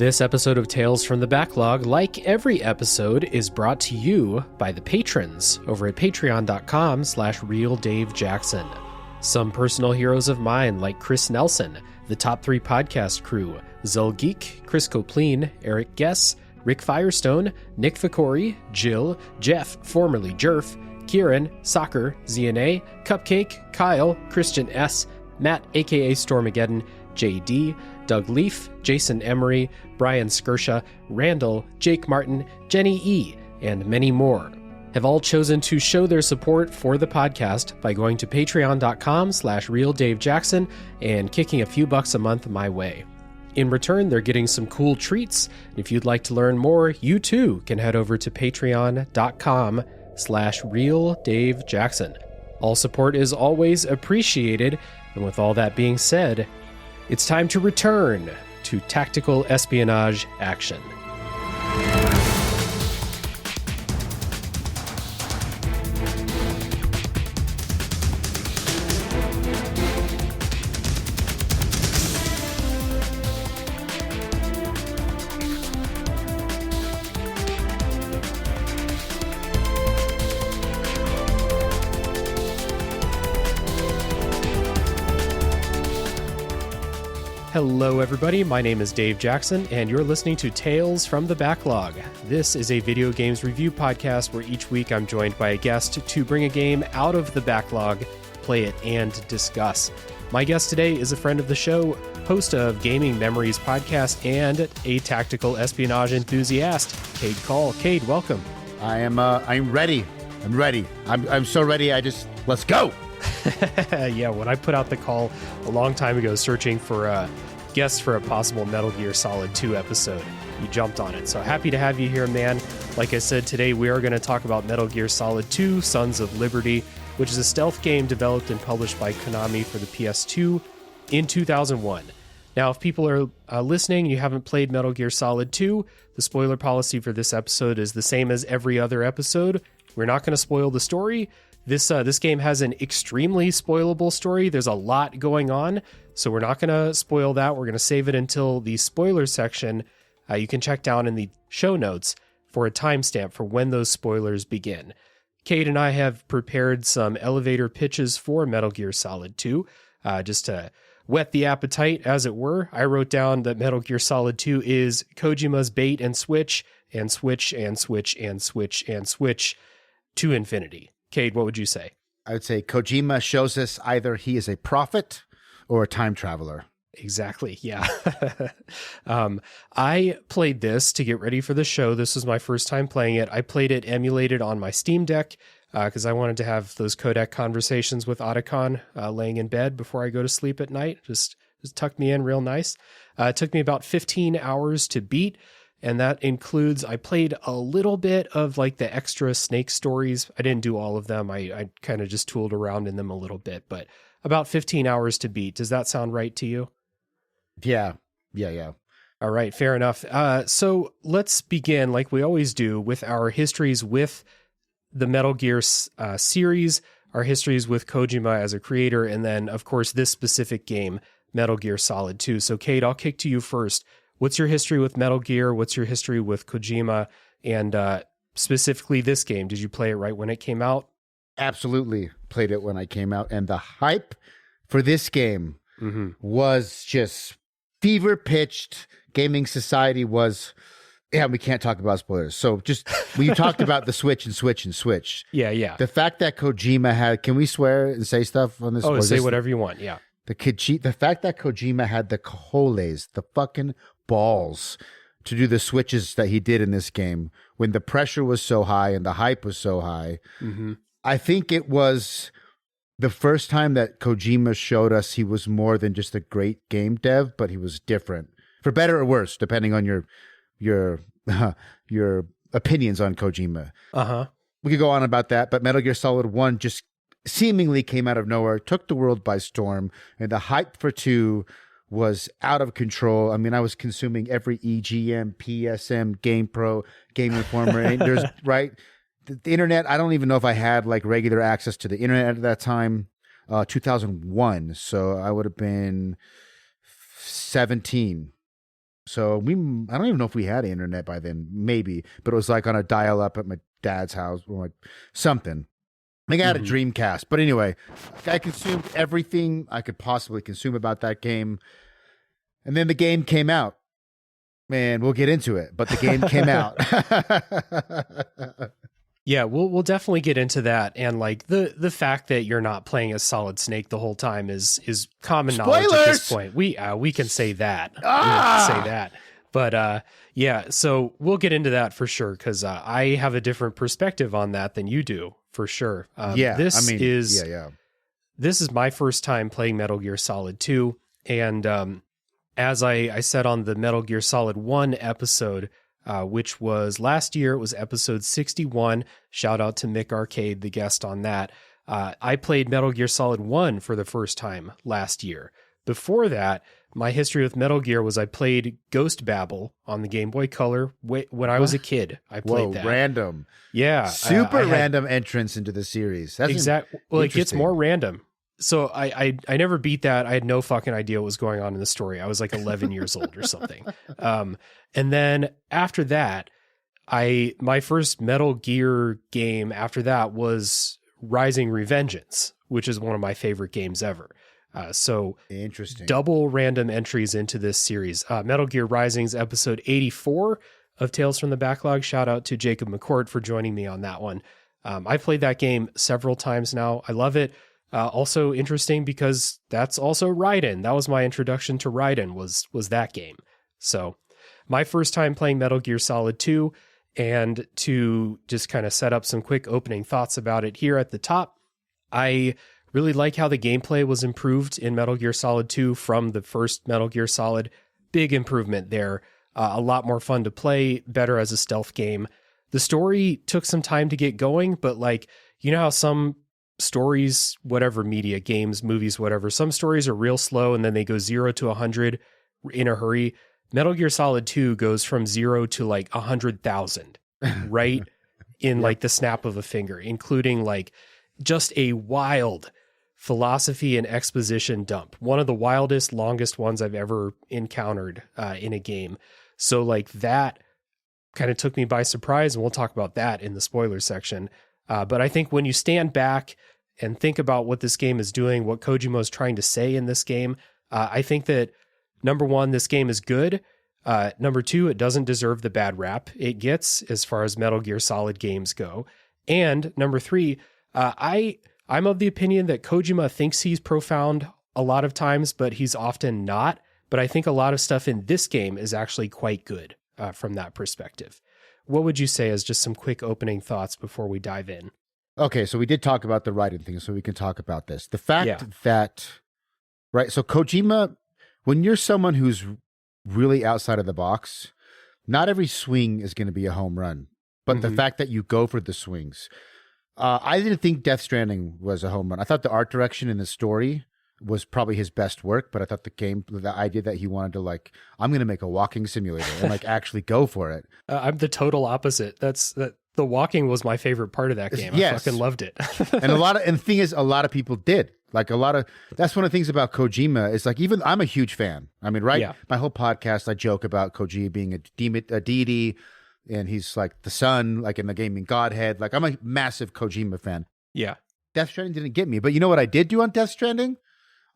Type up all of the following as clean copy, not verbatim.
This episode of Tales from the Backlog, like every episode, is brought to you by the patrons over at patreon.com/realdavejackson. Some personal heroes of mine like Chris Nelson, the Top 3 Podcast Crew, Zulgeek, Chris Copleen, Eric Guess, Rick Firestone, Nick Ficori, Jill, Jeff, formerly Jerf, Kieran, Soccer, ZNA, Cupcake, Kyle, Christian S., Matt aka Stormageddon, JD, Doug Leaf, Jason Emery, Brian Skirsha, Randall, Jake Martin, Jenny E., and many more have all chosen to show their support for the podcast by going to patreon.com/realdavejackson and kicking a few bucks a month my way. In return, they're getting some cool treats. And if you'd like to learn more, you too can head over to patreon.com/realdavejackson. All support is always appreciated. And with all that being said, it's time to return to tactical espionage action. Hello everybody, my name is Dave Jackson, and you're listening to Tales from the Backlog. This is a video games review podcast where each week I'm joined by a guest to bring a game out of the backlog, play it, and discuss. My guest today is a friend of the show, host of Gaming Memories podcast, and a tactical espionage enthusiast, Cade Call. Cade, welcome. I'm ready. I'm so ready. Let's go. Yeah, when I put out the call a long time ago searching for guests for a possible Metal Gear Solid 2 episode, you jumped on it. So happy to have you here, man. Like I said, today we are going to talk about Metal Gear Solid 2, Sons of Liberty, which is a stealth game developed and published by Konami for the PS2 in 2001. Now, if people are listening and you haven't played Metal Gear Solid 2, the spoiler policy for this episode is the same as every other episode. We're not going to spoil the story. This game has an extremely spoilable story. There's a lot going on, so we're not going to spoil that. We're going to save it until the spoiler section. You can check down in the show notes for a timestamp for when those spoilers begin. Cade and I have prepared some elevator pitches for Metal Gear Solid 2, just to whet the appetite, as it were. I wrote down that Metal Gear Solid 2 is Kojima's bait and switch, and switch, and switch, and switch, and switch to infinity. Cade, what would you say? I would say Kojima shows us either he is a prophet or a time traveler. Exactly, yeah. I played this to get ready for the show. This was my first time playing it. I played it emulated on my Steam Deck because I wanted to have those codec conversations with Otacon laying in bed before I go to sleep at night. Just tuck me in real nice. It took me about 15 hours to beat. And that includes, I played a little bit of like the extra Snake stories. I didn't do all of them. I kind of just tooled around in them a little bit, but about 15 hours to beat. Does that sound right to you? Yeah. All right, fair enough. So let's begin, like we always do, with our histories with the Metal Gear series, our histories with Kojima as a creator, and then, of course, this specific game, Metal Gear Solid 2. So, Cade, I'll kick to you first. What's your history with Metal Gear? What's your history with Kojima? And specifically this game, did you play it right when it came out? Absolutely played it when I came out. And the hype for this game was just fever pitched. Gaming Society was, we can't talk about spoilers. So just, we talked about the switch. Yeah. The fact that Kojima had, can we swear and say stuff on this? Oh, say whatever you want, yeah. The fact that Kojima had the cojones, the fucking balls to do the switches that he did in this game when the pressure was so high and the hype was so high. I think it was the first time that Kojima showed us he was more than just a great game dev, but he was different, for better or worse, depending on your opinions on Kojima. We could go on about that, but Metal Gear Solid 1 just seemingly came out of nowhere, took the world by storm, and the hype for 2 was out of control. I mean, I was consuming every EGM, PSM, GamePro, Game Informer, and there's right. The internet, I don't even know if I had like regular access to the internet at that time, 2001. So I would have been 17. So I don't even know if we had internet by then, maybe, but it was like on a dial-up at my dad's house or like something. I think I had a Dreamcast, but anyway, I consumed everything I could possibly consume about that game. And then the game came out. Man, we'll get into it, but the game came out. Yeah, we'll definitely get into that, and like the fact that you're not playing as Solid Snake the whole time is common knowledge at this point. We can say that. We can say that. But yeah, so we'll get into that for sure, because I have a different perspective on that than you do, for sure. This is my first time playing Metal Gear Solid 2, and as I said on the Metal Gear Solid 1 episode, which was last year, it was episode 61. Shout out to Mick Arcade, the guest on that. I played Metal Gear Solid 1 for the first time last year. Before that, my history with Metal Gear was I played Ghost Babel on the Game Boy Color when I was a kid. I played that. Random. Yeah. Super random entrance into the series. That's exactly. Well, it gets more random. So I never beat that. I had no fucking idea what was going on in the story. I was like 11 years old or something. And then after that, my first Metal Gear game after that was Rising Revengeance, which is one of my favorite games ever. So interesting. Double random entries into this series. Metal Gear Rising's episode 84 of Tales from the Backlog. Shout out to Jacob McCord for joining me on that one. I played that game several times now. I love it. Also interesting because that's also Raiden. That was my introduction to Raiden was that game. So my first time playing Metal Gear Solid 2, and to just kind of set up some quick opening thoughts about it here at the top, I really like how the gameplay was improved in Metal Gear Solid 2 from the first Metal Gear Solid. Big improvement there. A lot more fun to play, better as a stealth game. The story took some time to get going, but like, you know how some stories, whatever media, games, movies, whatever, some stories are real slow and then they go 0 to 100 in a hurry. Metal Gear Solid 2 goes from 0 to like 100,000 right in like the snap of a finger, including like just a wild philosophy and exposition dump. One of the wildest, longest ones I've ever encountered in a game. So like that kind of took me by surprise, and we'll talk about that in the spoiler section. But I think when you stand back and think about what this game is doing, what Kojima is trying to say in this game, I think that number one, this game is good. Number two, it doesn't deserve the bad rap it gets as far as Metal Gear Solid games go. And number three, I'm of the opinion that Kojima thinks he's profound a lot of times, but he's often not. But I think a lot of stuff in this game is actually quite good from that perspective. What would you say as just some quick opening thoughts before we dive in? Okay, so we did talk about the writing thing, so we can talk about this. The fact that, right, so Kojima, when you're someone who's really outside of the box, not every swing is going to be a home run. But the fact that you go for the swings. I didn't think Death Stranding was a home run. I thought the art direction and the story was probably his best work, but I thought the idea that he wanted to like, I'm going to make a walking simulator and like actually go for it. I'm the total opposite. The walking was my favorite part of that game. Yes. I fucking loved it. And the thing is, a lot of people did. Like that's one of the things about Kojima is like, even I'm a huge fan. I mean, right? Yeah. My whole podcast, I joke about Kojima being a deity, and he's like the sun, like in the gaming godhead. Like I'm a massive Kojima fan. Yeah. Death Stranding didn't get me, but you know what I did do on Death Stranding?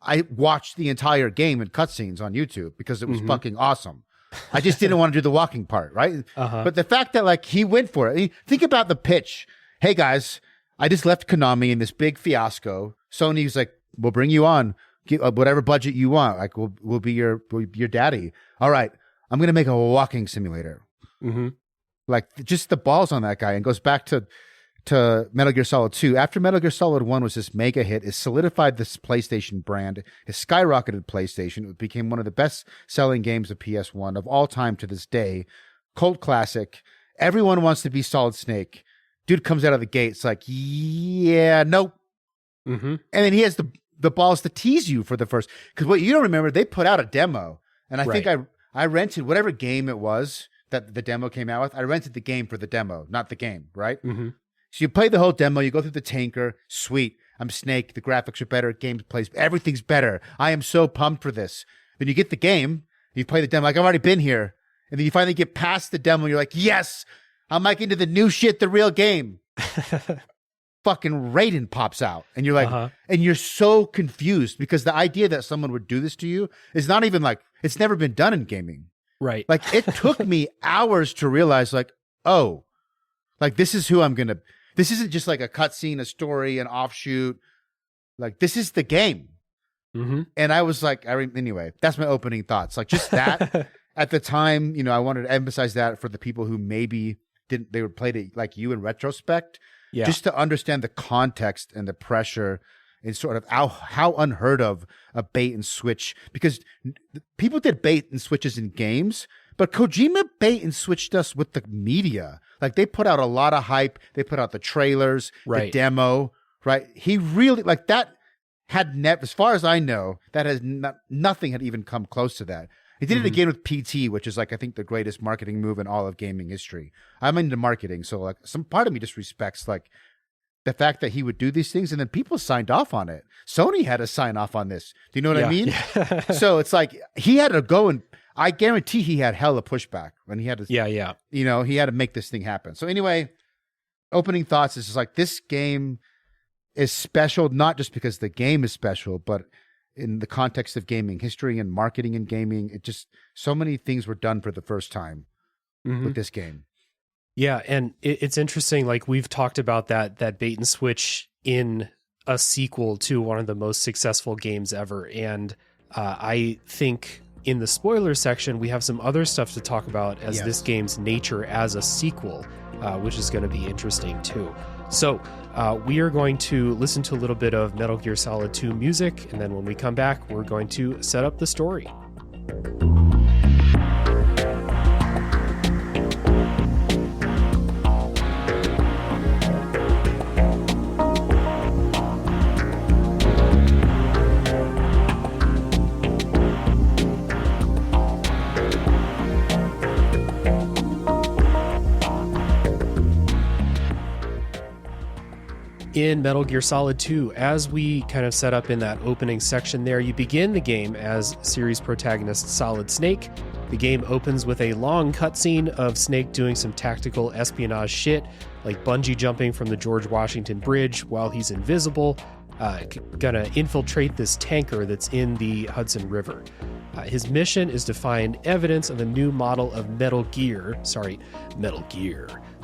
I watched the entire game in cutscenes on YouTube because it was fucking awesome. I just didn't want to do the walking part, right? But the fact that like he went for it. I mean, think about the pitch. Hey guys, I just left Konami in this big fiasco. Sony's like, we'll bring you on, whatever budget you want. Like we'll be your daddy. All right, I'm gonna make a walking simulator. Like just the balls on that guy, and goes back to Metal Gear Solid 2. After Metal Gear Solid 1 was this mega hit, it solidified this PlayStation brand. It skyrocketed PlayStation. It became one of the best-selling games of PS1 of all time to this day. Cult classic. Everyone wants to be Solid Snake. Dude comes out of the gate. It's like, yeah, nope. And then he has the balls to tease you for the first... Because what you don't remember, they put out a demo. And I think I rented whatever game it was that the demo came out with. I rented the game for the demo, not the game, right? So you play the whole demo, you go through the tanker, sweet, I'm Snake, the graphics are better, game plays, everything's better. I am so pumped for this. Then you get the game, You play the demo, like, I've already been here. And then you finally get past the demo. You're like, yes, I'm like into the new shit, the real game. Fucking Raiden pops out. And you're like, and you're so confused because the idea that someone would do this to you is not even like, it's never been done in gaming. Right. Like, it took me hours to realize, like, oh, like, this is who I'm going to, this isn't just like a cutscene, a story, an offshoot. Like, this is the game. Mm-hmm. And I was like, anyway, that's my opening thoughts. Like, just that at the time, you know, I wanted to emphasize that for the people who maybe didn't, they played it like you in retrospect, just to understand the context and the pressure and sort of how unheard of a bait and switch, because people did bait and switches in games, but Kojima bait and switched us with the media. Like, they put out a lot of hype. They put out the trailers, the demo, right? He really, like, that had never, as far as I know, that has nothing had even come close to that. He did it again with PT, which is like, I think, the greatest marketing move in all of gaming history. I'm into marketing, so like some part of me just respects like the fact that he would do these things, and then people signed off on it. Sony had to sign off on this. Do you know what I mean? So it's like he had to go, and I guarantee he had hella pushback when he had to. You know, he had to make this thing happen. So anyway, opening thoughts is just like, this game is special, not just because the game is special, but in the context of gaming history and marketing and gaming. It just, so many things were done for the first time with this game. Yeah, and it's interesting, like, we've talked about that bait and switch in a sequel to one of the most successful games ever. And I think in the spoiler section, we have some other stuff to talk about as this game's nature as a sequel, which is going to be interesting too. So we are going to listen to a little bit of Metal Gear Solid 2 music, and then when we come back, we're going to set up the story. In Metal Gear Solid 2, as we kind of set up in that opening section there, you begin the game as series protagonist Solid Snake. The game opens with a long cutscene of Snake doing some tactical espionage shit, like bungee jumping from the George Washington Bridge while he's invisible, gonna infiltrate this tanker that's in the Hudson River. His mission is to find evidence of a new model of Metal Gear,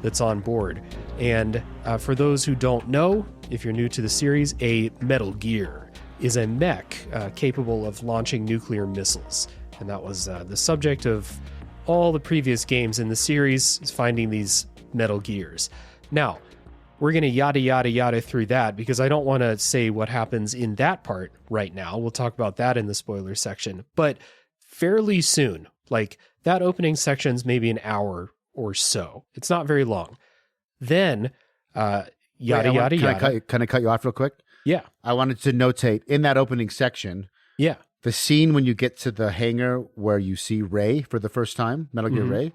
that's on board. And for those who don't know, if you're new to the series, a Metal Gear is a mech capable of launching nuclear missiles. And that was the subject of all the previous games in the series, is finding these Metal Gears. Now, we're going to yada through that because I don't want to say what happens in that part right now. We'll talk about that in the spoiler section. But fairly soon, like that opening section's maybe an hour or so. It's not very long. Then, yada. Can I cut you off real quick? Yeah. I wanted to notate in that opening section, the scene when you get to the hangar where you see Ray for the first time, Metal Gear Ray,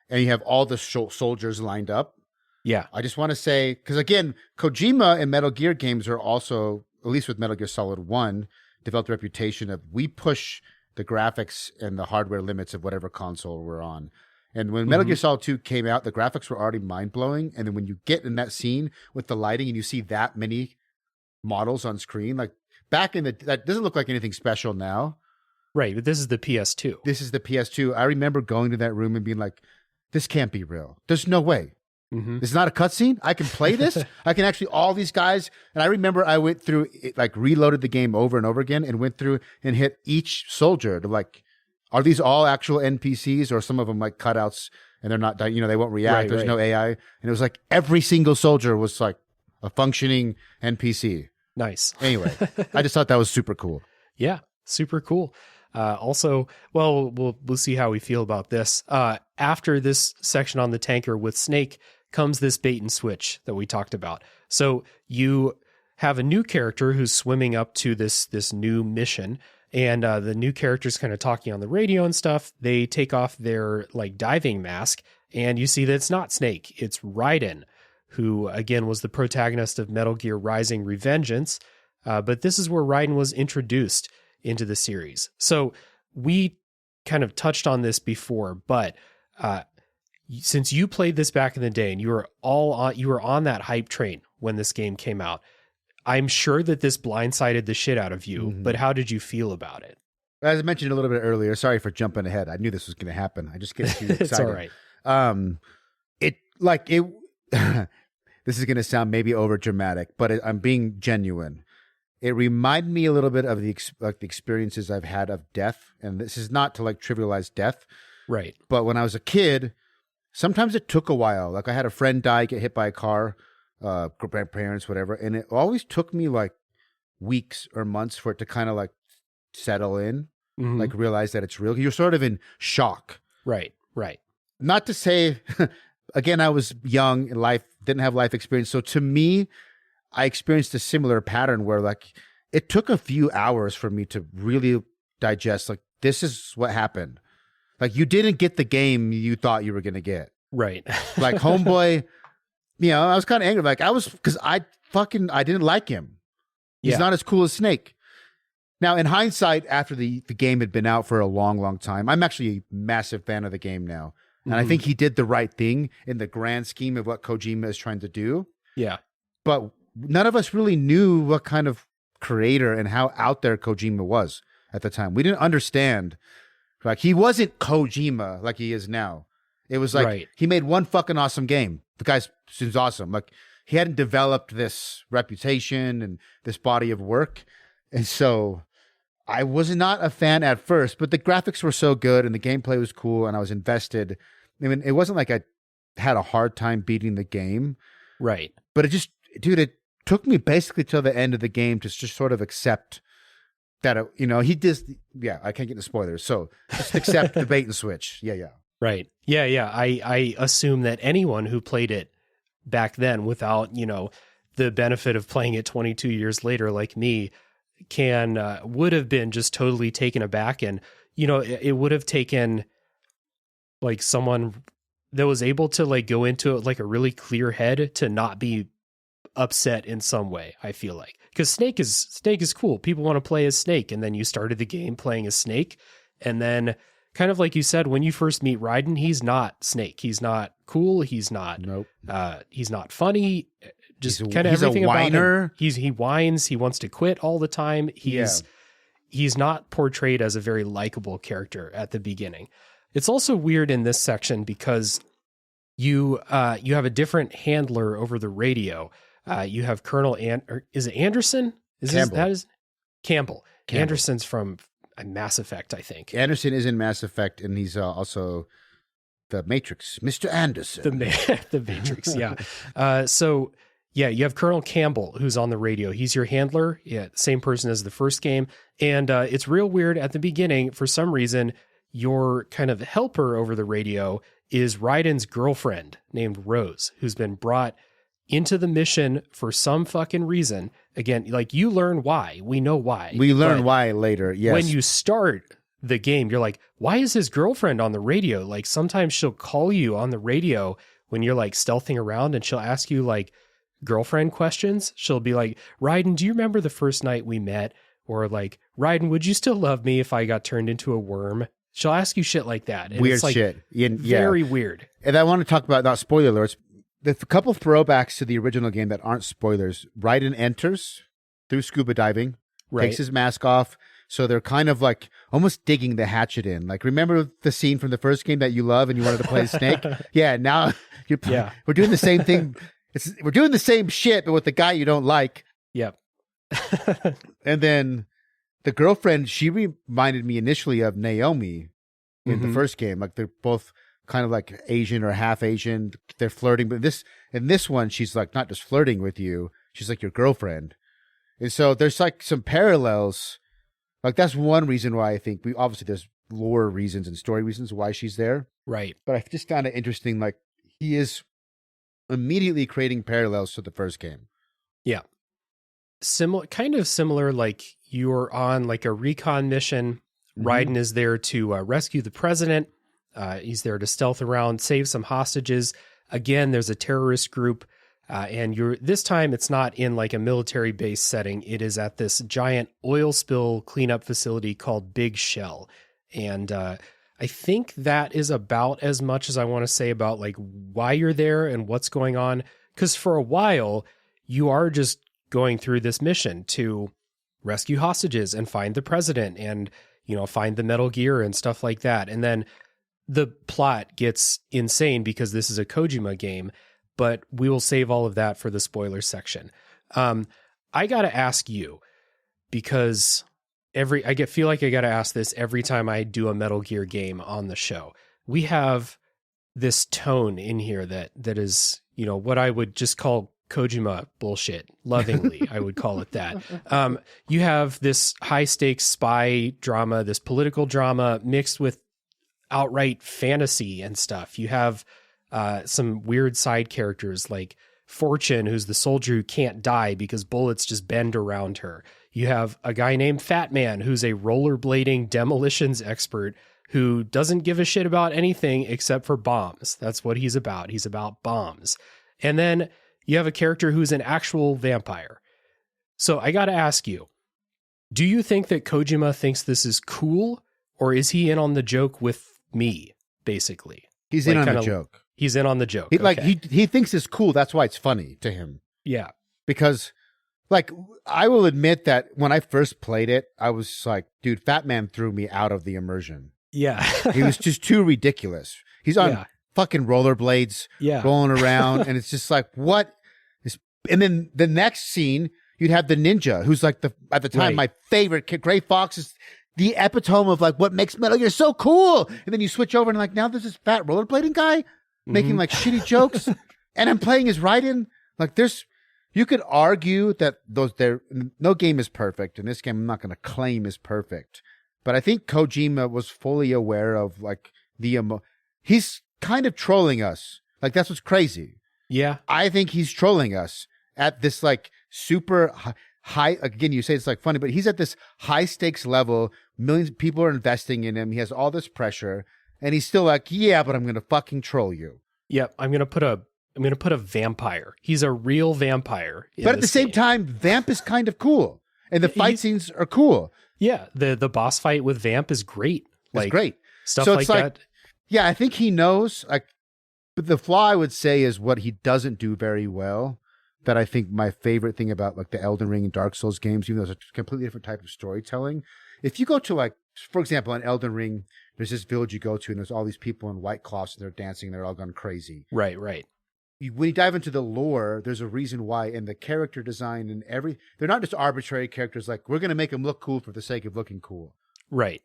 and you have all the soldiers lined up. Yeah. I just want to say, because again, Kojima and Metal Gear games are also, at least with Metal Gear Solid 1, developed a reputation of we push the graphics and the hardware limits of whatever console we're on. And when Metal Gear Solid 2 came out, the graphics were already mind-blowing. And then when you get in that scene with the lighting and you see that many models on screen, like back in that doesn't look like anything special now. Right, but this is the PS2. This is the PS2. I remember going to that room and being like, this can't be real. There's no way. This is not a cutscene. I can play this. I can actually, all these guys. And I remember I went through, like reloaded the game over and over again and went through and hit each soldier to like, are these all actual NPCs or some of them like cutouts and they're not, you know, they won't react. There's no AI. And it was like every single soldier was like a functioning NPC. Nice. Anyway, I just thought that was super cool. Yeah, super cool. Also, well, we'll see how we feel about this. After this section on the tanker with Snake comes this bait and switch that we talked about. So you have a new character who's swimming up to this new mission, and the new character's kind of talking on the radio and stuff. They take off their like diving mask, and you see that it's not Snake, it's Raiden, who again was the protagonist of Metal Gear Rising: Revengeance. But this is where Raiden was introduced into the series. So we kind of touched on this before, but since you played this back in the day and you were on that hype train when this game came out, I'm sure that this blindsided the shit out of you, but how did you feel about it? As I mentioned a little bit earlier, sorry for jumping ahead. I knew this was going to happen. I just get too excited. It's all right. This is going to sound maybe over dramatic, but I'm being genuine. It reminded me a little bit of the experiences I've had of death, and this is not to like trivialize death, right? But when I was a kid, sometimes it took a while. Like I had a friend die, get hit by a car, grandparents, whatever, and it always took me like weeks or months for it to kind of like settle in, like realize that it's real. You're sort of in shock, right? Not to say, again, I was young in life, didn't have life experience, so to me, I experienced a similar pattern where like it took a few hours for me to really digest, like, this is what happened. Like you didn't get the game you thought you were going to get. Right. Like Homeboy, I was kind of angry. Like because I didn't like him. He's not as cool as Snake. Now in hindsight, after the game had been out for a long, long time, I'm actually a massive fan of the game now. And I think he did the right thing in the grand scheme of what Kojima is trying to do. Yeah. But none of us really knew what kind of creator and how out there Kojima was at the time. We didn't understand. Like, he wasn't Kojima like he is now. It was like, he made one fucking awesome game. The guy seems awesome. Like, he hadn't developed this reputation and this body of work. And so I was not a fan at first, but the graphics were so good and the gameplay was cool and I was invested. I mean, it wasn't like I had a hard time beating the game. Right. But it took me basically till the end of the game to just sort of accept that, he just, I can't get into spoilers. So just accept the bait and switch. Yeah. Right. Yeah. I assume that anyone who played it back then without, the benefit of playing it 22 years later, like me, would have been just totally taken aback. And, it would have taken like someone that was able to like go into it like a really clear head to not be upset in some way, I feel like. Because Snake is cool. People want to play as Snake. And then you started the game playing as Snake. And then kind of like you said, when you first meet Raiden, he's not Snake. He's not cool. He's not, he's not funny. Just kind of everything about him. He whines. He wants to quit all the time. He's not portrayed as a very likable character at the beginning. It's also weird in this section because you have a different handler over the radio. You have Colonel is it Anderson? Campbell. Anderson's from Mass Effect, I think. Anderson is in Mass Effect, and he's also the Matrix, Mr. Anderson. The Matrix, yeah. So you have Colonel Campbell who's on the radio. He's your handler, same person as the first game, and it's real weird at the beginning. For some reason, your kind of helper over the radio is Raiden's girlfriend named Rose, who's been brought into the mission for some fucking reason. Again, like you learn why. We know why. We learn why later, yes. When you start the game, you're like, why is his girlfriend on the radio? Like sometimes she'll call you on the radio when you're like stealthing around and she'll ask you like girlfriend questions. She'll be like, Raiden, do you remember the first night we met? Or like, Raiden, would you still love me if I got turned into a worm? She'll ask you shit like that. And weird it's like shit. Very weird. And I want to talk about, not spoiler alerts, there's a couple throwbacks to the original game that aren't spoilers. Raiden enters through scuba diving, takes his mask off. So they're kind of like almost digging the hatchet in. Like, remember the scene from the first game that you love and you wanted to play Snake? Yeah, now we're doing the same thing. We're doing the same shit, but with the guy you don't like. Yep. And then the girlfriend, she reminded me initially of Naomi in the first game. Like, they're both kind of like Asian or half Asian. They're flirting, but in this one, she's like not just flirting with you. She's like your girlfriend. And so there's like some parallels. Like, that's one reason why I think obviously there's lore reasons and story reasons why she's there. Right. But I just found it interesting. Like, he is immediately creating parallels to the first game. Yeah. Kind of similar, like you're on like a recon mission. Raiden is there to rescue the president. He's there to stealth around, save some hostages. Again, there's a terrorist group. And this time it's not in like a military base setting. It is at this giant oil spill cleanup facility called Big Shell. And I think that is about as much as I want to say about like why you're there and what's going on. Because for a while, you are just going through this mission to rescue hostages and find the president and, find the Metal Gear and stuff like that. And then the plot gets insane because this is a Kojima game, but we will save all of that for the spoiler section. I got to ask you, because feel like I got to ask this every time I do a Metal Gear game on the show. We have this tone in here that is, what I would just call Kojima bullshit. Lovingly, I would call it that. You have this high stakes spy drama, this political drama mixed with outright fantasy and stuff. You have some weird side characters like Fortune, who's the soldier who can't die because bullets just bend around her. You have a guy named Fat Man, who's a rollerblading demolitions expert who doesn't give a shit about anything except for bombs. That's what he's about. He's about bombs. And then you have a character who's an actual vampire. So I got to ask you, do you think that Kojima thinks this is cool, or is he in on the joke with me, basically? He's in on the joke. He's in on the joke. He thinks it's cool. That's why it's funny to him. Yeah. Because, like, I will admit that when I first played it, I was like, dude, Fat Man threw me out of the immersion. Yeah. He was just too ridiculous. He's on fucking rollerblades, rolling around, and it's just like, what? And then the next scene, you'd have the ninja, who's like at the time my favorite. Gray Fox is the epitome of like what makes Metal Gear so cool. And then you switch over and like now there's this fat rollerblading guy making like shitty jokes, and I'm playing his Raiden. Like you could argue that no game is perfect, and this game I'm not going to claim is perfect, but I think Kojima was fully aware of like he's kind of trolling us. Like that's what's crazy. Yeah, I think he's trolling us at this like super high. Again, you say it's like funny, but he's at this high stakes level. Millions of people are investing in him. He has all this pressure, and he's still like, yeah, but I'm going to fucking troll you. Yep, I'm going to put a vampire. He's a real vampire. But at the same time, Vamp is kind of cool, and the fight scenes are cool. Yeah, the boss fight with Vamp is great. It's great. Stuff like that. Yeah, I think he knows. Like, but the flaw I would say is what he doesn't do very well. That I think my favorite thing about like the Elden Ring and Dark Souls games, even though it's a completely different type of storytelling. If you go to like, for example, in Elden Ring, there's this village you go to and there's all these people in white cloths and they're dancing and they're all gone crazy. Right. When you dive into the lore, there's a reason why, and the character design and they're not just arbitrary characters like we're going to make them look cool for the sake of looking cool. Right.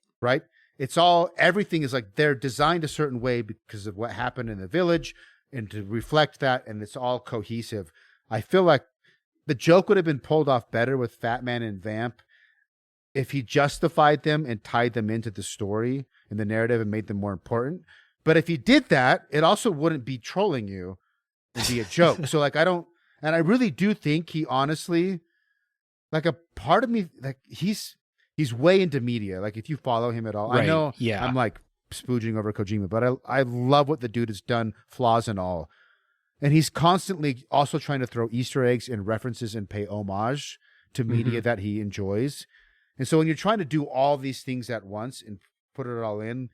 It's everything is like they're designed a certain way because of what happened in the village and to reflect that, and it's all cohesive. I feel like the joke would have been pulled off better with Fat Man and Vamp if he justified them and tied them into the story and the narrative and made them more important. But if he did that, it also wouldn't be trolling you. It'd be a joke. So like I really do think he honestly, like a part of me, like he's way into media. Like if you follow him at all, right. I know Yeah. I'm like spooging over Kojima, but I love what the dude has done, flaws and all. And he's constantly also trying to throw Easter eggs and references and pay homage to media that he enjoys. And so when you're trying to do all these things at once and put it all in,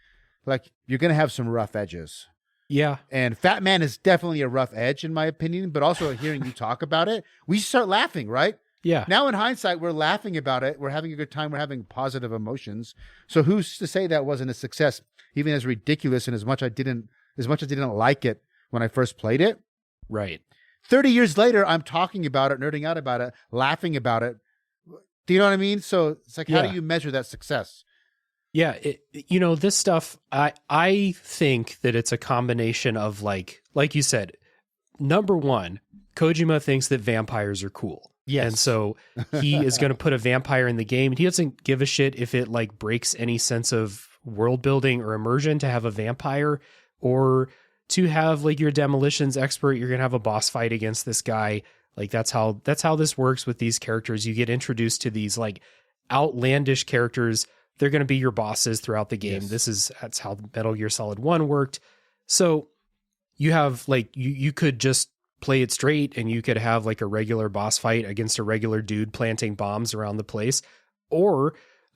like you're going to have some rough edges. Yeah. And Fat Man is definitely a rough edge in my opinion, but also hearing you talk about it, we start laughing, right? Yeah. Now in hindsight, we're laughing about it. We're having a good time. We're having positive emotions. So who's to say that wasn't a success, even as ridiculous and as much as I didn't like it when I first played it. Right. 30 years later, I'm talking about it, nerding out about it, laughing about it. Do you know what I mean? So it's like, how do you measure that success? Yeah. This stuff, I think that it's a combination of like you said, number one, Kojima thinks that vampires are cool. Yes. And so he is going to put a vampire in the game, and he doesn't give a shit if it like breaks any sense of world building or immersion to have a vampire, or to have like your demolitions expert. You're going to have a boss fight against this guy. Like that's how this works with these characters. You get introduced to these like outlandish characters. They're going to be your bosses throughout the game. Yes. That's how Metal Gear Solid 1 worked. So you have like, you could just play it straight and you could have like a regular boss fight against a regular dude planting bombs around the place. Or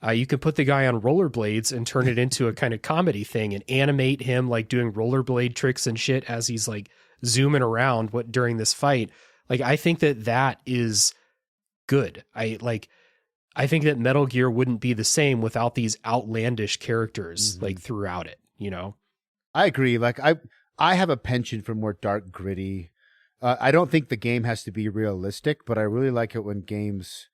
You can put the guy on rollerblades and turn it into a kind of comedy thing and animate him like doing rollerblade tricks and shit as he's like zooming around during this fight. Like, I think that is good. I think that Metal Gear wouldn't be the same without these outlandish characters like throughout it, you know? I agree. Like I have a penchant for more dark, gritty. I don't think the game has to be realistic, but I really like it when games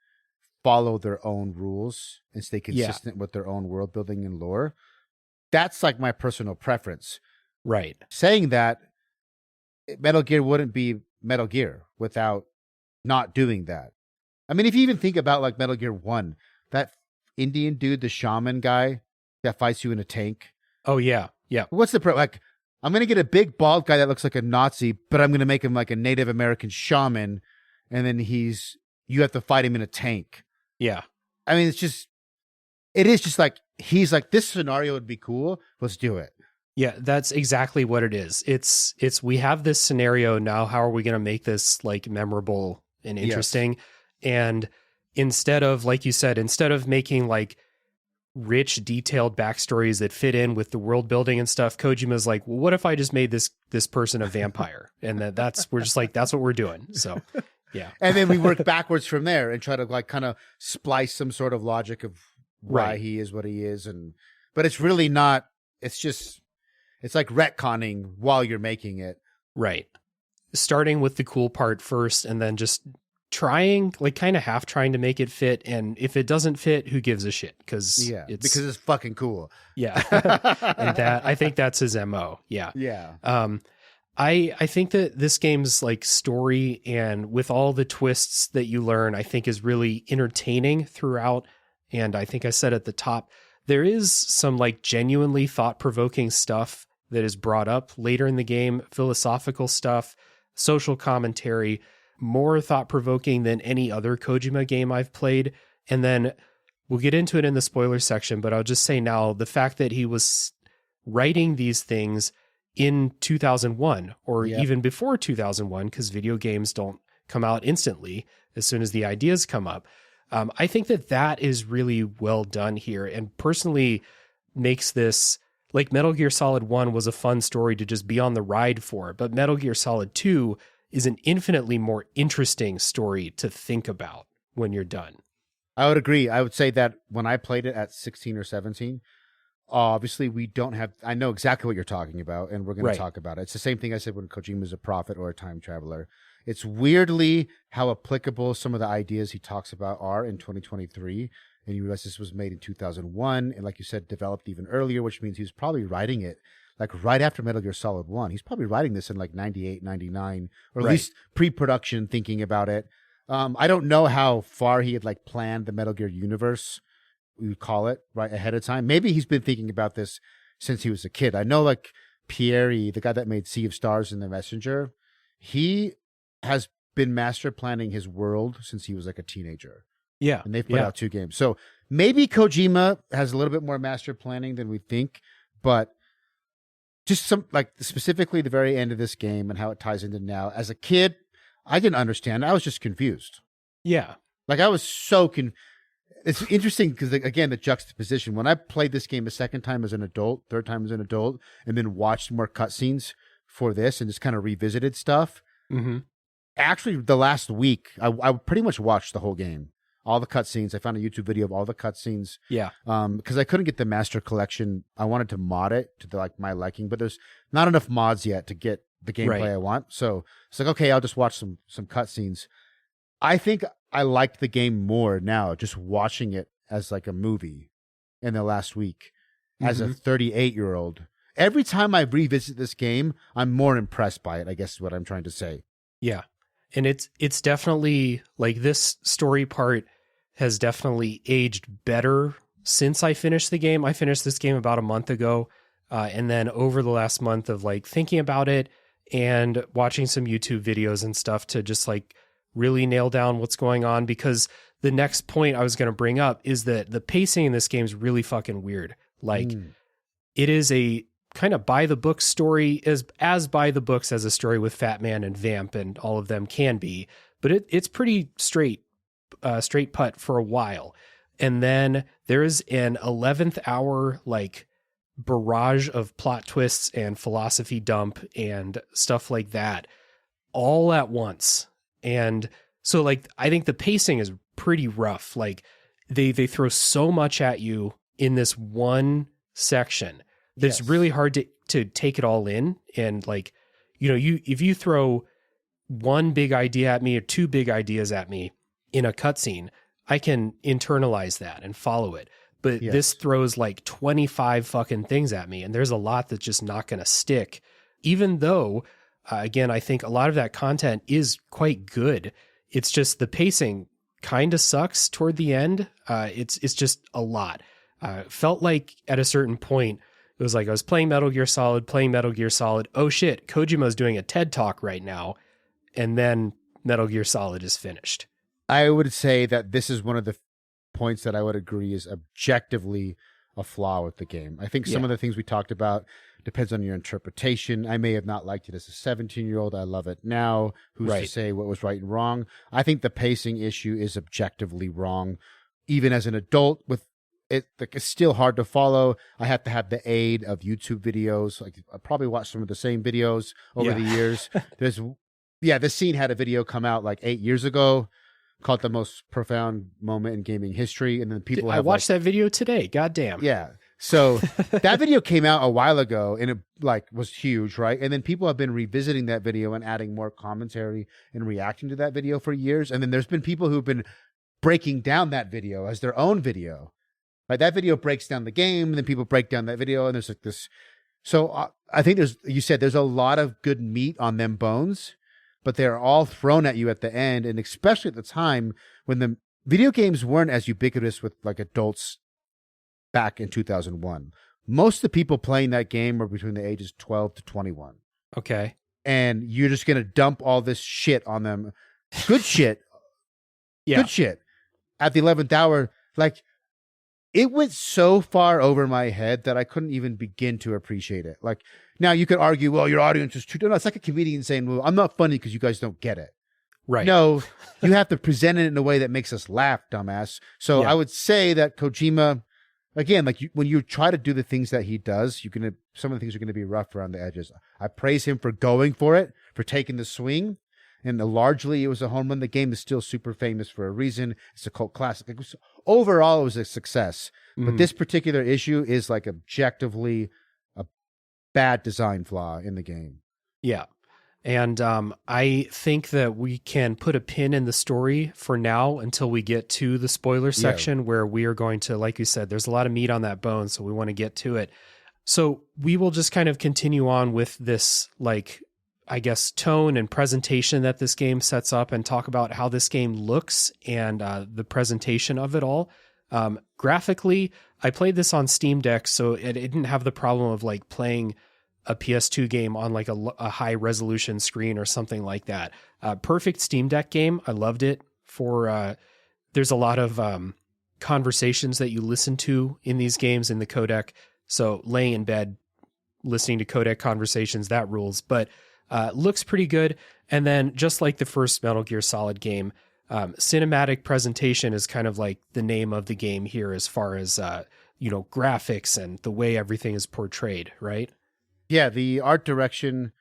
follow their own rules and stay consistent with their own world building and lore. That's like my personal preference. Right. Saying that, Metal Gear wouldn't be Metal Gear without not doing that. I mean, if you even think about like Metal Gear 1, that Indian dude, the shaman guy that fights you in a tank. Oh, yeah. Yeah. What's the like? I'm going to get a big bald guy that looks like a Nazi, but I'm going to make him like a Native American shaman. And then you have to fight him in a tank. Yeah. I mean, it is just like, he's like, this scenario would be cool. Let's do it. Yeah, that's exactly what it is. It's we have this scenario now. How are we going to make this like memorable and interesting? Yes. And instead of, like you said, instead of making like rich, detailed backstories that fit in with the world building and stuff, Kojima's like, well, what if I just made this person a vampire? And we're just like, that's what we're doing. So, yeah. And then we work backwards from there and try to like kind of splice some sort of logic of why he is what he is. But it's really not, it's like retconning while you're making it. Right. Starting with the cool part first and then just trying, like kind of half trying to make it fit. And if it doesn't fit, who gives a shit? Because it's fucking cool. Yeah. And I think that's his MO. Yeah. Yeah. I think that this game's like story and with all the twists that you learn, I think is really entertaining throughout. And I think I said at the top, there is some like genuinely thought-provoking stuff that is brought up later in the game, philosophical stuff, social commentary, more thought-provoking than any other Kojima game I've played. And then we'll get into it in the spoiler section, but I'll just say now, the fact that he was writing these things in 2001 or even before 2001, because video games don't come out instantly as soon as the ideas come up. I think that is really well done here, and personally makes this, like Metal Gear Solid 1 was a fun story to just be on the ride for, but Metal Gear Solid 2 is an infinitely more interesting story to think about when you're done. I would agree. I would say that when I played it at 16 or 17, obviously we don't have, I know exactly what you're talking about, and we're going to talk about it. It's the same thing I said when Kojima is a prophet or a time traveler. It's weirdly how applicable some of the ideas he talks about are in 2023. And you realize this was made in 2001. And like you said, developed even earlier, which means he was probably writing it like right after Metal Gear Solid 1. He's probably writing this in like 98, 99, or at least pre-production thinking about it. I don't know how far he had like planned the Metal Gear universe, we would call it, right ahead of time. Maybe he's been thinking about this since he was a kid. I know like Pierre, the guy that made Sea of Stars and The Messenger, he has been master planning his world since he was like a teenager. Yeah. And they've put out 2 games. So maybe Kojima has a little bit more master planning than we think, but just some, like specifically the very end of this game and how it ties into now. As a kid, I didn't understand. I was just confused. Yeah. Like I was so It's interesting because, again, the juxtaposition. When I played this game a second time as an adult, third time as an adult, and then watched more cutscenes for this and just kind of revisited stuff. Mm-hmm. Actually, the last week, I pretty much watched the whole game. All the cutscenes. I found a YouTube video of all the cutscenes. Yeah. Because I couldn't get the Master Collection. I wanted to mod it to my liking, but there's not enough mods yet to get the gameplay I want. So it's like, okay, I'll just watch some cutscenes. I think I liked the game more now, just watching it as like a movie in the last week as a 38-year-old. Every time I revisit this game, I'm more impressed by it, I guess is what I'm trying to say. Yeah. And it's definitely like this story part has definitely aged better since I finished the game. I finished this game about a month ago. And then over the last month of like thinking about it and watching some YouTube videos and stuff to just like really nail down what's going on, because the next point I was going to bring up is that the pacing in this game is really fucking weird. Like it is a kind of by the book story, as by the books as a story with Fat Man and Vamp and all of them can be, but it's pretty straight putt for a while. And then there's an 11th hour like barrage of plot twists and philosophy dump and stuff like that all at once. And so like I think the pacing is pretty rough. Like they throw so much at you in this one section that's really hard to take it all in. And like, you know, if you throw one big idea at me or two big ideas at me in a cutscene, I can internalize that and follow it. But this throws like 25 fucking things at me, and there's a lot that's just not going to stick, even though, again, I think a lot of that content is quite good. It's just the pacing kind of sucks toward the end. It's just a lot. Felt like at a certain point, it was like I was playing Metal Gear Solid. Oh shit, Kojima's doing a TED Talk right now. And then Metal Gear Solid is finished. I would say that this is one of the points that I would agree is objectively a flaw with the game. I think some of the things we talked about depends on your interpretation. I may have not liked it as a 17-year-old. I love it now. Who's to say what was right and wrong? I think the pacing issue is objectively wrong. Even as an adult, with it, like, it's still hard to follow. I have to have the aid of YouTube videos. Like I probably watched some of the same videos over the years. This scene had a video come out like 8 years ago called The Most Profound Moment in Gaming History. And then people I watched that video today. Goddamn. Yeah. So that video came out a while ago and it like was huge, right? And then people have been revisiting that video and adding more commentary and reacting to that video for years. And then there's been people who've been breaking down that video as their own video. Like that video breaks down the game, and then people break down that video, and there's like this. So I think there's a lot of good meat on them bones, but they're all thrown at you at the end, and especially at the time when the video games weren't as ubiquitous with like adults back in 2001. Most of the people playing that game were between the ages 12 to 21. Okay. And you're just going to dump all this shit on them. Good shit. Good shit. At the 11th hour, like, it went so far over my head that I couldn't even begin to appreciate it. Like, now you could argue, well, your audience is too... No, it's like a comedian saying, well, I'm not funny because you guys don't get it. Right. No, you have to present it in a way that makes us laugh, dumbass. So I would say that Kojima, again, like when you try to do the things that he does, some of the things are going to be rough around the edges. I praise him for going for it, for taking the swing. And largely it was a home run. The game is still super famous for a reason. It's a cult classic. Overall, it was a success. But this particular issue is like objectively a bad design flaw in the game. Yeah. And I think that we can put a pin in the story for now until we get to the spoiler section where we are going to, like you said, there's a lot of meat on that bone, so we want to get to it. So we will just kind of continue on with this, like, I guess, tone and presentation that this game sets up and talk about how this game looks and the presentation of it all. Graphically, I played this on Steam Deck, so it didn't have the problem of like playing a PS2 game on like a high resolution screen or something like that. Perfect Steam Deck game. I loved it there's a lot of conversations that you listen to in these games in the codec. So laying in bed, listening to codec conversations, that rules. But looks pretty good. And then just like the first Metal Gear Solid game, cinematic presentation is kind of like the name of the game here as far as, graphics and the way everything is portrayed, right? Yeah, the art direction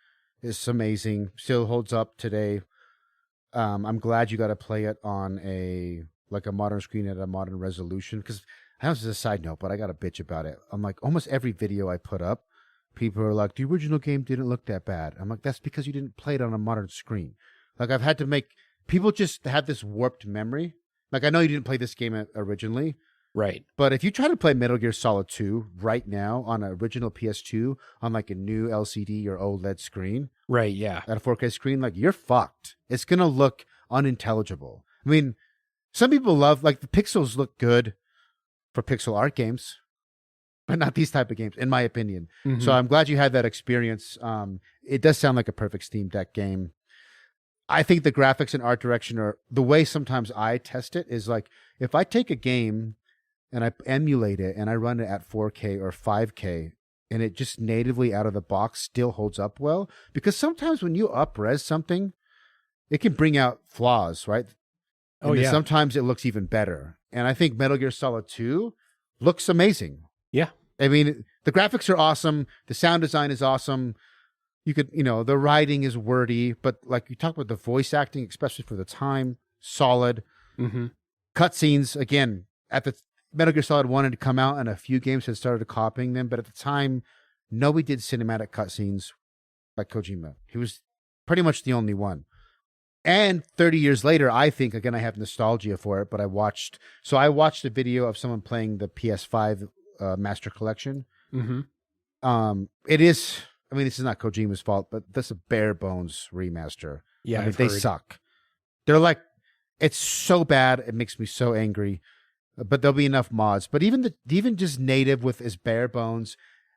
is amazing. Still holds up today. I'm glad you got to play it on a modern screen at a modern resolution. Because I know this is a side note, but I got to bitch about it. I'm like, almost every video I put up, people are like, the original game didn't look that bad. I'm like, that's because you didn't play it on a modern screen. Like, I've had to make... People just have this warped memory. Like, I know you didn't play this game originally. Right. But if you try to play Metal Gear Solid 2 right now on an original PS2 on, like, a new LCD or OLED screen... Right, yeah. At a 4K screen, like, you're fucked. It's going to look unintelligible. I mean, some people love... Like, the pixels look good for pixel art games. But not these type of games, in my opinion. Mm-hmm. So I'm glad you had that experience. It does sound like a perfect Steam Deck game. I think the graphics and art direction are... The way sometimes I test it is like, if I take a game and I emulate it and I run it at 4K or 5K and it just natively out of the box still holds up well, because sometimes when you up-res something, it can bring out flaws, right? Oh, And then yeah. sometimes it looks even better. And I think Metal Gear Solid 2 looks amazing. Yeah. I mean, the graphics are awesome. The sound design is awesome. You could, the writing is wordy, but like you talk about the voice acting, especially for the time, solid. Mm-hmm. Cutscenes, again, at the Metal Gear Solid 1 had come out and a few games had started copying them, but at the time, nobody did cinematic cutscenes like Kojima. He was pretty much the only one. And 30 years later, I think, again, I have nostalgia for it, but I watched a video of someone playing the PS5 Master Collection. Mm-hmm. It is, I mean, this is not Kojima's fault, but that's a bare bones remaster. Yeah, I mean, I've they heard. suck. They're like, it's so bad, it makes me so angry. But there'll be enough mods. But even just native with his bare bones,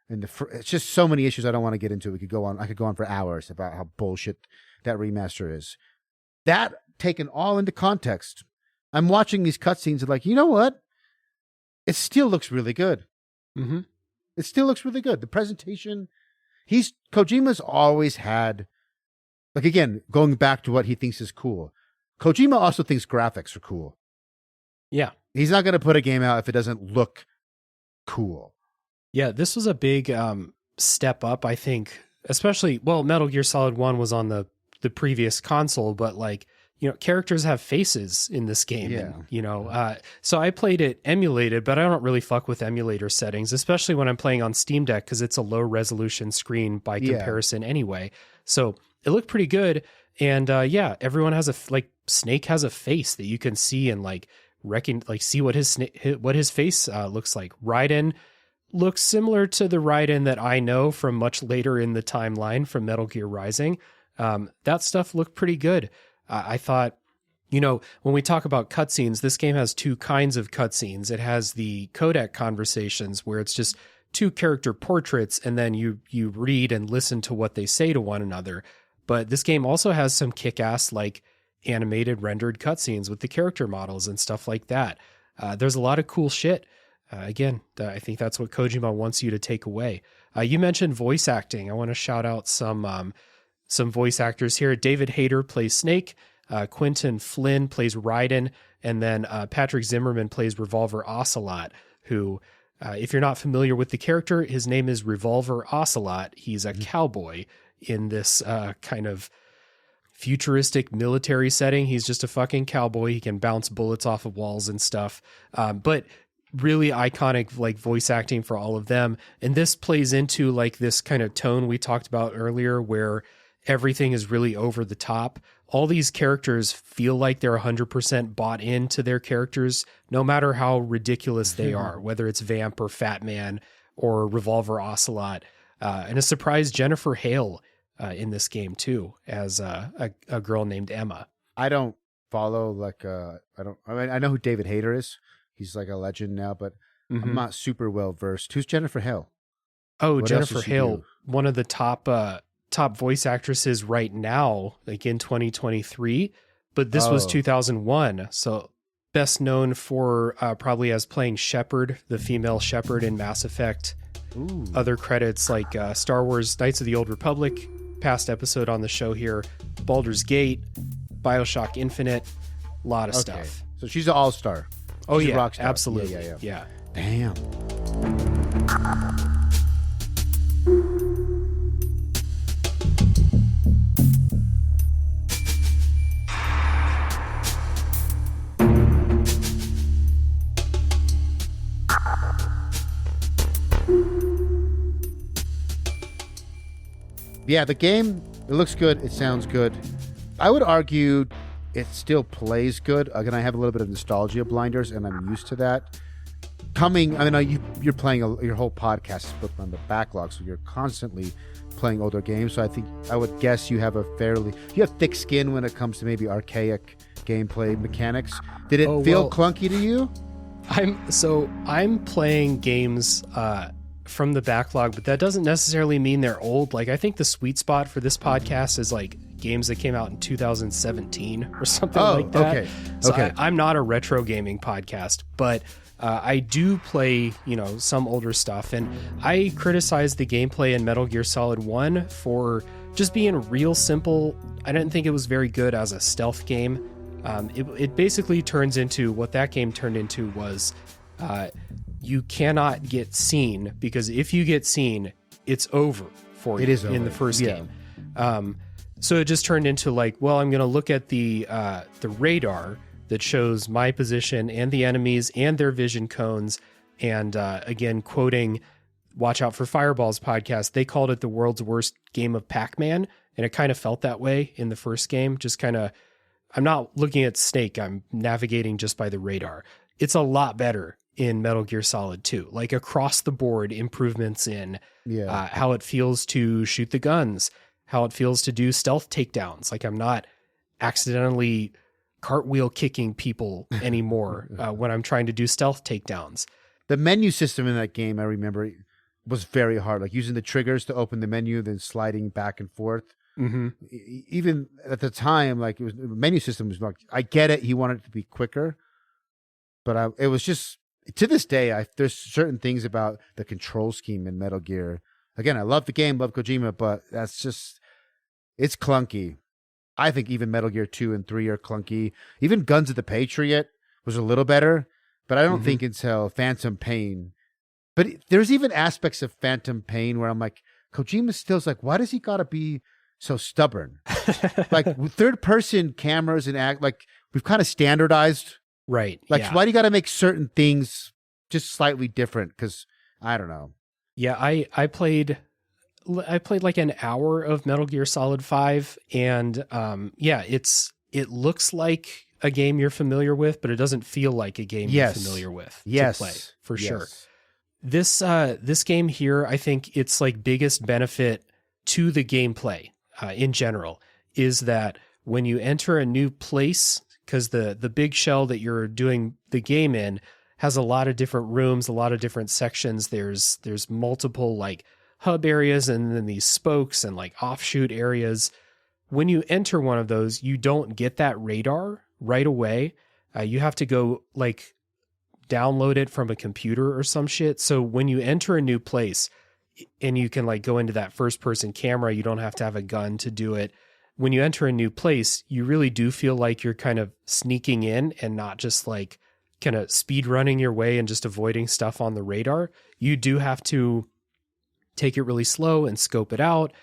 and it's just so many issues I don't want to get into. I could go on for hours about how bullshit that remaster is. That taken all into context, I'm watching these cutscenes and like, you know what? It still looks really good. Mm-hmm. It still looks really good. The presentation, Kojima's always had, like, again, going back to what he thinks is cool. Kojima also thinks graphics are cool. Yeah. He's not going to put a game out if it doesn't look cool. Yeah, this was a big step up, I think, especially, well, Metal Gear Solid 1 was on the previous console, but like, characters have faces in this game. Yeah. And, so I played it emulated, but I don't really fuck with emulator settings, especially when I'm playing on Steam Deck because it's a low resolution screen by comparison anyway. So it looked pretty good. And everyone has Snake has a face that you can see and see what his face looks like. Raiden looks similar to the Raiden that I know from much later in the timeline from Metal Gear Rising. That stuff looked pretty good. I thought, when we talk about cutscenes, this game has two kinds of cutscenes. It has the codec conversations where it's just two character portraits and then you read and listen to what they say to one another. But this game also has some kick-ass animated rendered cutscenes with the character models and stuff like that. There's a lot of cool shit. Again, I think that's what Kojima wants you to take away. You mentioned voice acting. I want to shout out some voice actors here. David Hayter plays Snake. Quentin Flynn plays Raiden. And then Patrick Zimmerman plays Revolver Ocelot, who, if you're not familiar with the character, his name is Revolver Ocelot. He's a cowboy in this kind of futuristic military setting. He's just a fucking cowboy. He can bounce bullets off of walls and stuff. But really iconic voice acting for all of them. And this plays into this kind of tone we talked about earlier where everything is really over the top. All these characters feel like they're 100% bought into their characters, no matter how ridiculous they are, whether it's Vamp or Fat Man or Revolver Ocelot. And a surprise Jennifer Hale in this game too, as a girl named Emma. I don't follow I know who David Hayter is. He's like a legend now, but I'm not super well versed. Who's Jennifer Hale? Oh, What Jennifer else does she Hale, do? one of the top voice actresses right now, in 2023. But this was 2001, so best known for probably as playing Shepard, the female Shepard in Mass Effect. Ooh. Other credits like Star Wars Knights of the Old Republic, past episode on the show here, Baldur's Gate, BioShock Infinite, a lot of stuff. So she's an all-star. Oh, She's a yeah, rock star. absolutely. Yeah. Damn. Yeah, the game, it looks good. It sounds good. I would argue it still plays good. Again, I have a little bit of nostalgia blinders, and I'm used to that. You're playing your whole podcast is booked on the backlog, so you're constantly playing older games. So I would guess you have thick skin when it comes to maybe archaic gameplay mechanics. Did it feel clunky to you? I'm playing games from the backlog, but that doesn't necessarily mean they're old. I think the sweet spot for this podcast is games that came out in 2017 or something like that. Okay. So I'm not a retro gaming podcast, but I do play, some older stuff, and I criticize the gameplay in Metal Gear Solid 1 for just being real simple. I didn't think it was very good as a stealth game. It basically turns into what that game turned into was you cannot get seen, because if you get seen, it's over for you. It is over. In the first game. So it just turned into like, well, I'm going to look at the radar that shows my position and the enemies and their vision cones. And again, quoting Watch Out for Fireballs podcast, they called it the world's worst game of Pac-Man. And it kind of felt that way in the first game. Just kind of, I'm not looking at Snake. I'm navigating just by the radar. It's a lot better in Metal Gear Solid 2, like across the board improvements in how it feels to shoot the guns, how it feels to do stealth takedowns. Like I'm not accidentally cartwheel kicking people anymore when I'm trying to do stealth takedowns. The menu system in that game, I remember, was very hard. Like using the triggers to open the menu, then sliding back and forth. Mm-hmm. Even at the time, like the menu system was like, I get it. He wanted it to be quicker, but it was just, to this day, there's certain things about the control scheme in Metal Gear. Again, I love the game, love Kojima, but it's clunky. I think even Metal Gear 2 and 3 are clunky. Even Guns of the Patriot was a little better, but I don't think until Phantom Pain. But there's even aspects of Phantom Pain where I'm like, Kojima still's like, why does he gotta be so stubborn? Like third person cameras and act like we've kind of standardized. Right. Like, why do you gotta make certain things just slightly different? Because I don't know. Yeah, I played like an hour of Metal Gear Solid 5, and it looks like a game you're familiar with, but it doesn't feel like a game you're familiar with to play, for sure. This game here, I think its like biggest benefit to the gameplay in general is that when you enter a new place, because the big shell that you're doing the game in has a lot of different rooms, a lot of different sections. There's multiple like hub areas and then these spokes and like offshoot areas. When you enter one of those, you don't get that radar right away. You have to go like download it from a computer or some shit. So when you enter a new place and you can like go into that first person camera, you don't have to have a gun to do it. When you enter a new place, you really do feel like you're kind of sneaking in and not just like kind of speed running your way and just avoiding stuff on the radar. You do have to take it really slow and scope it out.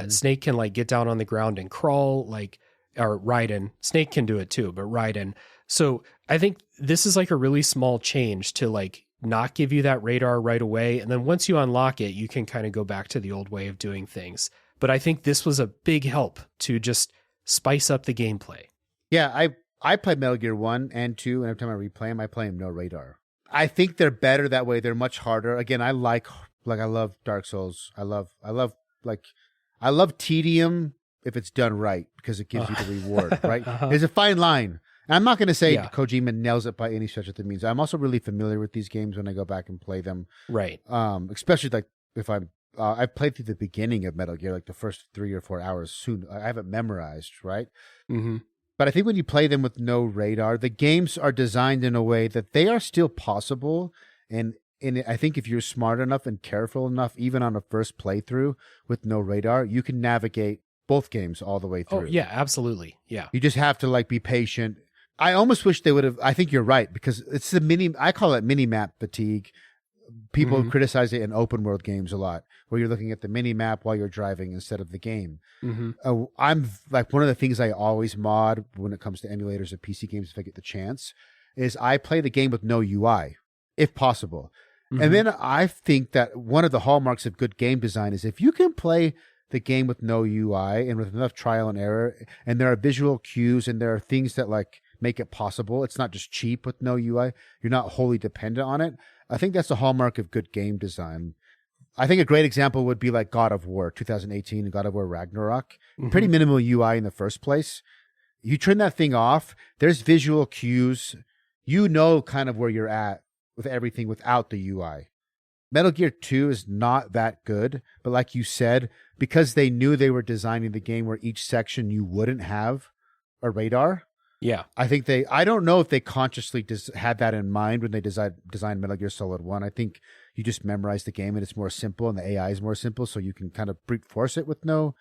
Snake can like get down on the ground and crawl, like, or Raiden. Snake can do it too, but Raiden. So I think this is like a really small change to like not give you that radar right away. And then once you unlock it, you can kind of go back to the old way of doing things. But I think this was a big help to just spice up the gameplay. Yeah, I play Metal Gear 1 and 2, and every time I replay them, I play them no radar. I think they're better that way. They're much harder. Again, I love Dark Souls. I love tedium if it's done right, because it gives you the reward, right? There's a fine line. And I'm not going to say Kojima nails it by any stretch of the means. I'm also really familiar with these games when I go back and play them. Right. Especially like if I've played through the beginning of Metal Gear, like the first 3 or 4 hours soon. I have it memorized, right? Mm-hmm. But I think when you play them with no radar, the games are designed in a way that they are still possible. And I think if you're smart enough and careful enough, even on a first playthrough with no radar, you can navigate both games all the way through. Oh, yeah, absolutely. Yeah. You just have to like be patient. I almost wish they would have, I think you're right, because it's I call it mini-map fatigue. People criticize it in open world games a lot, where you're looking at the mini map while you're driving instead of the game. I'm like, one of the things I always mod when it comes to emulators of PC games, if I get the chance, is I play the game with no UI, if possible. And then I think that one of the hallmarks of good game design is if you can play the game with no UI and with enough trial and error, and there are visual cues and there are things that like make it possible. It's not just cheap with no UI. You're not wholly dependent on it. I think that's the hallmark of good game design. I think a great example would be like God of War 2018 and God of War Ragnarok. Pretty minimal UI in the first place. You turn that thing off, there's visual cues. You know kind of where you're at with everything without the UI. Metal Gear 2 is not that good, but like you said, because they knew they were designing the game where each section you wouldn't have a radar. Yeah. I don't know if they consciously had that in mind when they designed Metal Gear Solid 1. I think you just memorize the game and it's more simple and the AI is more simple, so you can kind of brute force it with no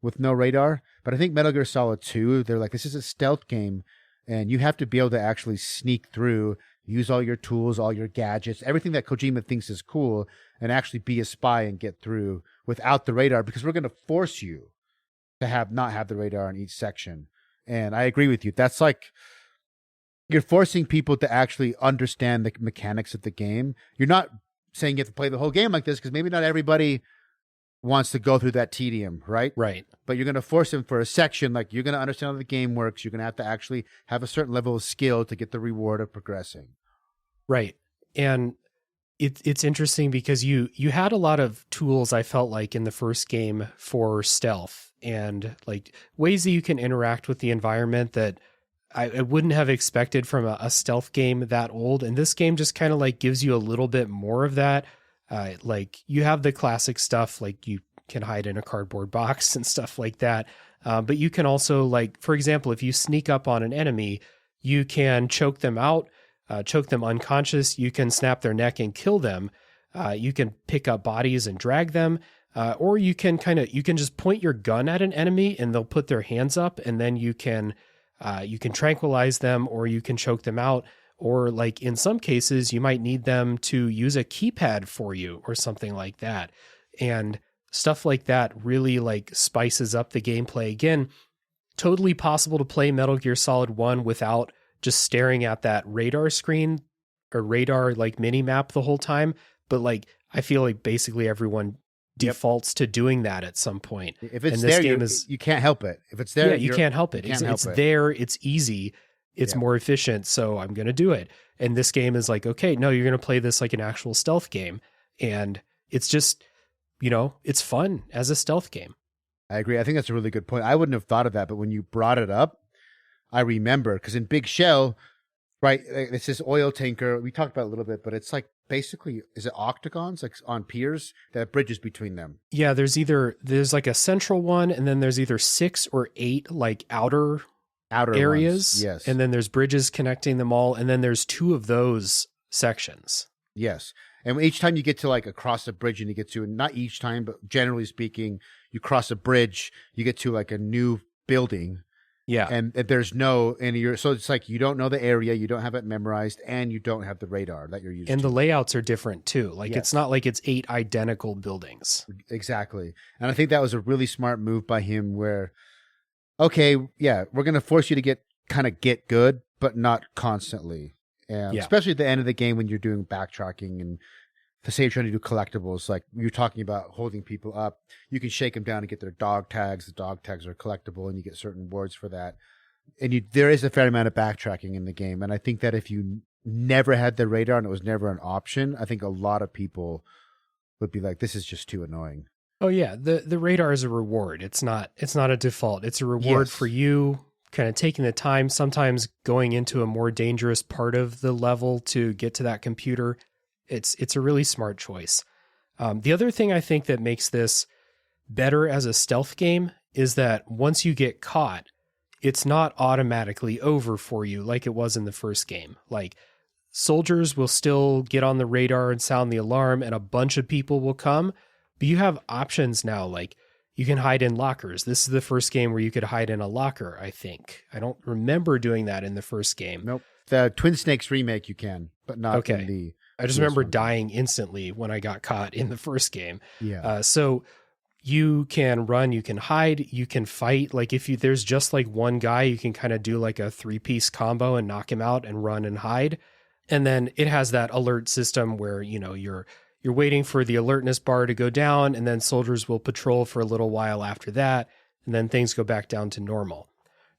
radar. But I think Metal Gear Solid 2, they're like, this is a stealth game. And you have to be able to actually sneak through, use all your tools, all your gadgets, everything that Kojima thinks is cool, and actually be a spy and get through without the radar, because we're going to force you to not have the radar in each section. And I agree with you. That's like, you're forcing people to actually understand the mechanics of the game. You're not saying you have to play the whole game like this, because maybe not everybody wants to go through that tedium, right? Right. But you're going to force them for a section, like you're going to understand how the game works. You're going to have to actually have a certain level of skill to get the reward of progressing. Right. And it's interesting because you had a lot of tools, I felt like, in the first game for stealth and like ways that you can interact with the environment that I wouldn't have expected from a stealth game that old. And this game just kind of like gives you a little bit more of that. Like you have the classic stuff, like you can hide in a cardboard box and stuff like that. But you can also, like, for example, if you sneak up on an enemy, you can choke them out, choke them unconscious. You can snap their neck and kill them. You can pick up bodies and drag them. Or you can just point your gun at an enemy and they'll put their hands up, and then you can tranquilize them, or you can choke them out. Or like in some cases, you might need them to use a keypad for you or something like that. And stuff like that really like spices up the gameplay. Again, totally possible to play Metal Gear Solid 1 without just staring at that radar screen or radar like mini map the whole time. But like, I feel like basically everyone defaults to doing that at some point. If it's there, you can't help it. If it's there, yeah, you can't help it. It's there. It's easy. It's more efficient. So I'm going to do it. And this game is like, okay, no, you're going to play this like an actual stealth game. And it's just, it's fun as a stealth game. I agree. I think that's a really good point. I wouldn't have thought of that, but when you brought it up, I remember, because in Big Shell, right, it's this oil tanker. We talked about it a little bit, but it's like basically, is it octagons like on piers that have bridges between them? Yeah, there's like a central one, and then there's either 6 or 8 like outer areas. Ones. Yes. And then there's bridges connecting them all, and then there's 2 of those sections. Yes. And each time you get to like across a bridge, and you get to, not each time, but generally speaking, you cross a bridge, you get to like a new building. Yeah. And so it's like you don't know the area, you don't have it memorized, and you don't have the radar that you're using. And the layouts are different too. Like It's not like it's 8 identical buildings. Exactly. And I think that was a really smart move by him where, okay, yeah, we're going to force you to get good, but not constantly. And especially at the end of the game when you're doing backtracking and say you're trying to do collectibles, like you're talking about holding people up, you can shake them down and get their dog tags. The dog tags are collectible, and you get certain rewards for that. And there is a fair amount of backtracking in the game. And I think that if you never had the radar and it was never an option, I think a lot of people would be like, this is just too annoying. Oh yeah, the radar is a reward. It's not a default. It's a reward for you kind of taking the time, sometimes going into a more dangerous part of the level to get to that computer. It's a really smart choice. The other thing I think that makes this better as a stealth game is that once you get caught, it's not automatically over for you like it was in the first game. Like, soldiers will still get on the radar and sound the alarm, and a bunch of people will come, but you have options now. Like, you can hide in lockers. This is the first game where you could hide in a locker, I think. I don't remember doing that in the first game. Nope. The Twin Snakes remake you can, but not in the... I just remember dying instantly when I got caught in the first game. Yeah. So you can run, you can hide, you can fight. Like if there's just like one guy, you can kind of do like a 3-piece combo and knock him out and run and hide. And then it has that alert system where, you're waiting for the alertness bar to go down, and then soldiers will patrol for a little while after that. And then things go back down to normal.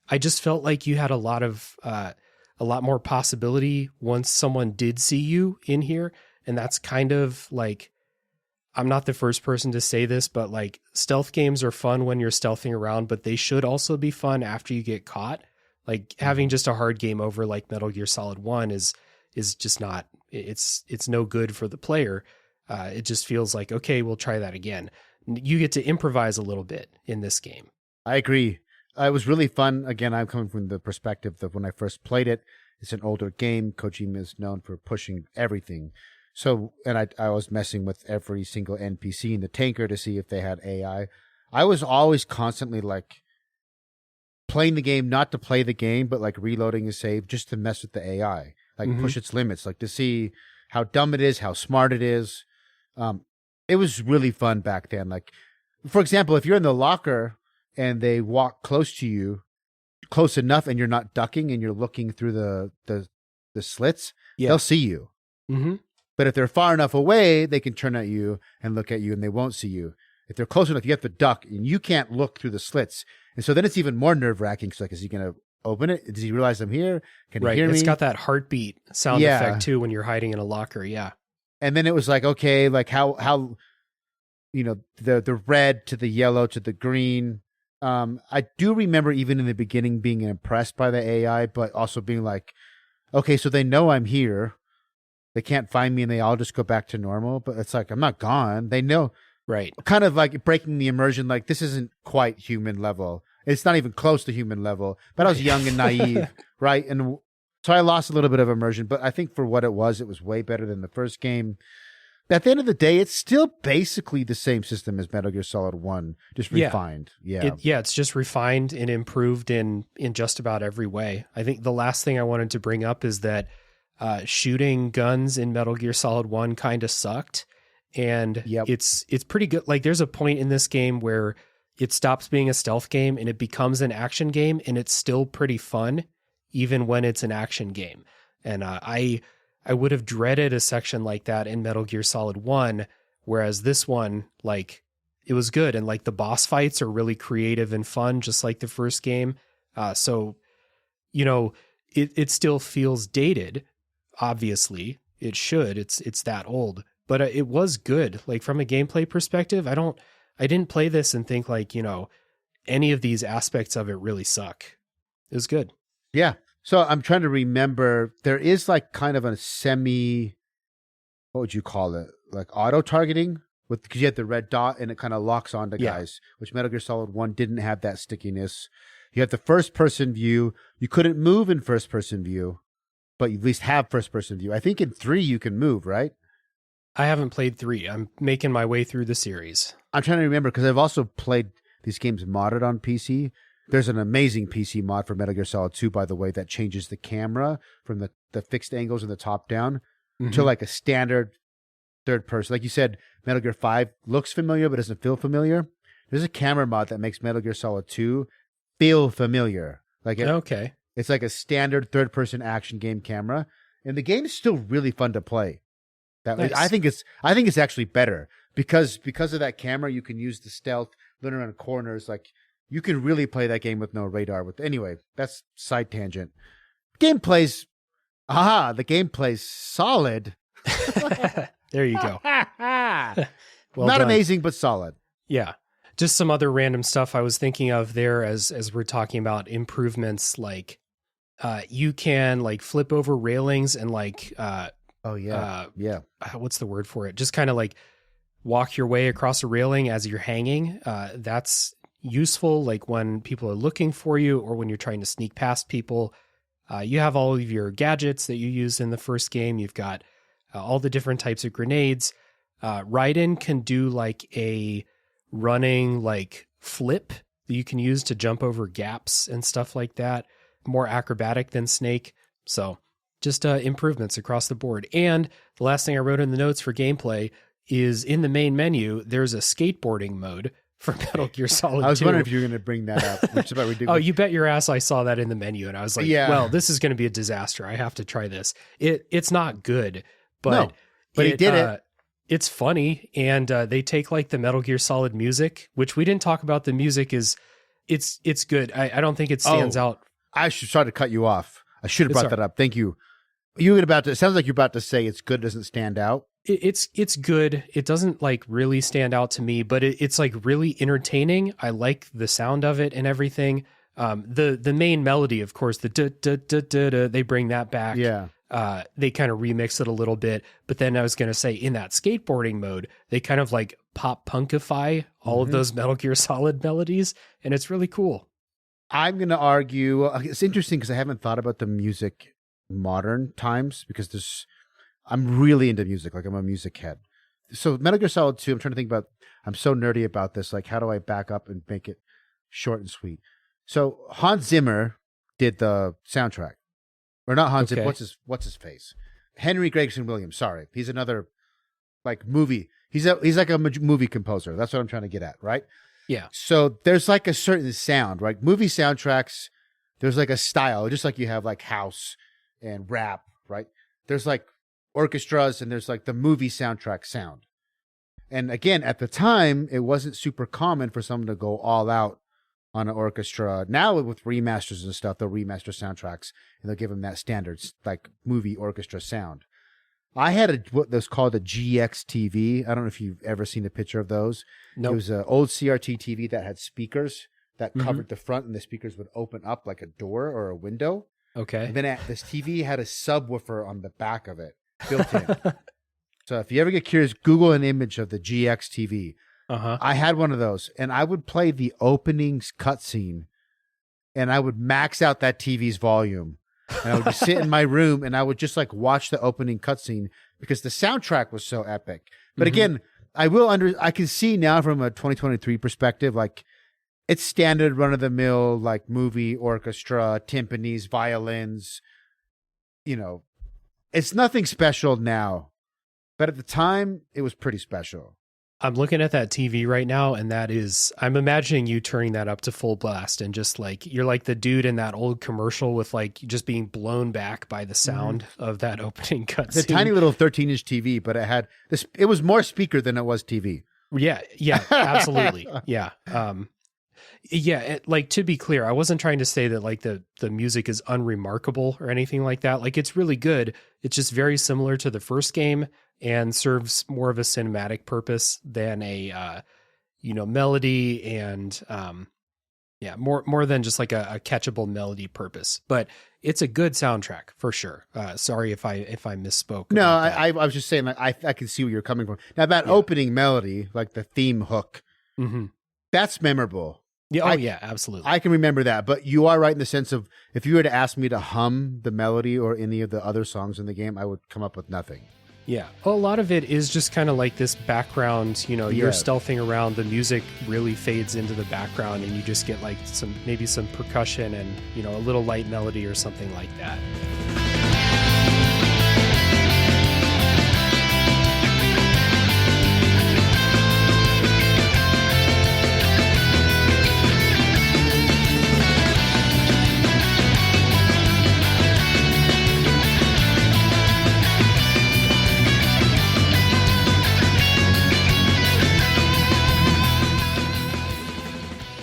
I just felt like you had a lot more possibility once someone did see you in here. And that's kind of like, I'm not the first person to say this, but like stealth games are fun when you're stealthing around, but they should also be fun after you get caught. Like having just a hard game over like Metal Gear Solid 1 is just not, it's no good for the player. It just feels like, okay, we'll try that again. You get to improvise a little bit in this game. I agree. It was really fun. Again, I'm coming from the perspective that when I first played it, it's an older game. Kojima is known for pushing everything. So, and I was messing with every single NPC in the tanker to see if they had AI. I was always constantly like playing the game not to play the game, but like reloading a save just to mess with the AI, like push its limits, like to see how dumb it is, how smart it is. It was really fun back then. Like, for example, if you're in the locker and they walk close to you, close enough, and you're not ducking and you're looking through the slits, they'll see you. Mm-hmm. But if they're far enough away, they can turn at you and look at you and they won't see you. If they're close enough, you have to duck and you can't look through the slits. And so then it's even more nerve wracking. So like, is he going to open it? Does he realize I'm here? Can he hear me? It's got that heartbeat sound effect too when you're hiding in a locker. Yeah. And then it was like, okay, like how, the red to the yellow to the green. I do remember even in the beginning being impressed by the AI, but also being like, okay, so they know I'm here. They can't find me and they all just go back to normal. But it's like, I'm not gone. They know. Right. Kind of like breaking the immersion. Like, this isn't quite human level. It's not even close to human level. But I was young and naive, right? And so I lost a little bit of immersion. But I think for what it was way better than the first game. At the end of the day, it's still basically the same system as Metal Gear Solid 1, just refined. It's just refined and improved in just about every way. I think the last thing I wanted to bring up is that shooting guns in Metal Gear Solid 1 kind of sucked. And it's pretty good. Like, there's a point in this game where it stops being a stealth game and it becomes an action game, and it's still pretty fun, even when it's an action game. And I would have dreaded a section like that in Metal Gear Solid 1, whereas this one, like, it was good. And like the boss fights are really creative and fun, just like the first game. So, it still feels dated. Obviously it should, it's that old, but it was good. Like, from a gameplay perspective, I didn't play this and think like, any of these aspects of it really suck. It was good. Yeah. So I'm trying to remember, there is like kind of a what would you call it? Like auto targeting because you have the red dot and it kind of locks onto guys, which Metal Gear Solid 1 didn't have that stickiness. You have the first person view. You couldn't move in first person view, but you at least have first person view. I think in 3 you can move, right? I haven't played 3. I'm making my way through the series. I'm trying to remember because I've also played these games modded on PC. There's an amazing PC mod for Metal Gear Solid 2, by the way, that changes the camera from the fixed angles and the top down to like a standard third person. Like you said, Metal Gear 5 looks familiar but doesn't feel familiar. There's a camera mod that makes Metal Gear Solid 2 feel familiar. Like it's like a standard third person action game camera, and the game is still really fun to play. Nice. I think it's actually better because of that camera. You can use the stealth, run around corners. Like, you can really play that game with no radar. Anyway, that's side tangent. The gameplay's solid. There you go. Well Not done. Amazing, but solid. Yeah. Just some other random stuff I was thinking of there as we're talking about improvements. Like, you can like flip over railings and like, what's the word for it? Just kind of like walk your way across a railing as you're hanging. That's useful, like when people are looking for you or when you're trying to sneak past people. You have all of your gadgets that you used in the first game. You've got all the different types of grenades. Raiden can do like a running like flip that you can use to jump over gaps and stuff like that. More acrobatic than Snake. So just improvements across the board. And the last thing I wrote in the notes for gameplay is in the main menu, there's a skateboarding mode for Metal Gear Solid 2. I was wondering if you were going to bring that up, which is about ridiculous. Oh, you bet your ass I saw that in the menu, and I was like, well, this is going to be a disaster. I have to try this. It's not good, but he did it. It's funny, and they take like the Metal Gear Solid music, which we didn't talk about. The music it's good. I don't think it stands out. I should try to cut you off. I should have brought that up. Thank you. It sounds like you're about to say it's good, doesn't stand out. It's good. It doesn't like really stand out to me, but it's like really entertaining. I like the sound of it and everything. The main melody, of course, the da da da da da, they bring that back. Yeah. They kind of remix it a little bit, but then I was going to say in that skateboarding mode, they kind of like pop punkify all of those Metal Gear Solid melodies, and it's really cool. I'm going to argue. It's interesting because I haven't thought about the music modern times because I'm really into music. Like, I'm a music head. So Metal Gear Solid 2, I'm trying to think about, I'm so nerdy about this. Like, how do I back up and make it short and sweet? So Hans Zimmer did the soundtrack. Or not Hans Zimmer, what's his face? Henry Gregson Williams, sorry. He's another like movie. He's like a movie composer. That's what I'm trying to get at, right? Yeah. So there's like a certain sound, right? Movie soundtracks, there's like a style, just like you have like house and rap, right? There's like orchestras and there's like the movie soundtrack sound. And again, at the time, it wasn't super common for someone to go all out on an orchestra. Now with remasters and stuff, they'll remaster soundtracks and they'll give them that standard like movie orchestra sound. I had what was called a GX TV. I don't know if you've ever seen a picture of those. Nope. It was an old CRT TV that had speakers that covered the front, and the speakers would open up like a door or a window. Okay. And then this TV had a subwoofer on the back of it built in. So if you ever get curious, Google an image of the GX TV. I had one of those, and I would play the opening cutscene, and I would max out that TV's volume. And I would just sit in my room and I would just like watch the opening cutscene because the soundtrack was so epic. But again, I can see now from a 2023 perspective, like it's standard run of the mill, like movie orchestra, timpanis, violins, you know, it's nothing special now, but at the time it was pretty special. I'm looking at that TV right now, and I'm imagining you turning that up to full blast and just like, you're like the dude in that old commercial with like just being blown back by the sound of that opening cutscene. It's a tiny little 13-inch TV, but it had this, it was more speaker than it was TV. Yeah, absolutely. Yeah. Like to be clear, I wasn't trying to say that like the music is unremarkable or anything like that. Like it's really good. It's just very similar to the first game and serves more of a cinematic purpose than a melody and more than just like a catchable melody purpose. But it's a good soundtrack for sure. Sorry if I misspoke. No, I was just saying like, I can see where you're coming from. Now that opening melody, like the theme hook, that's memorable. Yeah, absolutely. I can remember that, but you are right in the sense of if you were to ask me to hum the melody or any of the other songs in the game, I would come up with nothing. Yeah. Well, a lot of it is just kind of like this background, you're stealthing around, the music really fades into the background and you just get like maybe some percussion and, a little light melody or something like that.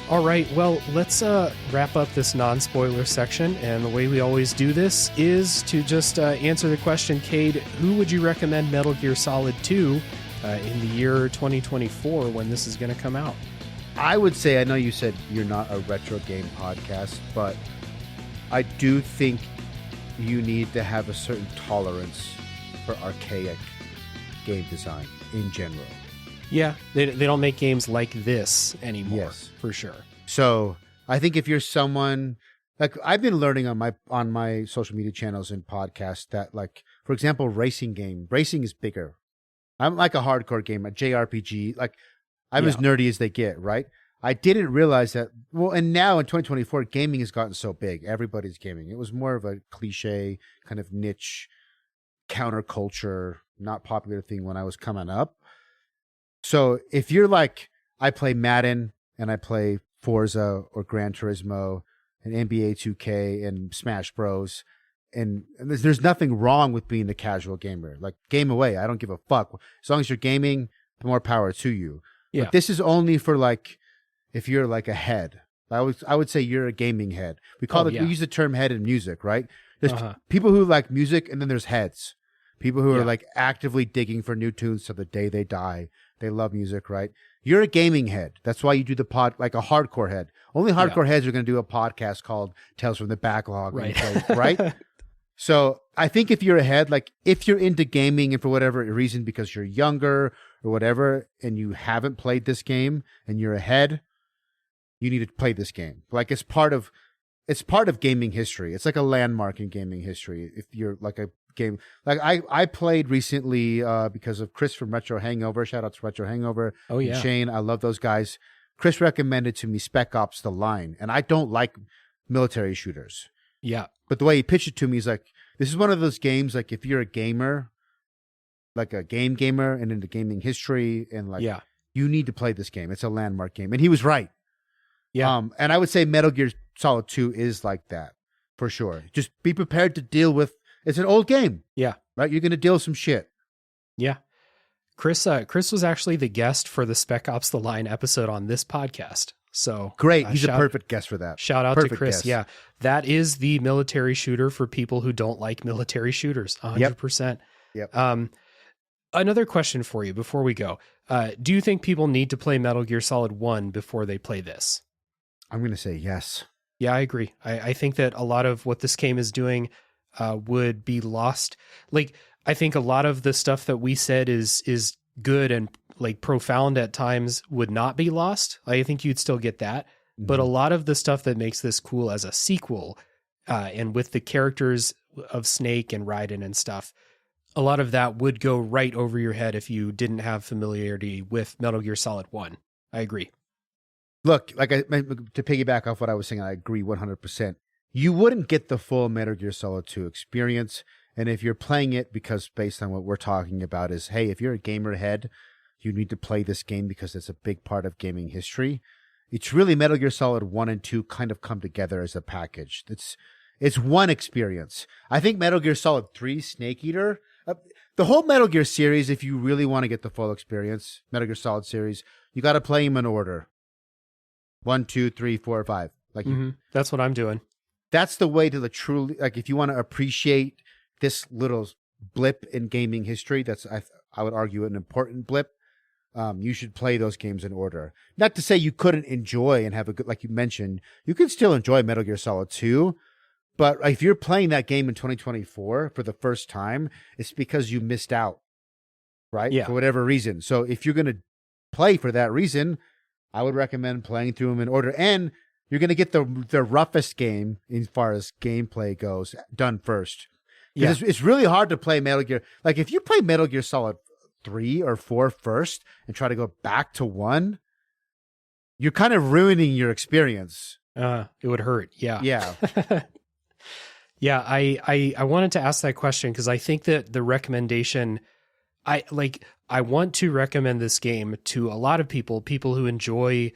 All right, well, let's wrap up this non-spoiler section, and the way we always do this is to just answer the question, Cade, who would you recommend Metal Gear Solid 2 in the year 2024 when this is going to come out? I would say, I know you said you're not a retro game podcast, but I do think you need to have a certain tolerance for archaic game design in general. Yeah, they don't make games like this anymore, yes, for sure. So I think if you're someone like I've been learning on my social media channels and podcasts that like, for example, racing is bigger. I'm like a hardcore gamer, JRPG. Like I'm as nerdy as they get, right? I didn't realize that. Well, and now in 2024, gaming has gotten so big. Everybody's gaming. It was more of a cliche kind of niche counterculture, not popular thing when I was coming up. So if you're like, I play Madden and I play Forza or Gran Turismo and NBA 2K and Smash Bros. And there's nothing wrong with being a casual gamer. Like, game away. I don't give a fuck. As long as you're gaming, more power to you. Yeah. But this is only for like, if you're like a head. I would say you're a gaming head. We use the term head in music, right? There's people who like music, and then there's heads. People who are like actively digging for new tunes till the day they die. They love music, right? You're a gaming head. That's why you do the pod, like a hardcore head. Only hardcore heads are going to do a podcast called Tales from the Backlog, right? So I think if you're a head, like if you're into gaming and for whatever reason, because you're younger or whatever, and you haven't played this game and you're a head, you need to play this game. Like it's part of gaming history. It's like a landmark in gaming history. If you're like a game, like I played recently because of Chris from Retro Hangover. Shout out to Retro Hangover. Oh yeah, and Shane. I love those guys. Chris recommended to me Spec Ops: The Line, and I don't like military shooters. Yeah. But the way he pitched it to me is like, this is one of those games, like if you're a gamer, like a gamer and into gaming history, and like, you need to play this game. It's a landmark game. And he was right. Yeah. And I would say Metal Gear Solid 2 is like that for sure. Just be prepared to deal with, it's an old game. Yeah. Right? You're going to deal with some shit. Yeah. Chris was actually the guest for the Spec Ops: The Line episode on this podcast. So great. He's a perfect guest for that. Shout out perfect to Chris. Guest. Yeah. That is the military shooter for people who don't like military shooters. 100%. Yep. Another question for you before we go. Do you think people need to play Metal Gear Solid 1 before they play this? I'm going to say yes. Yeah, I agree. I think that a lot of what this game is doing would be lost. Like, I think a lot of the stuff that we said is good and like profound at times would not be lost. I think you'd still get that. Mm-hmm. But a lot of the stuff that makes this cool as a sequel, and with the characters of Snake and Raiden and stuff, a lot of that would go right over your head if you didn't have familiarity with Metal Gear Solid 1. I agree. Look, to piggyback off what I was saying, I agree 100%. You wouldn't get the full Metal Gear Solid 2 experience. And if you're playing it because based on what we're talking about is, hey, if you're a gamer head, you need to play this game because it's a big part of gaming history. It's really Metal Gear Solid 1 and 2 kind of come together as a package. It's one experience. I think Metal Gear Solid 3, Snake Eater, the whole Metal Gear series, if you really want to get the full experience, Metal Gear Solid series, you got to play them in order. 1, 2, 3, 4, 5. Like that's what I'm doing. That's the way to truly, like, if you want to appreciate this little blip in gaming history, that's I would argue an important blip. You should play those games in order. Not to say you couldn't enjoy and have a good, like you mentioned, you can still enjoy Metal Gear Solid 2. But if you're playing that game in 2024 for the first time, it's because you missed out, right? Yeah. For whatever reason. So if you're going to play for that reason, I would recommend playing through them in order. And you're going to get the roughest game as far as gameplay goes done first. Because it's really hard to play Metal Gear. Like if you play Metal Gear Solid 3 or 4 first and try to go back to 1, you're kind of ruining your experience. It would hurt. Yeah. Yeah. Yeah, I wanted to ask that question because I think that the recommendation, I want to recommend this game to a lot of people who enjoy,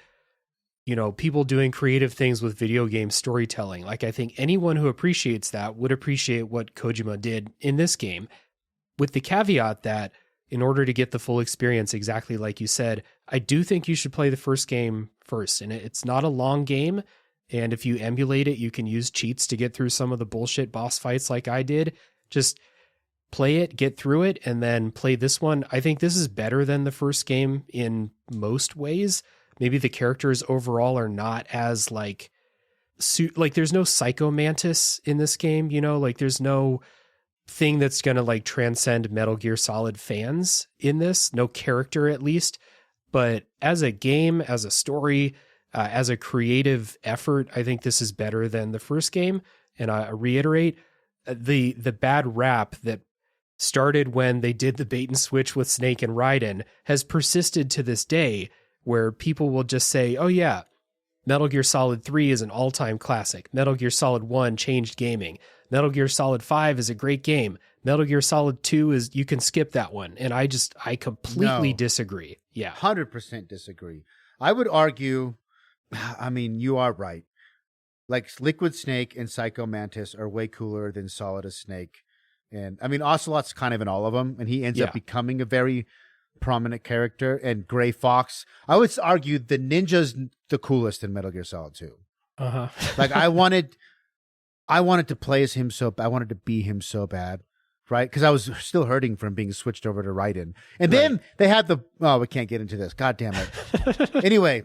people doing creative things with video game storytelling. Like I think anyone who appreciates that would appreciate what Kojima did in this game, with the caveat that in order to get the full experience, exactly like you said, I do think you should play the first game first. And it's not a long game. And if you emulate it, you can use cheats to get through some of the bullshit boss fights like I did. Just play it, get through it, and then play this one. I think this is better than the first game in most ways. Maybe the characters overall are not as like there's no Psycho Mantis in this game, like there's no thing that's going to like transcend Metal Gear Solid fans in this, no character at least. But as a game, as a story, as a creative effort, I think this is better than the first game. And I reiterate, the bad rap that started when they did the bait and switch with Snake and Raiden has persisted to this day, where people will just say, oh yeah, Metal Gear Solid 3 is an all-time classic. Metal Gear Solid 1 changed gaming. Metal Gear Solid 5 is a great game. Metal Gear Solid 2 is, you can skip that one. And I completely disagree. Yeah. 100% disagree. I would argue, I mean, you are right. Like Liquid Snake and Psycho Mantis are way cooler than Solid as Snake. And I mean, Ocelot's kind of in all of them, and he ends up becoming a very prominent character. And Gray Fox, I would argue the ninja's the coolest in Metal Gear Solid 2. Like I wanted to play as him I wanted to be him so bad, right? Because I was still hurting from being switched over to Raiden. And then they had we can't get into this. God damn it. Anyway,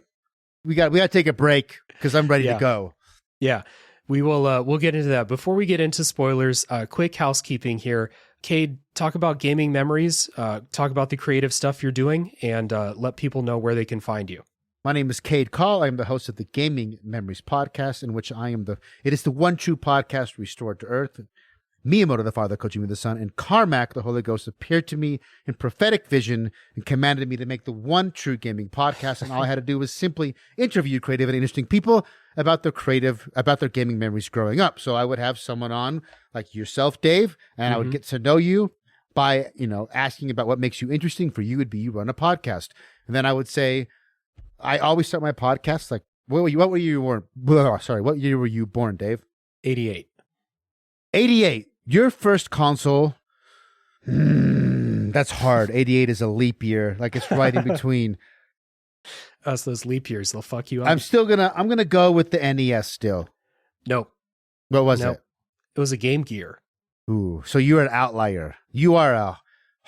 we got to take a break because I'm ready to go. Yeah. We will we'll get into that. Before we get into spoilers, quick housekeeping here. Cade, talk about gaming memories, talk about the creative stuff you're doing, and let people know where they can find you. My name is Cade Call. I am the host of the Gaming Memories podcast, in which it is the one true podcast restored to Earth. Miyamoto the Father, Kojima the Son, and Carmack the Holy Ghost appeared to me in prophetic vision and commanded me to make the one true gaming podcast. And all I had to do was simply interview creative and interesting people about their gaming memories growing up. So I would have someone on like yourself, Dave, and I would get to know you by, asking about what makes you interesting. For you would be you run a podcast. And then I would say, I always start my podcast like, what year were you born, Dave? 88. 88. Your first console. That's hard. 88 is a leap year. Like it's right in between. Us, those leap years, they'll fuck you up. I'm gonna go with the NES still. Nope. What was it? It was a Game Gear. Ooh, so you're an outlier. You are a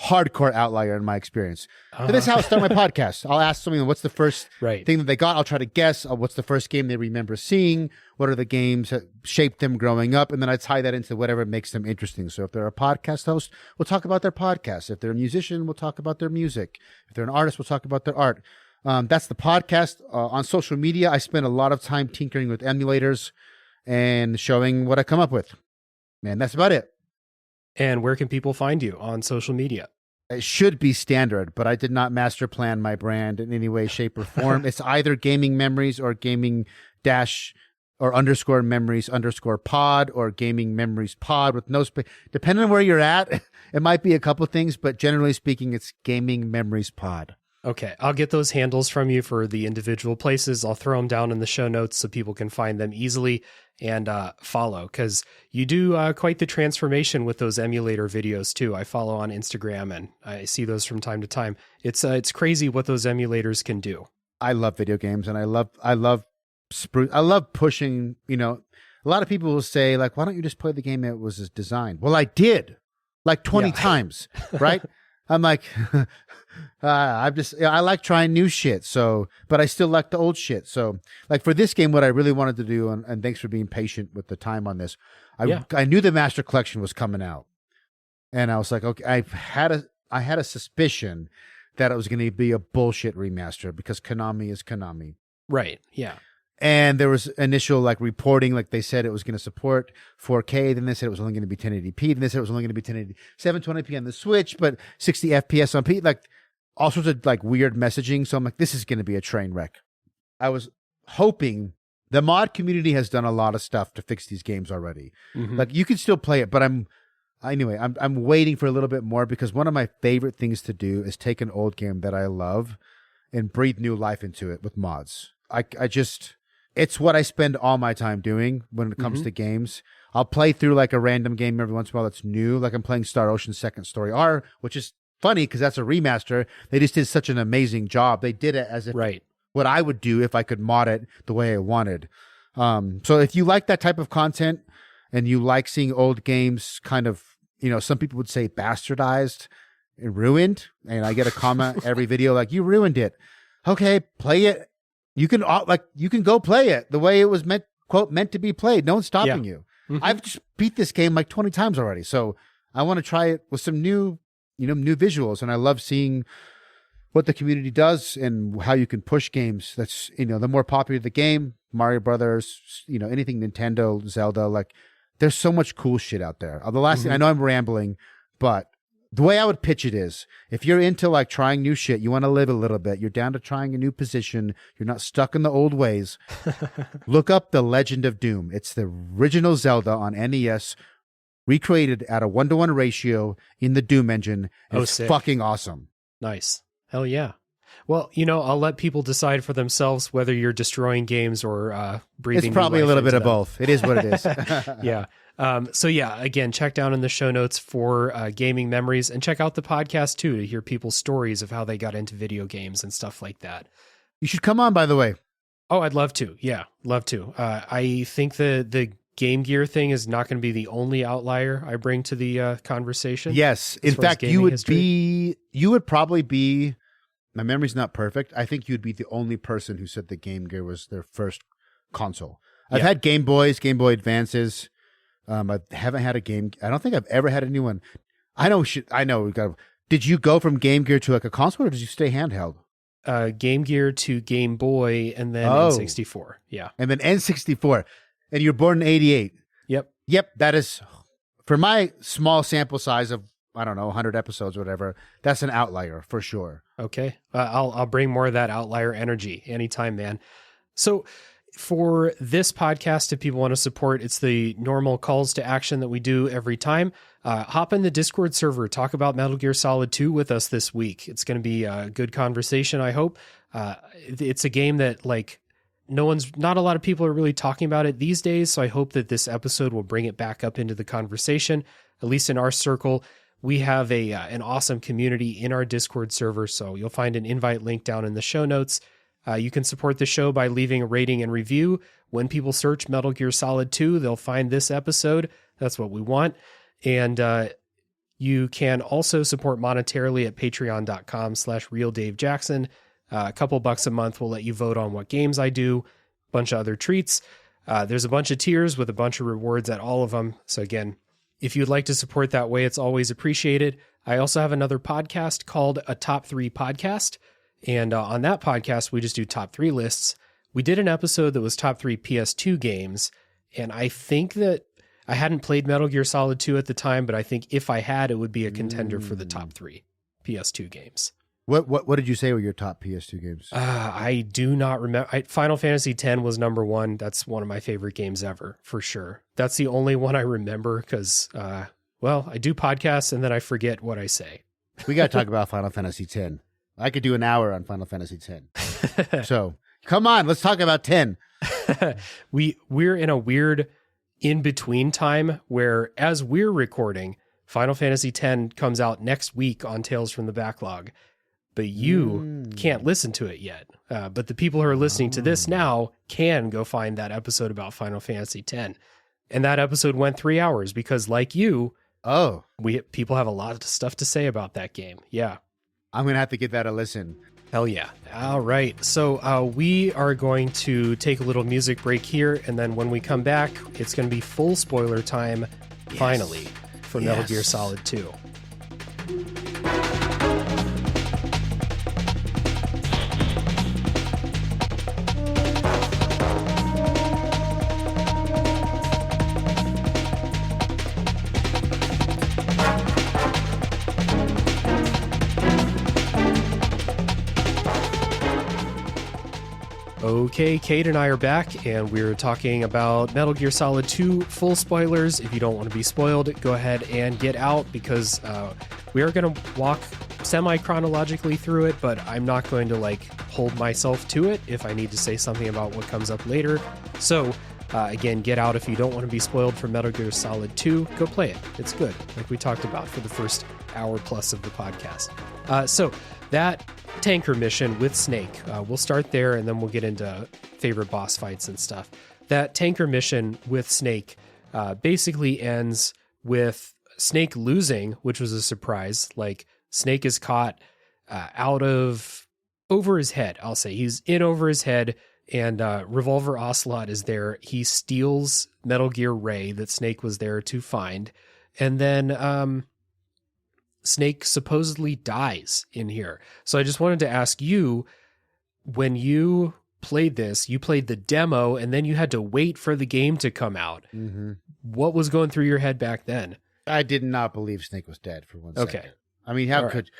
hardcore outlier in my experience. So this is how I start my podcast. I'll ask someone, what's the first thing that they got? I'll try to guess. What's the first game they remember seeing? What are the games that shaped them growing up? And then I tie that into whatever makes them interesting. So if they're a podcast host, we'll talk about their podcast. If they're a musician, we'll talk about their music. If they're an artist, we'll talk about their art. That's the podcast. On social media, I spend a lot of time tinkering with emulators and showing what I come up with. Man, that's about it. And where can people find you on social media? It should be standard, but I did not master plan my brand in any way, shape, or form. It's either gaming memories or gaming dash or underscore memories underscore pod or gaming memories pod with no space. Depending on where you're at, it might be a couple things, but generally speaking, it's gaming memories pod. Okay, I'll get those handles from you for the individual places. I'll throw them down in the show notes so people can find them easily and follow, because you do quite the transformation with those emulator videos too. I follow on Instagram and I see those from time to time. It's crazy what those emulators can do. I love video games and I love pushing. A lot of people will say like, why don't you just play the game it was designed? Well, I did like 20 times, right? I'm like, I like trying new shit. So, but I still like the old shit. So like for this game, what I really wanted to do, and thanks for being patient with the time on this. I knew the Master Collection was coming out and I was like, okay, I had a suspicion that it was going to be a bullshit remaster because Konami is Konami. Right. Yeah. And there was initial like reporting, like they said it was going to support 4K. Then they said it was only going to be 1080p. Then they said it was only going to be 1080, 720p on the Switch, but 60 FPS on P. Like all sorts of like weird messaging. So I'm like, this is going to be a train wreck. I was hoping the mod community has done a lot of stuff to fix these games already. Mm-hmm. Like you can still play it, but I'm waiting for a little bit more because one of my favorite things to do is take an old game that I love and breathe new life into it with mods. It's what I spend all my time doing when it comes to games. I'll play through like a random game every once in a while that's new. Like I'm playing Star Ocean Second Story R, which is funny because that's a remaster. They just did such an amazing job. They did it as if what I would do if I could mod it the way I wanted. So if you like that type of content and you like seeing old games kind of, some people would say bastardized and ruined, and I get a comment every video like, you ruined it. Okay, play it. You can go play it the way it was meant to be played. No one's stopping you. Mm-hmm. I've just beat this game like 20 times already. So I want to try it with some new visuals. And I love seeing what the community does and how you can push games. That's, the more popular the game, Mario Brothers, anything Nintendo, Zelda, like there's so much cool shit out there. The last thing, I know I'm rambling, but the way I would pitch it is, if you're into like trying new shit, you want to live a little bit, you're down to trying a new position, you're not stuck in the old ways, look up The Legend of Doom. It's the original Zelda on NES, recreated at a 1-to-1 ratio in the Doom engine. It's sick. Fucking awesome. Nice. Hell yeah. Well, I'll let people decide for themselves whether you're destroying games or breathing. It's probably a little bit of both. It is what it is. Yeah. Again, check down in the show notes for gaming memories and check out the podcast too to hear people's stories of how they got into video games and stuff like that. You should come on, by the way. Oh, I'd love to. Yeah, love to. I think the Game Gear thing is not going to be the only outlier I bring to the conversation. Yes. In fact, you would probably be, my memory's not perfect. I think you'd be the only person who said the Game Gear was their first console. I've had Game Boys, Game Boy Advances. I haven't had a game. I don't think I've ever had anyone. I know. Did you go from Game Gear to like a console, or did you stay handheld? Game Gear to Game Boy, and then N64. Yeah, and then N64. And you're born in '88. Yep. That is for my small sample size of, I don't know, 100 episodes or whatever, that's an outlier for sure. Okay. I'll bring more of that outlier energy anytime, man. So for this podcast, if people want to support, it's the normal calls to action that we do every time. Hop in the Discord server, talk about Metal Gear Solid 2 with us this week. It's going to be a good conversation, I hope. It's a game that not a lot of people are really talking about it these days. So I hope that this episode will bring it back up into the conversation, at least in our circle. We have an awesome community in our Discord server. So you'll find an invite link down in the show notes. You can support the show by leaving a rating and review. When people search Metal Gear Solid 2, they'll find this episode. That's what we want. And you can also support monetarily at patreon.com/realdavejackson. A couple bucks a month will let you vote on what games I do, a bunch of other treats. There's a bunch of tiers with a bunch of rewards at all of them. So again, if you'd like to support that way, it's always appreciated. I also have another podcast called A Top 3 Podcast. And on that podcast, we just do top 3 lists. We did an episode that was top 3 PS2 games. And I think that I hadn't played Metal Gear Solid 2 at the time, but I think if I had, it would be a contender for the top 3 PS2 games. What did you say were your top PS2 games? I do not remember. Final Fantasy X was number 1. That's one of my favorite games ever, for sure. That's the only one I remember because, I do podcasts and then I forget what I say. We got to talk about Final Fantasy X. I could do an hour on Final Fantasy X. So come on, let's talk about 10. We're in a weird in-between time where, as we're recording, Final Fantasy X comes out next week on Tales from the Backlog. But you can't listen to it yet. But the people who are listening to this now can go find that episode about Final Fantasy X. And that episode went 3 hours because, like you, people have a lot of stuff to say about that game. Yeah. I'm going to have to give that a listen. Hell yeah. All right. So we are going to take a little music break here. And then when we come back, it's going to be full spoiler time, finally, for Metal Gear Solid 2. Okay, Kate and I are back, and we're talking about Metal Gear Solid 2 full spoilers. If you don't want to be spoiled, go ahead and get out, because we are going to walk semi-chronologically through it, but I'm not going to hold myself to it if I need to say something about what comes up later. So again, get out if you don't want to be spoiled for Metal Gear Solid 2. Go play it. It's good, like we talked about for the first hour plus of the podcast. So that tanker mission with Snake, we'll start there and then we'll get into favorite boss fights and stuff. That tanker mission with Snake basically ends with Snake losing, which was a surprise. Snake is caught over his head, I'll say. He's in over his head, and Revolver Ocelot is there. He steals Metal Gear Ray that Snake was there to find, and then Snake supposedly dies in here. So I just wanted to ask you, when you played this, you played the demo and then you had to wait for the game to come out. Mm-hmm. What was going through your head back then? I did not believe Snake was dead for 1 second. I mean, how could...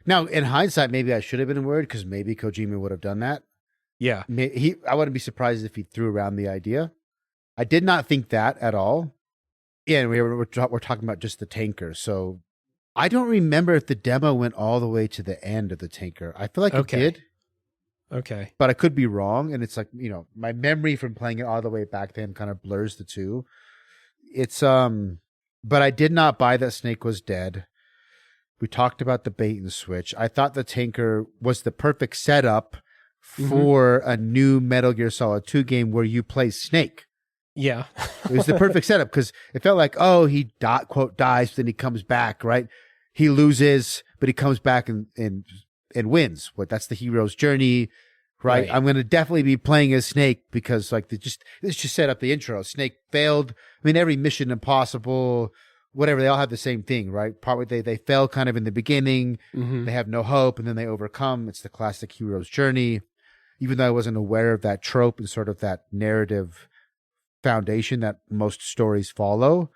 Now, in hindsight, maybe I should have been worried because maybe Kojima would have done that. Yeah. I wouldn't be surprised if he threw around the idea. I did not think that at all. Yeah, and we're talking about just the tanker, so... I don't remember if the demo went all the way to the end of the tanker. I feel like it did. Okay. But I could be wrong. And it's my memory from playing it all the way back then kind of blurs the two. It's, but I did not buy that Snake was dead. We talked about the bait and switch. I thought the tanker was the perfect setup for a new Metal Gear Solid 2 game where you play Snake. Yeah. It was the perfect setup because it felt like, he quote dies, but then he comes back, right? He loses, but he comes back and wins. That's the hero's journey, right? I'm going to definitely be playing as Snake because this just set up the intro. Snake failed. I mean, every Mission Impossible, whatever, they all have the same thing, right? Probably they fail kind of in the beginning. Mm-hmm. They have no hope, and then they overcome. It's the classic hero's journey. Even though I wasn't aware of that trope and sort of that narrative foundation that most stories follow,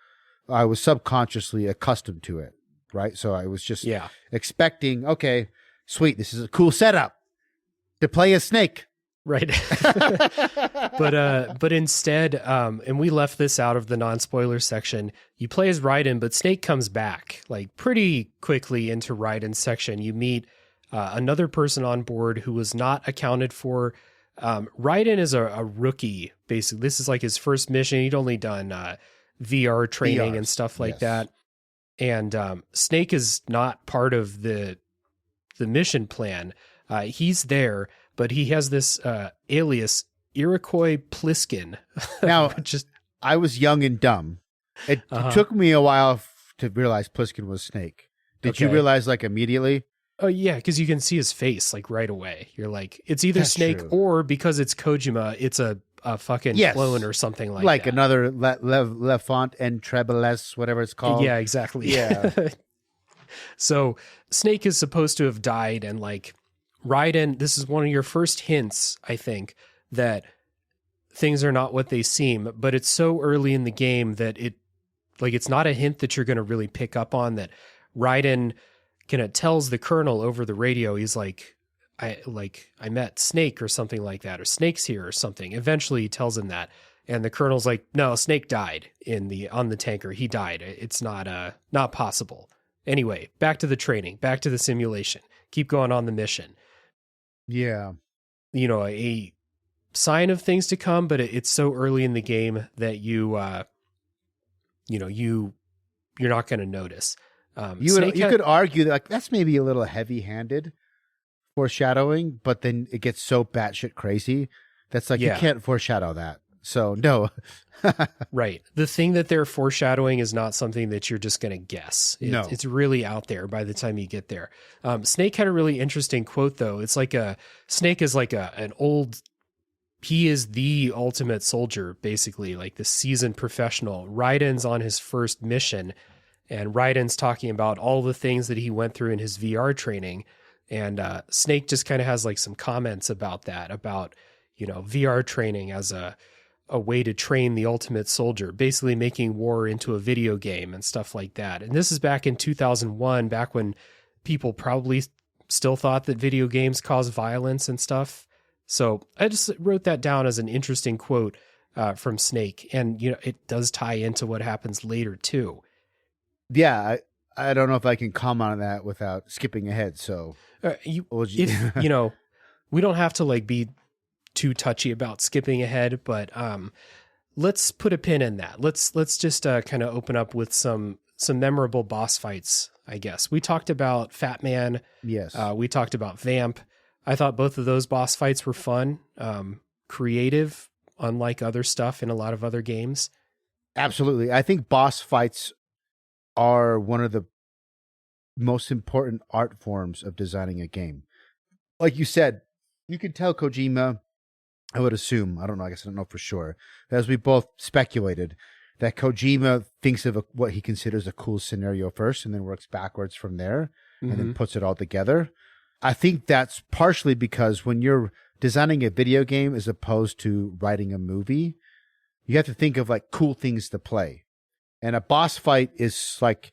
I was subconsciously accustomed to it, right? So I was just expecting, okay, sweet, this is a cool setup to play as Snake. Right. But instead, and we left this out of the non-spoiler section, you play as Raiden, but Snake comes back like pretty quickly into Raiden's section. You meet another person on board who was not accounted for. Raiden is a rookie, basically. This is like his first mission. He'd only done VR training and stuff like that. And Snake is not part of the mission plan. He's there, but he has this alias, Iroquois Pliskin. Now, I was young and dumb. It took me a while to realize Pliskin was Snake. Did you realize like immediately? Oh, yeah, because you can see his face like right away. You're like, it's either That's Snake true. or because it's Kojima, it's a fucking clone or something like that. Like another Lefant and Trebles, whatever it's called. Yeah, exactly. Yeah. So Snake is supposed to have died, and like Raiden, this is one of your first hints, I think, that things are not what they seem, but it's so early in the game that it's not a hint that you're going to really pick up on, that Raiden kind of tells the colonel over the radio, he's like, I met Snake or something like that, or Snake's here or something. Eventually he tells him that. And the colonel's like, no, Snake died on the tanker. He died. It's not possible. Anyway, back to the training, back to the simulation. Keep going on the mission. Yeah. You know, a sign of things to come, but it's so early in the game that you're not going to notice. You could argue that like that's maybe a little heavy-handed foreshadowing, but then it gets so batshit crazy that's like you can't foreshadow that. So no. Right. The thing that they're foreshadowing is not something that you're just going to guess. It's really out there by the time you get there. Snake had a really interesting quote though. It's like Snake is like an old, he is the ultimate soldier, basically, like the seasoned professional. Raiden's on his first mission, and Raiden's talking about all the things that he went through in his VR training. And Snake just kind of has like some comments about that, about, VR training as a way to train the ultimate soldier, basically making war into a video game and stuff like that. And this is back in 2001, back when people probably still thought that video games cause violence and stuff. So I just wrote that down as an interesting quote from Snake. And, it does tie into what happens later too. Yeah, I don't know if I can comment on that without skipping ahead. So, we don't have to like be too touchy about skipping ahead, but let's put a pin in that. Let's just kind of open up with some memorable boss fights, I guess. We talked about Fat Man. Yes. We talked about Vamp. I thought both of those boss fights were fun, creative, unlike other stuff in a lot of other games. Absolutely. I think boss fights are one of the most important art forms of designing a game. Like you said, you can tell Kojima, I would assume, I don't know, I guess I don't know for sure, as we both speculated, that Kojima thinks of what he considers a cool scenario first and then works backwards from there and then puts it all together. I think that's partially because when you're designing a video game as opposed to writing a movie, you have to think of like cool things to play. And a boss fight is like,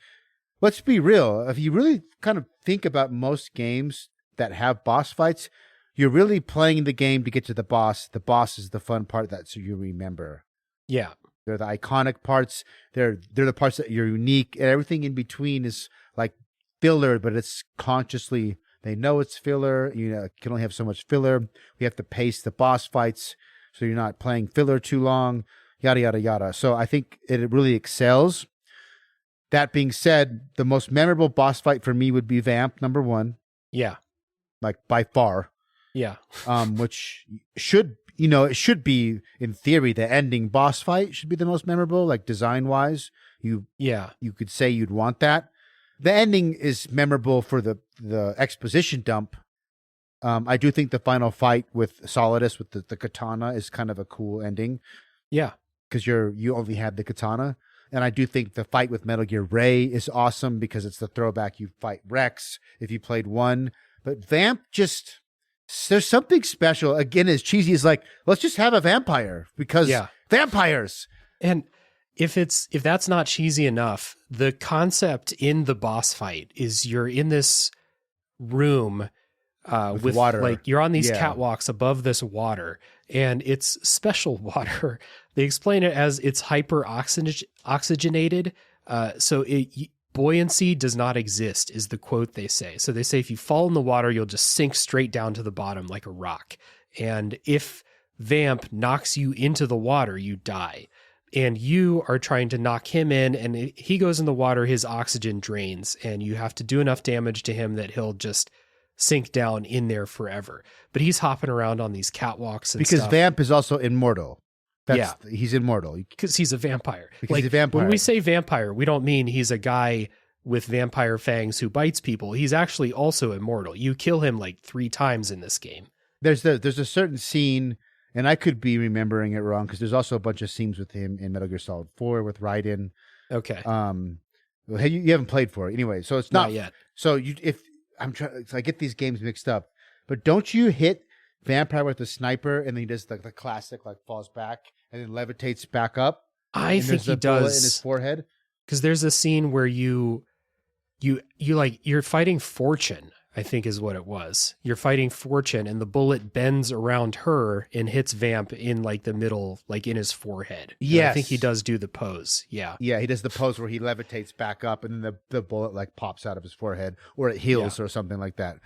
let's be real. If you really kind of think about most games that have boss fights, you're really playing the game to get to the boss. The boss is the fun part that you remember. Yeah. They're the iconic parts. They're the parts that are unique. And everything in between is like filler, but it's consciously, they know it's filler. You can only have so much filler. We have to pace the boss fights so you're not playing filler too long. Yada, yada, yada. So I think it really excels. That being said, the most memorable boss fight for me would be Vamp, number 1. Yeah. Like by far. Yeah. Which should, it should be, in theory, the ending boss fight should be the most memorable, like design-wise. You could say you'd want that. The ending is memorable for the exposition dump. I do think the final fight with Solidus with the katana is kind of a cool ending. Yeah. Because you only have the katana. And I do think the fight with Metal Gear Ray is awesome because it's the throwback. You fight Rex if you played 1. But Vamp just, there's something special. Again, as cheesy as like, let's just have a vampire because vampires. And if that's not cheesy enough, the concept in the boss fight is you're in this room with water. like you're on these Yeah. catwalks above this water, and it's special water. They explain it as it's oxygenated. So buoyancy does not exist is the quote they say. So they say if you fall in the water, you'll just sink straight down to the bottom like a rock. And if Vamp knocks you into the water, you die. And you are trying to knock him in, and he goes in the water, his oxygen drains, and you have to do enough damage to him that he'll just sink down in there forever. But he's hopping around on these catwalks and because stuff. Vamp is also immortal. He's immortal. Because he's a vampire. Because he's a vampire. When we say vampire, we don't mean he's a guy with vampire fangs who bites people. He's actually also immortal. You kill him like 3 times in this game. There's a certain scene, and I could be remembering it wrong because there's also a bunch of scenes with him in Metal Gear Solid 4 with Raiden. Okay. Hey, you haven't played 4 anyway, so it's not yet. So I get these games mixed up, but don't you hit Vampire with the sniper and then he does the classic like falls back and then levitates back up? I think he does in his forehead because there's a scene where you're fighting Fortune. I think is what it was. You're fighting Fortune and the bullet bends around her and hits Vamp in like the middle, like in his forehead. Yeah, I think he does do the pose. Yeah. Yeah, he does the pose where he levitates back up and then the bullet like pops out of his forehead or it heals or something like that.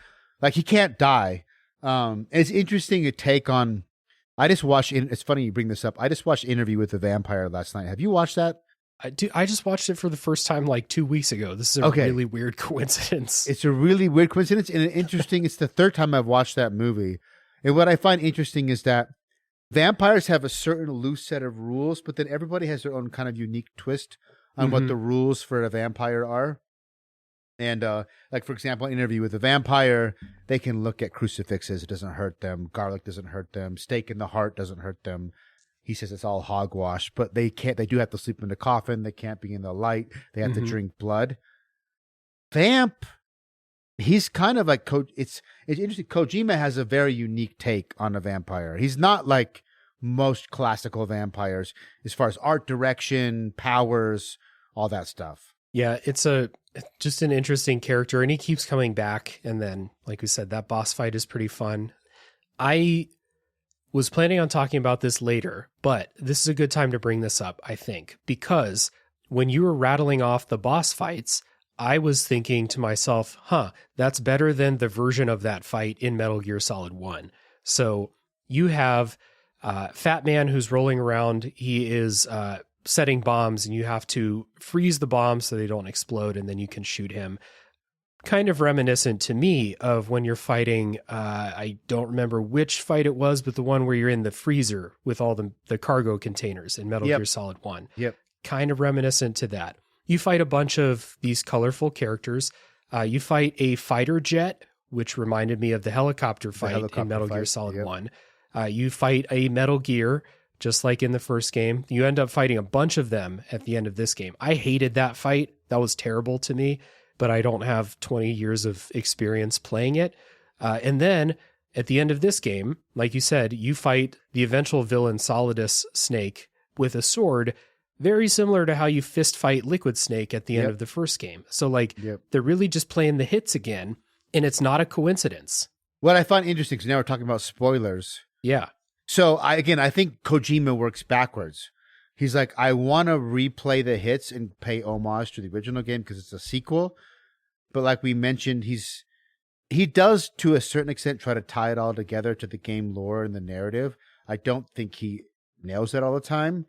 Like he can't die. It's interesting to take on. It's funny you bring this up. I just watched Interview with the Vampire last night. Have you watched that? I just watched it for the first time like 2 weeks ago. This is a really weird coincidence. It's a really weird coincidence and interesting. It's the 3rd time I've watched that movie. And what I find interesting is that vampires have a certain loose set of rules, but then everybody has their own kind of unique twist on what the rules for a vampire are. And like, for example, Interview with a Vampire, they can look at crucifixes. It doesn't hurt them. Garlic doesn't hurt them. Stake in the heart doesn't hurt them. He says it's all hogwash, but they do have to sleep in the coffin. They can't be in the light. They have to drink blood. Vamp, he's kind of like, it's interesting. Kojima has a very unique take on a vampire. He's not like most classical vampires as far as art direction, powers, all that stuff. Yeah, it's just an interesting character, and he keeps coming back. And then, like we said, that boss fight is pretty fun. I was planning on talking about this later, but this is a good time to bring this up, I think, because when you were rattling off the boss fights, I was thinking to myself, that's better than the version of that fight in Metal Gear Solid 1. So you have Fat Man who's rolling around. He is setting bombs, and you have to freeze the bombs so they don't explode, and then you can shoot him. Kind of reminiscent to me of when you're fighting, I don't remember which fight it was, but the one where you're in the freezer with all the cargo containers in Metal Gear Solid 1. Yep. Kind of reminiscent to that. You fight a bunch of these colorful characters. You fight a fighter jet, which reminded me of the helicopter fight in Metal Gear Solid 1. You fight a Metal Gear, just like in the first game. You end up fighting a bunch of them at the end of this game. I hated that fight. That was terrible to me, but I don't have 20 years of experience playing it. And then at the end of this game, like you said, you fight the eventual villain Solidus Snake with a sword, very similar to how you fist fight Liquid Snake at the end of the first game. So like they're really just playing the hits again, and it's not a coincidence. What I find interesting, because now we're talking about spoilers. Yeah. So I think Kojima works backwards. He's like, I want to replay the hits and pay homage to the original game because it's a sequel. But like we mentioned, he does to a certain extent try to tie it all together to the game lore and the narrative. I don't think he nails it all the time.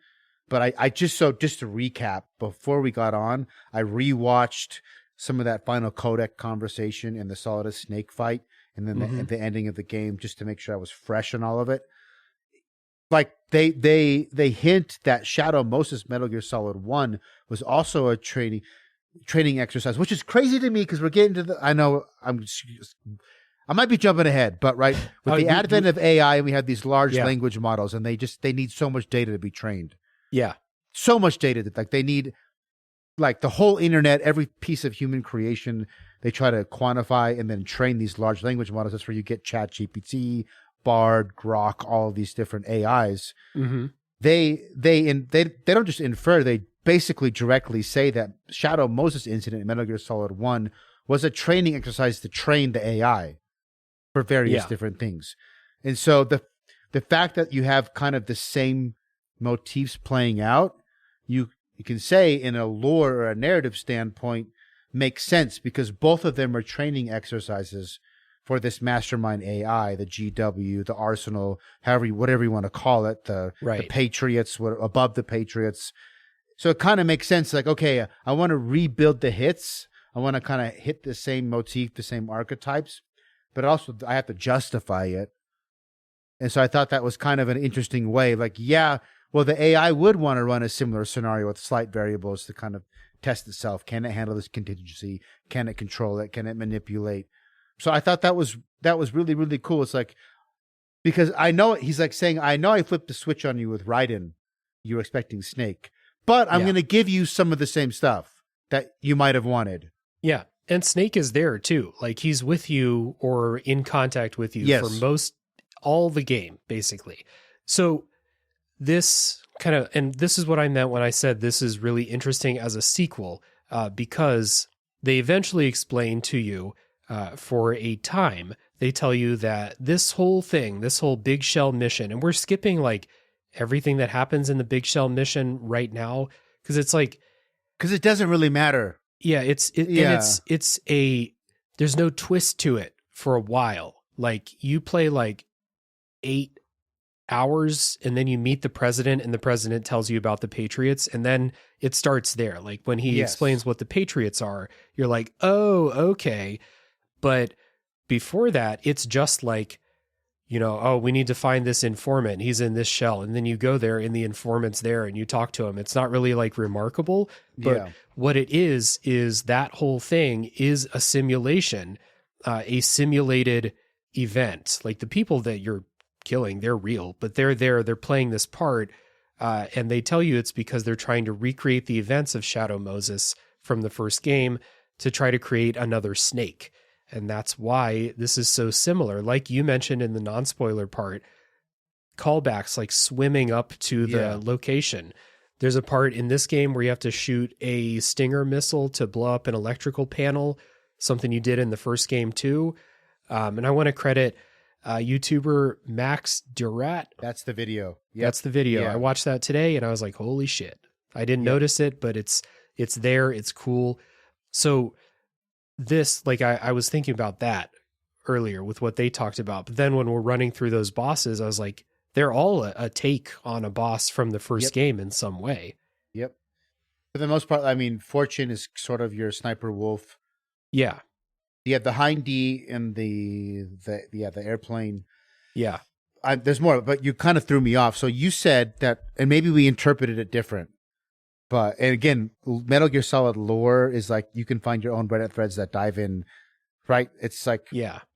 But I just to recap, before we got on, I rewatched some of that final codec conversation and the Solidus Snake fight and then the ending of the game just to make sure I was fresh on all of it. Like they hint that Shadow Moses Metal Gear Solid 1 was also a training exercise, which is crazy to me because we're getting to I know I might be jumping ahead, but right with the advent of AI, we have these large language models, and they need so much data to be trained. Yeah, so much data that like they need like the whole internet, every piece of human creation. They try to quantify and then train these large language models. That's where you get ChatGPT, Bard, Grok, all of these different AIs. Mm-hmm. They don't just infer; they basically directly say that Shadow Moses incident in Metal Gear Solid 1 was a training exercise to train the AI for various different things. And so the fact that you have kind of the same motifs playing out, you can say in a lore or a narrative standpoint makes sense, because both of them are training exercises for this mastermind AI, the GW, the Arsenal, whatever you want to call it, the Patriots, above the Patriots. So it kind of makes sense. Like, okay, I want to rebuild the hits. I want to kind of hit the same motif, the same archetypes, but also I have to justify it. And so I thought that was kind of an interesting way. Like, yeah, well, the AI would want to run a similar scenario with slight variables to kind of test itself. Can it handle this contingency? Can it control it? Can it manipulate? So I thought that was really, really cool. It's like, because I know he's like saying, I know I flipped the switch on you with Raiden. You were expecting Snake, but I'm going to give you some of the same stuff that you might have wanted. Yeah. And Snake is there too. Like, he's with you or in contact with you for all the game, basically. So this kind of, and this is what I meant when I said this is really interesting as a sequel, because they eventually explain to you, for a time, they tell you that this whole thing, this whole Big Shell mission, and we're skipping like everything that happens in the Big Shell mission right now, because it's like, because it doesn't really matter. Yeah, it's there's no twist to it for a while. Like, you play like 8 hours and then you meet the president and the president tells you about the Patriots, and then it starts there. Like, when he explains what the Patriots are, you're like, oh, okay. But before that, it's just like, you know, oh, we need to find this informant. He's in this shell. And then you go there and the informant's there and you talk to him. It's not really like remarkable, but what it is that whole thing is a simulation, a simulated event. Like, the people that you're killing, they're real, but they're there, they're playing this part. And they tell you it's because they're trying to recreate the events of Shadow Moses from the first game to try to create another Snake. And that's why this is so similar. Like you mentioned in the non-spoiler part, callbacks like swimming up to the location. There's a part in this game where you have to shoot a Stinger missile to blow up an electrical panel, something you did in the first game too. And I want to credit YouTuber Max Durat. That's the video. Yep. That's the video. I watched that today and I was like, holy shit. I didn't notice it, but it's there. It's cool. So this, like, I was thinking about that earlier with what they talked about. But then when we're running through those bosses, I was like, they're all a take on a boss from the first game in some way. Yep. For the most part, I mean, Fortune is sort of your sniper wolf. Yeah. You have the Hind D and the airplane. Yeah. There's more, but you kind of threw me off. So you said that, and maybe we interpreted it different. But, and again, Metal Gear Solid lore is like, you can find your own Reddit threads that dive in, right? It's like,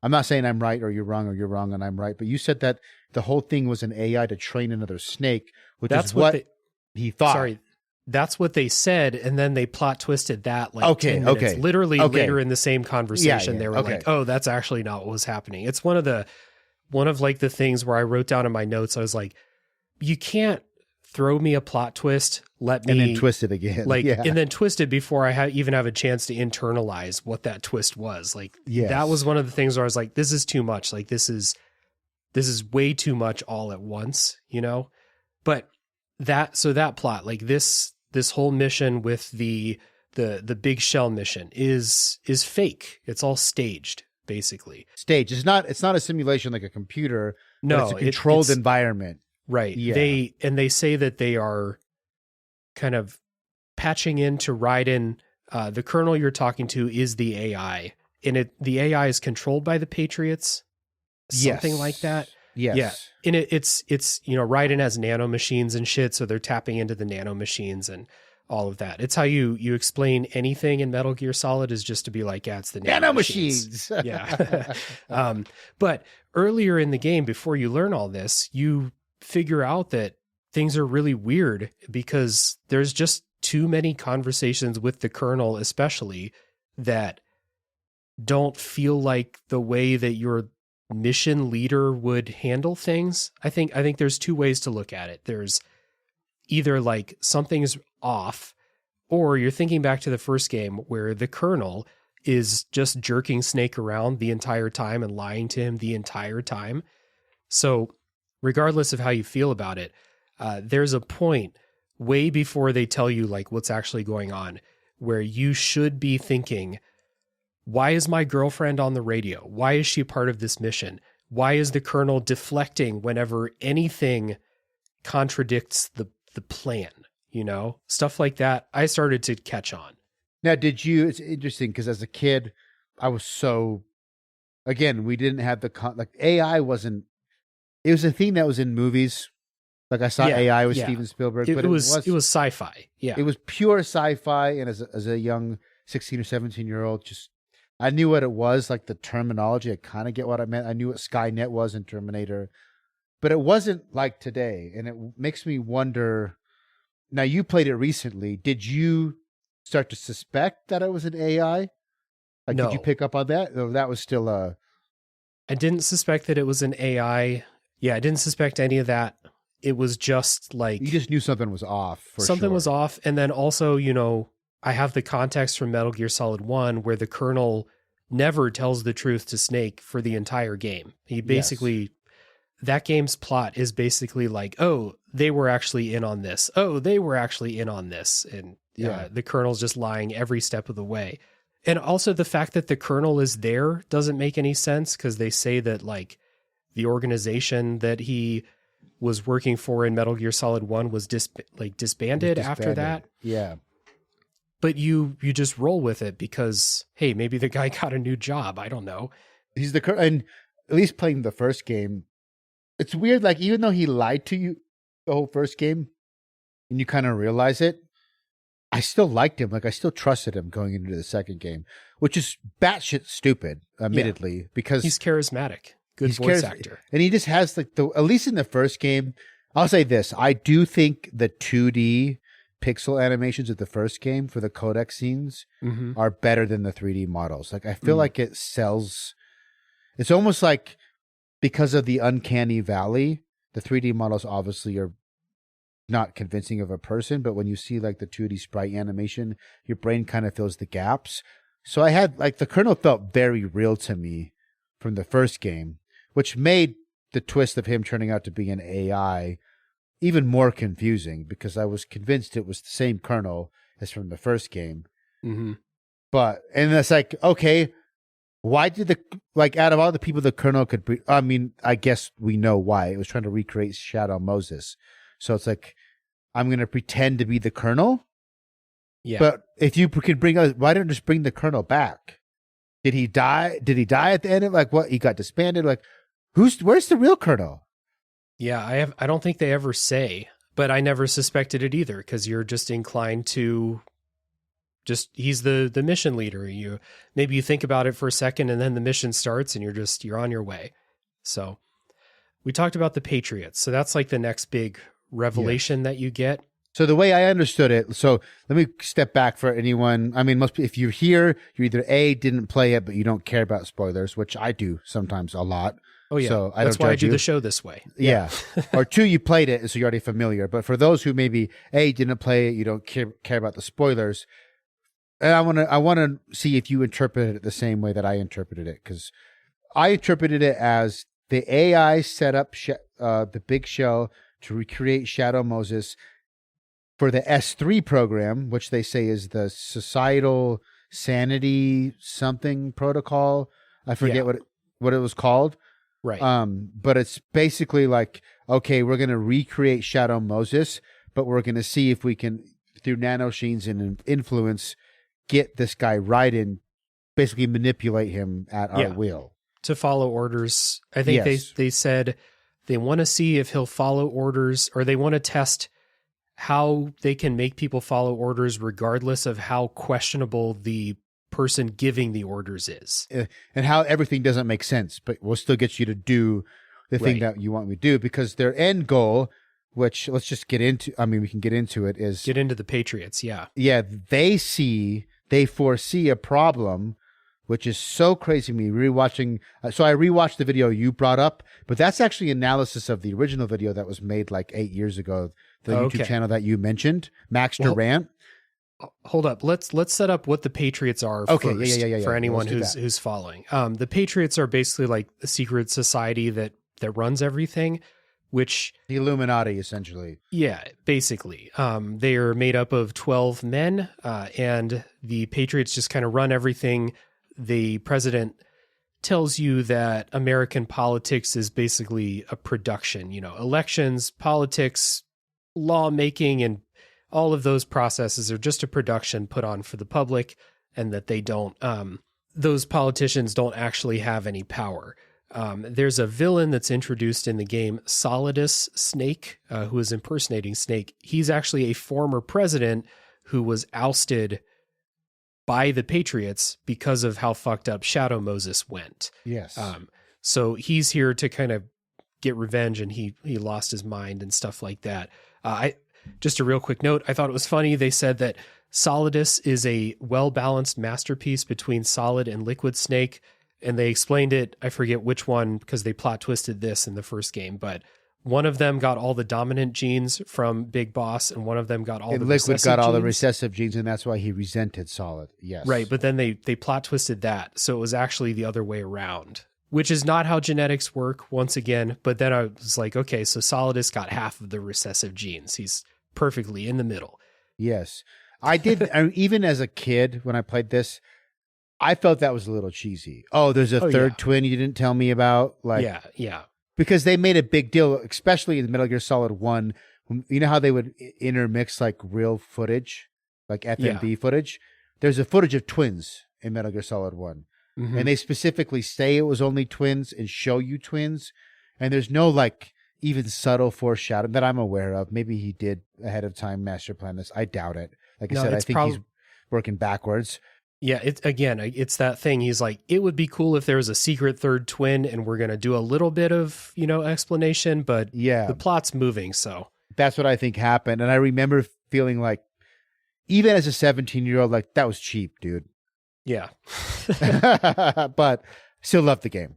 I'm not saying I'm right or you're wrong and I'm right, but you said that the whole thing was an AI to train another Snake, which is what he thought. Sorry, that's what they said, and then they plot twisted that like 10 minutes. Literally later in the same conversation, they were like, oh, that's actually not what was happening. It's one of like the things where I wrote down in my notes, I was like, you can't throw me a plot twist, and then twist it again, and then twist it before I even have a chance to internalize what that twist was. Like, that was one of the things where I was like, this is too much. Like, this is way too much all at once, you know? But that plot, like this whole mission with the Big Shell mission is fake. It's all staged, basically. Staged. It's not a simulation like a computer. No, it's a controlled environment. Right. Yeah. They say that they are kind of patching into Raiden. The colonel you're talking to is the AI, and the AI is controlled by the Patriots, something like that. Yes. Yeah. And it's Raiden has nano machines and shit, so they're tapping into the nano machines and all of that. It's how you explain anything in Metal Gear Solid, is just to be like, yeah, it's the nano machines. Yeah. But earlier in the game, before you learn all this, you figure out that things are really weird because there's just too many conversations with the colonel, especially, that don't feel like the way that your mission leader would handle things. I think there's two ways to look at it. There's either like something's off Or you're thinking back to the first game where the Colonel is just jerking Snake around the entire time and lying to him the entire time. So regardless of how you feel about it, there's a point way before they tell you like what's actually going on where you should be thinking, why is my girlfriend on the radio? Why is she part of this mission? Why is the Colonel deflecting whenever anything contradicts the plan? You know, stuff like that. I started to catch on. Now, it's interesting because as a kid, I was again, we didn't have AI wasn't, it was a thing that was in movies. Like I saw AI with Steven Spielberg, but it was sci-fi. Yeah. It was pure sci-fi. And as a young 16 or 17-year-old, I knew what it was, like the terminology. I kind of get what I meant. I knew what Skynet was in Terminator, but it wasn't like today. And it makes me wonder, now you played it recently. Did you start to suspect that it was an AI? Like, no. Did you pick up on that? Or that was still I didn't suspect that it was an AI. Yeah, I didn't suspect any of that. It was just like... You just knew something was off, Something was off. And then also, you know, I have the context from Metal Gear Solid 1 where the Colonel never tells the truth to Snake for the entire game. He basically... That game's plot is basically like, oh, they were actually in on this. Oh, they were actually in on this. And the Colonel's just lying every step of the way. And also the fact that the Colonel is there doesn't make any sense because they say that like the organization that he was working for in Metal Gear Solid 1 was disbanded after that. Yeah. But you just roll with it because, hey, maybe the guy got a new job. I don't know. He's the Colonel, and at least playing the first game, it's weird, like, even though he lied to you the whole first game, and you kind of realize it, I still liked him. Like, I still trusted him going into the second game, which is batshit stupid, admittedly, because... He's charismatic. Good voice actor. And he just has, like, at least in the first game, I'll say this, I do think the 2D pixel animations of the first game for the codec scenes are better than the 3D models. Like, I feel like it sells... It's almost like... Because of the uncanny valley, the 3D models obviously are not convincing of a person, but when you see like the 2D sprite animation, your brain kind of fills the gaps. So I had like the Colonel felt very real to me from the first game, which made the twist of him turning out to be an AI even more confusing because I was convinced it was the same Colonel as from the first game. But, and it's like, okay, why did out of all the people the Colonel could be, I mean, I guess we know why. It was trying to recreate Shadow Moses. So it's like, I'm going to pretend to be the Colonel. Yeah. But if you could why don't you just bring the Colonel back? Did he die? Did he die at the end of like what? He got disbanded? Like, where's the real Colonel? Yeah, I don't think they ever say, but I never suspected it either because you're just inclined to he's the mission leader. Maybe you think about it for a second and then the mission starts and you're on your way. So we talked about the Patriots. So that's like the next big revelation that you get. So the way I understood it, so let me step back for anyone. I mean, if you're here, you either didn't play it, but you don't care about spoilers, which I do sometimes a lot. Oh yeah. So that's why I do the show this way. Yeah. Or 2, you played it, so you're already familiar. But for those who maybe didn't play it, you don't care about the spoilers. And I want to see if you interpreted it the same way that I interpreted it, because I interpreted it as the AI set up the big shell to recreate Shadow Moses for the S3 program, which they say is the Societal Sanity something protocol. I forget what it was called. Right. But it's basically like, okay, we're going to recreate Shadow Moses, but we're going to see if we can, through nanosheens and influence, get this guy right and basically manipulate him at our will. To follow orders. I think they said they want to see if he'll follow orders, or they want to test how they can make people follow orders regardless of how questionable the person giving the orders is. And how everything doesn't make sense, but we'll still get you to do the thing that you want me to do, because their end goal, which let's just get into, I mean, we can get into it, is... Get into the Patriots, yeah. Yeah, they foresee a problem, which is so crazy to me. Rewatching, so I rewatched the video you brought up, but that's actually analysis of the original video that was made like 8 years ago, the YouTube channel that you mentioned, Max Durant. Hold up. Let's set up what the Patriots are first for anyone who's following. The Patriots are basically like a secret society that runs everything, which the Illuminati essentially. Yeah, basically. They are made up of 12 men, and the Patriots just kind of run everything. The president tells you that American politics is basically a production, elections, politics, lawmaking, and all of those processes are just a production put on for the public, and that they don't, those politicians don't actually have any power. There's a villain that's introduced in the game, Solidus Snake, who is impersonating Snake. He's actually a former president who was ousted by the Patriots because of how fucked up Shadow Moses went. Yes. So he's here to kind of get revenge, and he lost his mind and stuff like that. Just a real quick note, I thought it was funny. They said that Solidus is a well-balanced masterpiece between Solid and Liquid Snake, and they explained it, I forget which one, because they plot twisted this in the first game, but one of them got all the dominant genes from Big Boss, and one of them got all the recessive genes. Liquid got all the recessive genes, and that's why he resented Solid. Yes. Right, but then they plot twisted that, so it was actually the other way around, which is not how genetics work, once again. But then I was like, okay, so Solidus got half of the recessive genes. He's perfectly in the middle. Yes. I did, even as a kid, when I played this, I felt that was a little cheesy. Oh, there's a third twin you didn't tell me about? Yeah. Because they made a big deal, especially in Metal Gear Solid 1. You know how they would intermix like real footage, like FMV footage? There's a footage of twins in Metal Gear Solid 1. Mm-hmm. And they specifically say it was only twins and show you twins. And there's no like even subtle foreshadowing that I'm aware of. Maybe he did ahead of time master plan this. I doubt it. Like I said, I think he's working backwards. Yeah, it's that thing. He's like, it would be cool if there was a secret third twin, and we're going to do a little bit of, explanation, but the plot's moving, so. That's what I think happened. And I remember feeling like, even as a 17-year-old, like, that was cheap, dude. Yeah. But still love the game.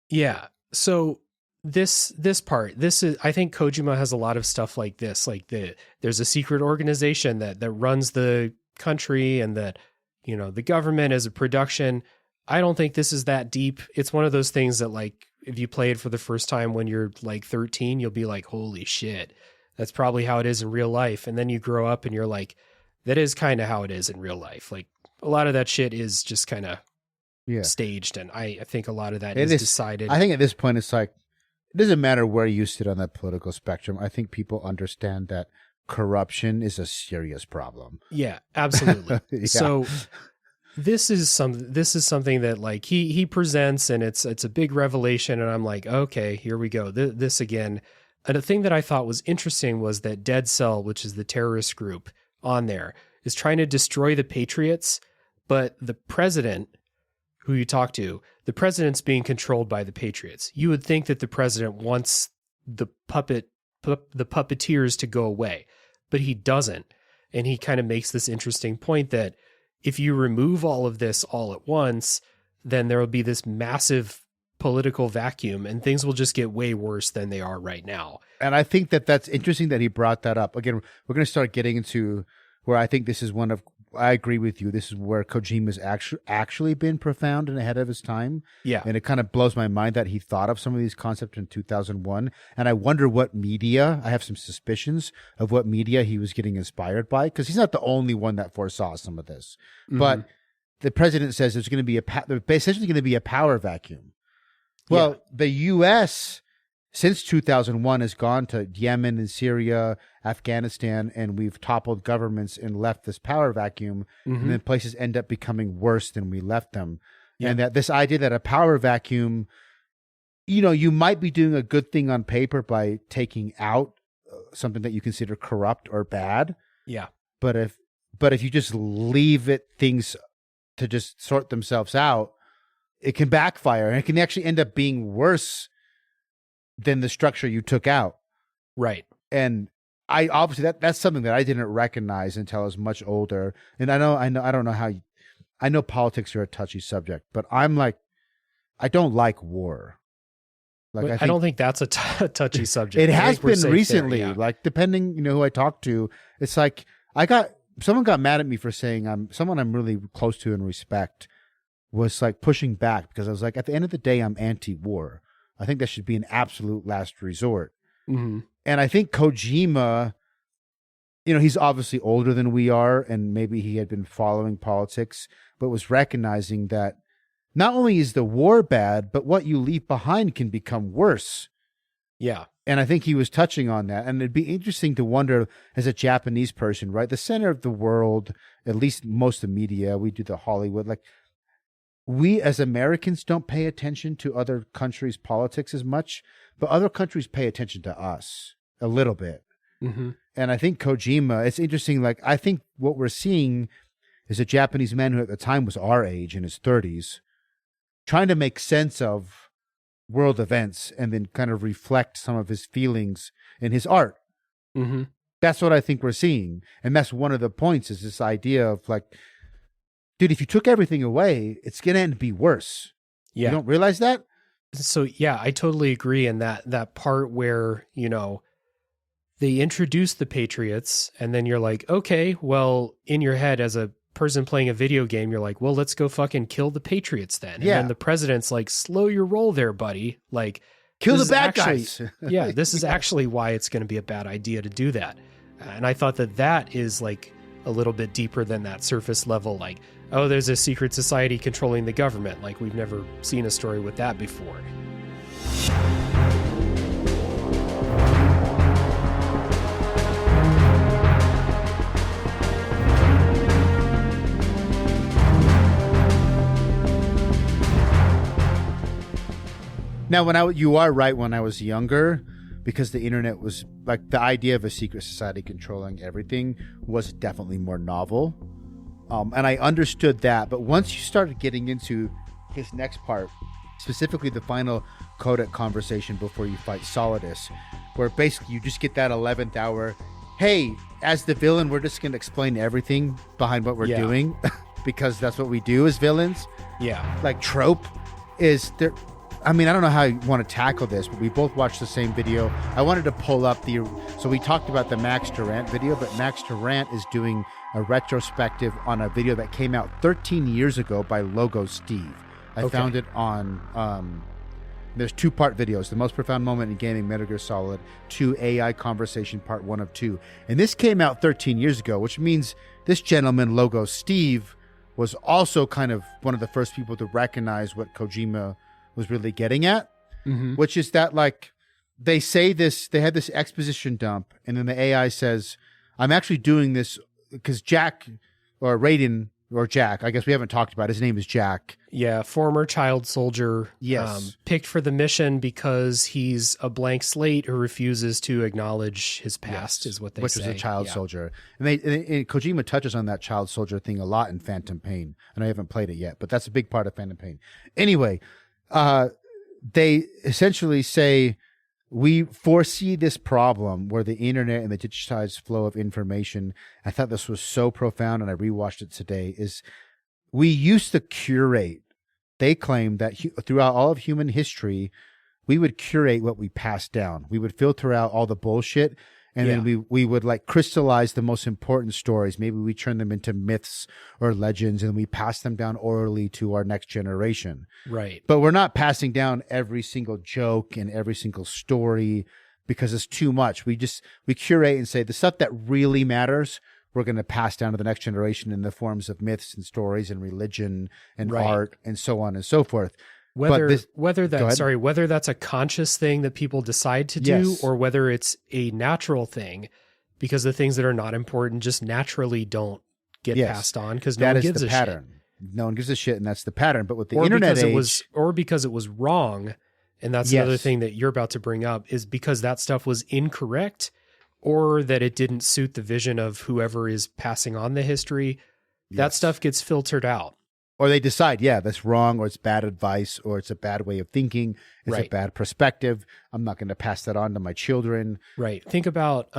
Yeah. So this is, I think Kojima has a lot of stuff like this. Like there's a secret organization that runs the country, and that, the government as a production. I don't think this is that deep. It's one of those things that, like, if you play it for the first time when you're like 13, you'll be like, holy shit, that's probably how it is in real life. And then you grow up and you're like, that is kind of how it is in real life. Like, a lot of that shit is just kind of staged. And I think a lot of that is decided. I think at this point, it's like, it doesn't matter where you sit on that political spectrum. I think people understand that corruption is a serious problem. Yeah, absolutely. So this is something that, like, he presents, and it's a big revelation, and I'm like, okay, here we go. This again. And the thing that I thought was interesting was that Dead Cell, which is the terrorist group on there, is trying to destroy the Patriots, but the president who you talk to, the president's being controlled by the Patriots. You would think that the president wants the puppeteers to go away, but he doesn't. And he kind of makes this interesting point that if you remove all of this all at once, then there will be this massive political vacuum, and things will just get way worse than they are right now. And I think that's interesting that he brought that up. Again, we're going to start getting into where I think this is I agree with you. This is where Kojima's actually been profound and ahead of his time. Yeah. And it kind of blows my mind that he thought of some of these concepts in 2001. And I wonder what media, I have some suspicions of what media he was getting inspired by, because he's not the only one that foresaw some of this. Mm-hmm. But the president says there's going to be essentially going to be a power vacuum. Well, the U.S., since 2001, has gone to Yemen and Syria, Afghanistan, and we've toppled governments and left this power vacuum, and then places end up becoming worse than we left them. Yeah. And that this idea that a power vacuum, you might be doing a good thing on paper by taking out something that you consider corrupt or bad. Yeah. But if you just leave things to just sort themselves out, it can backfire, and it can actually end up being worse than the structure you took out. Right. And I obviously that's something that I didn't recognize until I was much older. And I don't know how I know politics are a touchy subject, but I'm like, I don't like war. Like, I don't think that's a touchy subject. It has been recently. There, yeah. Like, depending, who I talk to, it's like, I got someone got mad at me for saying someone I'm really close to and respect was like pushing back because I was like, at the end of the day, I'm anti-war. I think that should be an absolute last resort. Mm-hmm. And I think Kojima, he's obviously older than we are, and maybe he had been following politics, but was recognizing that not only is the war bad, but what you leave behind can become worse. Yeah. And I think he was touching on that. And it'd be interesting to wonder, as a Japanese person, right? The center of the world, at least most of the media, we do the Hollywood, like we as Americans don't pay attention to other countries' politics as much, but other countries pay attention to us a little bit. Mm-hmm. And I think Kojima, it's interesting. Like, I think what we're seeing is a Japanese man who at the time was our age, in his 30s, trying to make sense of world events and then kind of reflect some of his feelings in his art. Mm-hmm. That's what I think we're seeing. And that's one of the points, is this idea of like, dude, if you took everything away, it's going to be worse. Yeah. You don't realize that? So, yeah, I totally agree. And that part where, they introduce the Patriots and then you're like, okay, well, in your head as a person playing a video game, you're like, well, let's go fucking kill the Patriots then. And then the president's like, slow your roll there, buddy. Like, kill the bad guys. Yeah, this is actually why it's going to be a bad idea to do that. And I thought that is like a little bit deeper than that surface level, like, oh, there's a secret society controlling the government. Like, we've never seen a story with that before. Now, you are right, when I was younger, because the internet was like, the idea of a secret society controlling everything was definitely more novel. And I understood that. But once you started getting into his next part, specifically the final codec conversation before you fight Solidus, where basically you just get that 11th hour, hey, as the villain, we're just going to explain everything behind what we're doing because that's what we do as villains. Yeah. Like, trope is there. I mean, I don't know how you want to tackle this, but we both watched the same video. I wanted to pull up so we talked about the Max Durant video, but Max Durant is doing a retrospective on a video that came out 13 years ago by Logo Steve. I found it on, there's 2-part videos, The Most Profound Moment in Gaming, Metal Gear Solid 2 AI Conversation, Part 1 of 2. And this came out 13 years ago, which means this gentleman, Logo Steve, was also kind of one of the first people to recognize what Kojima was really getting at, which is that, like, they say this, they had this exposition dump, and then the AI says, I'm actually doing this because Jack, or Raiden, or Jack, I guess we haven't talked about, his name is Jack. Yeah, former child soldier. Yes. Picked for the mission because he's a blank slate who refuses to acknowledge his past, is what they say. Which was a child soldier. And Kojima touches on that child soldier thing a lot in Phantom Pain, and I haven't played it yet, but that's a big part of Phantom Pain. Anyway, they essentially say, we foresee this problem where the internet and the digitized flow of information, I thought this was so profound, and I rewatched it today, is we used to curate. They claim that throughout all of human history, we would curate what we passed down. We would filter out all the bullshit, and then we would like crystallize the most important stories. Maybe we turn them into myths or legends, and we pass them down orally to our next generation. Right. But we're not passing down every single joke and every single story because it's too much. We curate and say the stuff that really matters, we're going to pass down to the next generation in the forms of myths and stories and religion and art and so on and so forth. Whether that's a conscious thing that people decide to do, or whether it's a natural thing, because the things that are not important just naturally don't get passed on because no one gives a pattern. Shit. No one gives a shit, and that's the pattern. But with the internet age, because it was wrong, and that's another thing that you're about to bring up, is because that stuff was incorrect, or that it didn't suit the vision of whoever is passing on the history. That stuff gets filtered out. Or they decide, that's wrong, or it's bad advice, or it's a bad way of thinking, it's a bad perspective. I'm not going to pass that on to my children. Right. Think about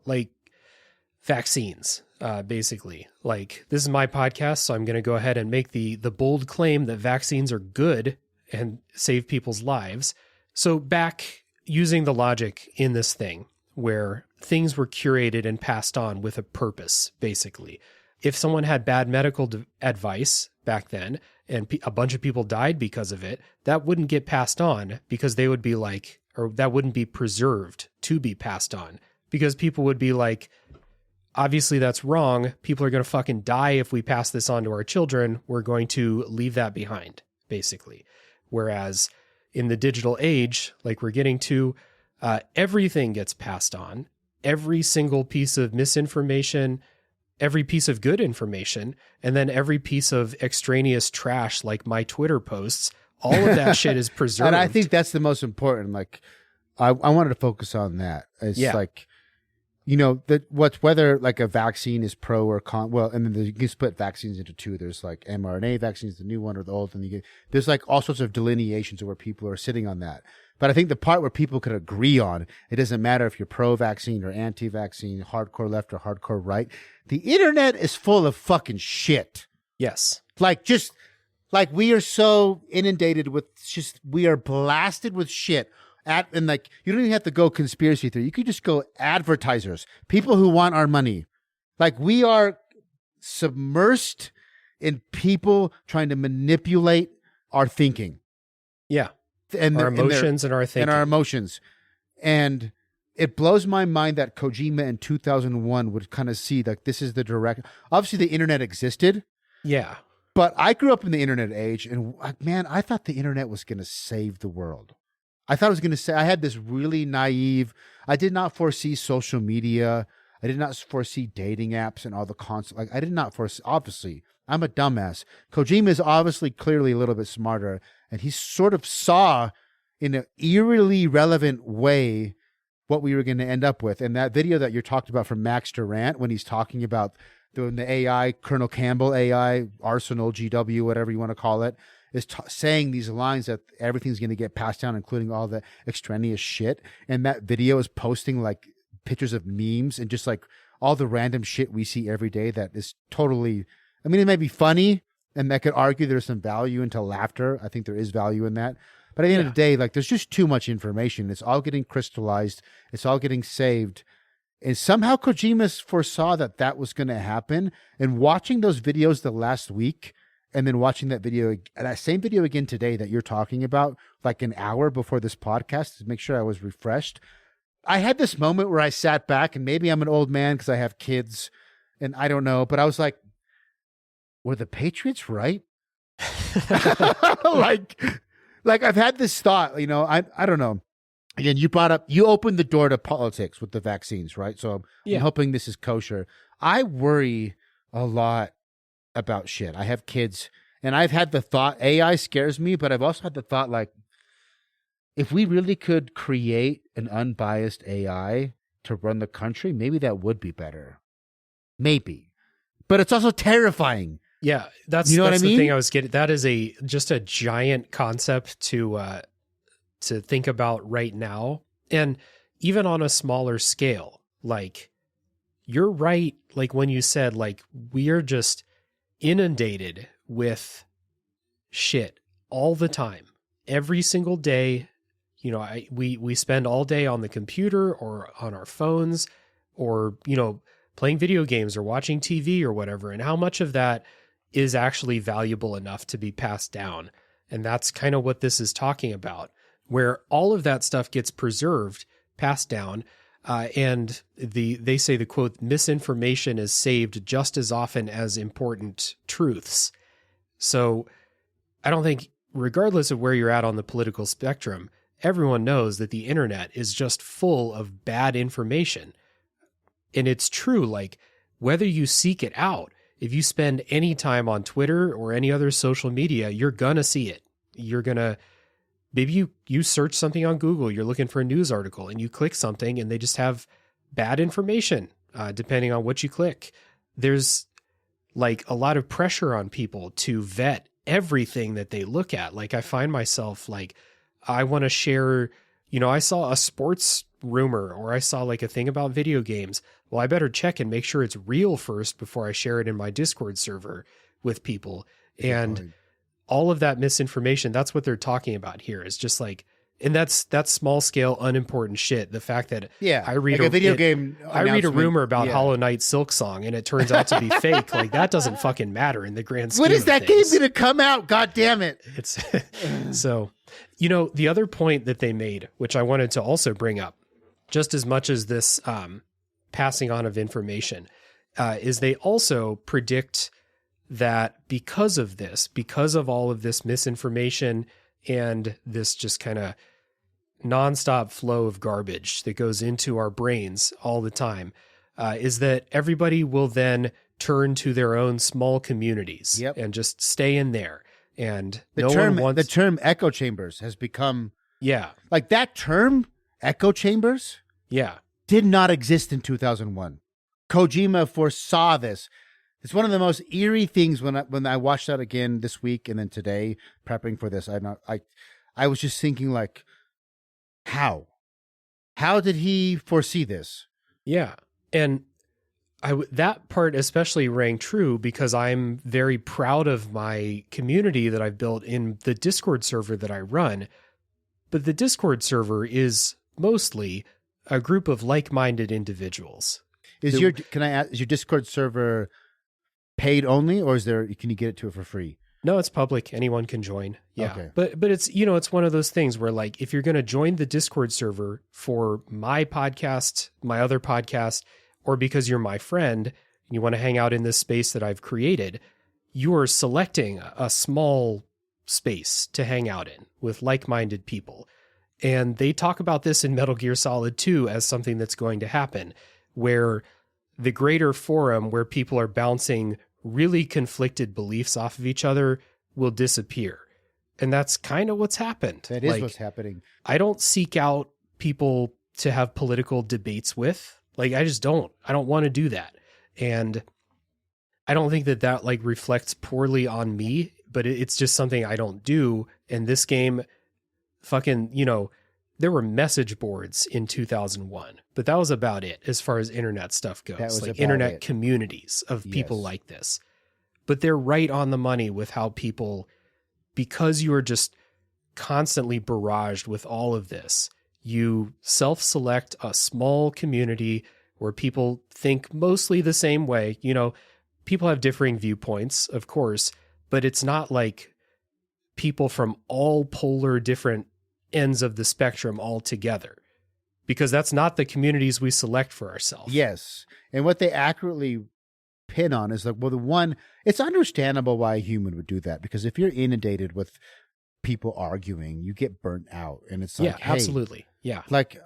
like vaccines, basically. Like, this is my podcast, so I'm going to go ahead and make the bold claim that vaccines are good and save people's lives. So back using the logic in this thing where things were curated and passed on with a purpose, basically. If someone had bad medical advice back then and a bunch of people died because of it, that wouldn't get passed on because they would be like, or that wouldn't be preserved to be passed on because people would be like, obviously that's wrong. People are going to fucking die if we pass this on to our children. We're going to leave that behind, basically. Whereas in the digital age, like we're getting to, everything gets passed on. Every single piece of misinformation, every piece of good information, and then every piece of extraneous trash like my Twitter posts, all of that shit is preserved. And I think that's the most important. Like, I wanted to focus on that. It's like, you know, whether like a vaccine is pro or con. Well, and then you can split vaccines into two. There's like mRNA vaccines, the new one, or the old, and there's like all sorts of delineations of where people are sitting on that. But I think the part where people could agree on, it doesn't matter if you're pro-vaccine or anti-vaccine, hardcore left or hardcore right. The internet is full of fucking shit. Yes. Like, just like we are so inundated with just, we are blasted with shit. And like, you don't even have to go conspiracy theory. You could just go advertisers, people who want our money. Like, we are submersed in people trying to manipulate our thinking. Yeah. And our emotions and our thinking. And our emotions. And it blows my mind that Kojima in 2001 would kind of see like this is the direct. Obviously, the internet existed. Yeah. But I grew up in the internet age, and man, I thought the internet was going to save the world. I thought it was going to say, I had this really naive, I did not foresee social media. I did not foresee dating apps and all the constant, like I did not foresee, obviously, I'm a dumbass. Kojima is obviously clearly a little bit smarter, and he sort of saw in an eerily relevant way what we were going to end up with. And that video that you're talking about from Max Durant, when he's talking about the AI, Colonel Campbell AI, Arsenal, GW, whatever you want to call it, is saying these lines that everything's going to get passed down, including all the extraneous shit. And that video is posting like pictures of memes and just like all the random shit we see every day that is totally, I mean, it may be funny and that could argue there's some value into laughter. I think there is value in that. But at the end of the day, like there's just too much information. It's all getting crystallized. It's all getting saved. And somehow Kojima foresaw that that was going to happen. And watching those videos the last week, and then watching that video, that same video again today that you're talking about, like an hour before this podcast to make sure I was refreshed. I had this moment where I sat back, and maybe I'm an old man because I have kids and I don't know, but I was like, were the Patriots right? like I've had this thought, you know, I don't know. Again, you opened the door to politics with the vaccines, right? So I'm hoping this is kosher. I worry a lot about shit. I have kids, and I've had the thought, AI scares me, but I've also had the thought, like, if we really could create an unbiased AI to run the country, maybe that would be better. Maybe. But it's also terrifying. Yeah, that's what I mean? The thing I was getting. That is just a giant concept to think about right now. And even on a smaller scale, like, you're right, like when you said, like, we are just inundated with shit all the time, every single day. You know, we spend all day on the computer or on our phones or, you know, playing video games or watching TV or whatever. And how much of that is actually valuable enough to be passed down? And that's kind of what this is talking about, where all of that stuff gets preserved, passed down. And they say the quote, misinformation is saved just as often as important truths. So I don't think, regardless of where you're at on the political spectrum, everyone knows that the internet is just full of bad information. And it's true, like, whether you seek it out, if you spend any time on Twitter or any other social media, you're gonna see it. You're gonna, maybe you search something on Google, you're looking for a news article, and you click something and they just have bad information, depending on what you click. There's like a lot of pressure on people to vet everything that they look at. Like, I find myself like, I want to share, you know, I saw a sports rumor or I saw like a thing about video games. Well, I better check and make sure it's real first before I share it in my Discord server with people. And all of that misinformation, that's what they're talking about here, is just like And that's small scale, unimportant shit. The fact that I read like a video game, I read a rumor about Hollow Knight Silk Song, and it turns out to be fake. Like that doesn't fucking matter in the grand scheme. When is of that things. game going to come out? God damn it! It's so. The other point that they made, which I wanted to also bring up, just as much as this passing on of information, is they also predict that because of all of this misinformation and this just kind of nonstop flow of garbage that goes into our brains all the time, is that everybody will then turn to their own small communities and just stay in there. And the term echo chambers has become like that term echo chambers did not exist in 2001. Kojima foresaw this. It's one of the most eerie things when I watched that again this week and then today prepping for this. I was just thinking like, how did he foresee this? Yeah, and that part especially rang true because I'm very proud of my community that I've built in the Discord server that I run. But the Discord server is mostly a group of like-minded individuals. Is your Discord server paid only, or can you get it to it for free? No, it's public. Anyone can join. Yeah. Okay. But it's, it's one of those things where like, if you're going to join the Discord server for my podcast, my other podcast, or because you're my friend and you want to hang out in this space that I've created, you are selecting a small space to hang out in with like-minded people. And they talk about this in Metal Gear Solid 2 as something that's going to happen, where the greater forum where people are bouncing really conflicted beliefs off of each other will disappear. And that's kind of what's happened. That is what's happening. I don't seek out people to have political debates with. Like, I just don't. I don't want to do that. And I don't think that like reflects poorly on me, but it's just something I don't do. And this game fucking, there were message boards in 2001, but that was about it as far as internet stuff goes. That was like internet communities of people like this. But they're right on the money with how people, because you are just constantly barraged with all of this, you self-select a small community where people think mostly the same way. People have differing viewpoints, of course, but it's not like people from all polar different ends of the spectrum all together, because that's not the communities we select for ourselves. Yes. And what they accurately pin on is like, well, it's understandable why a human would do that, because if you're inundated with people arguing, you get burnt out. And it's like, absolutely. Yeah. Like,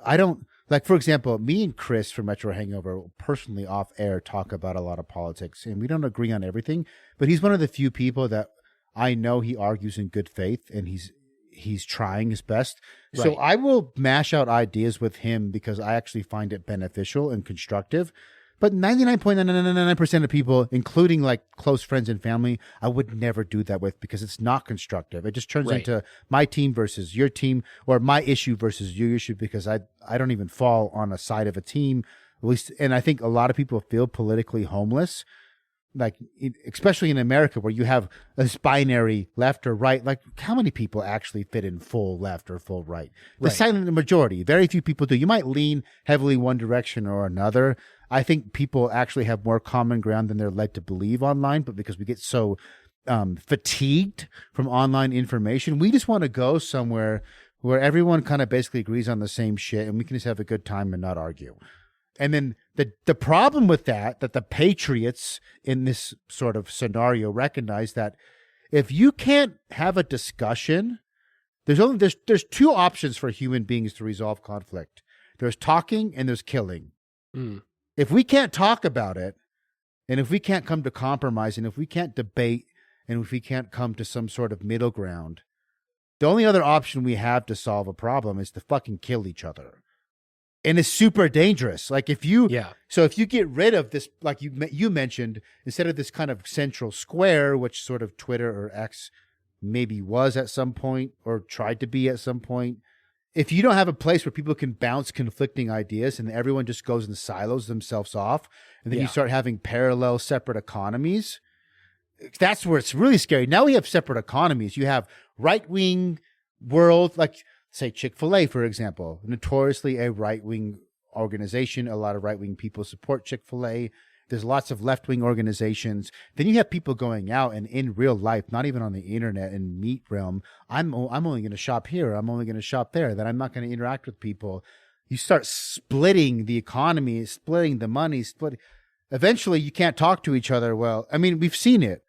for example, me and Chris from Metro Hangover personally off air talk about a lot of politics, and we don't agree on everything, but he's one of the few people that I know he argues in good faith, and he's trying his best. Right. So I will mash out ideas with him because I actually find it beneficial and constructive. But 99.999% of people, including like close friends and family, I would never do that with, because it's not constructive. It just turns into my team versus your team, or my issue versus your issue, because I don't even fall on a side of a team, at least. And I think a lot of people feel politically homeless, like especially in America, where you have this binary left or right. Like, how many people actually fit in full left or full right? The silent majority. Very few people do. You might lean heavily one direction or another. I think people actually have more common ground than they're led to believe online, but because we get so fatigued from online information, we just want to go somewhere where everyone kind of basically agrees on the same shit, and we can just have a good time and not argue. And then the problem with that the patriots in this sort of scenario recognize that if you can't have a discussion, there's two options for human beings to resolve conflict. There's talking and there's killing. Mm. If we can't talk about it, and if we can't come to compromise, and if we can't debate, and if we can't come to some sort of middle ground, the only other option we have to solve a problem is to fucking kill each other. And it's super dangerous. Like if you get rid of this, like you mentioned, instead of this kind of central square, which sort of Twitter or X maybe was at some point or tried to be at some point, if you don't have a place where people can bounce conflicting ideas and everyone just goes and silos themselves off, and then you start having parallel separate economies, that's where it's really scary. Now we have separate economies. You have right-wing world, like say Chick-fil-A, for example, notoriously a right-wing organization. A lot of right-wing people support Chick-fil-A. There's lots of left-wing organizations. Then you have people going out and in real life, not even on the internet and meat realm, I'm only going to shop here. I'm only going to shop there. Then I'm not going to interact with people. You start splitting the economy, splitting the money, Eventually, you can't talk to each other well. I mean, we've seen it.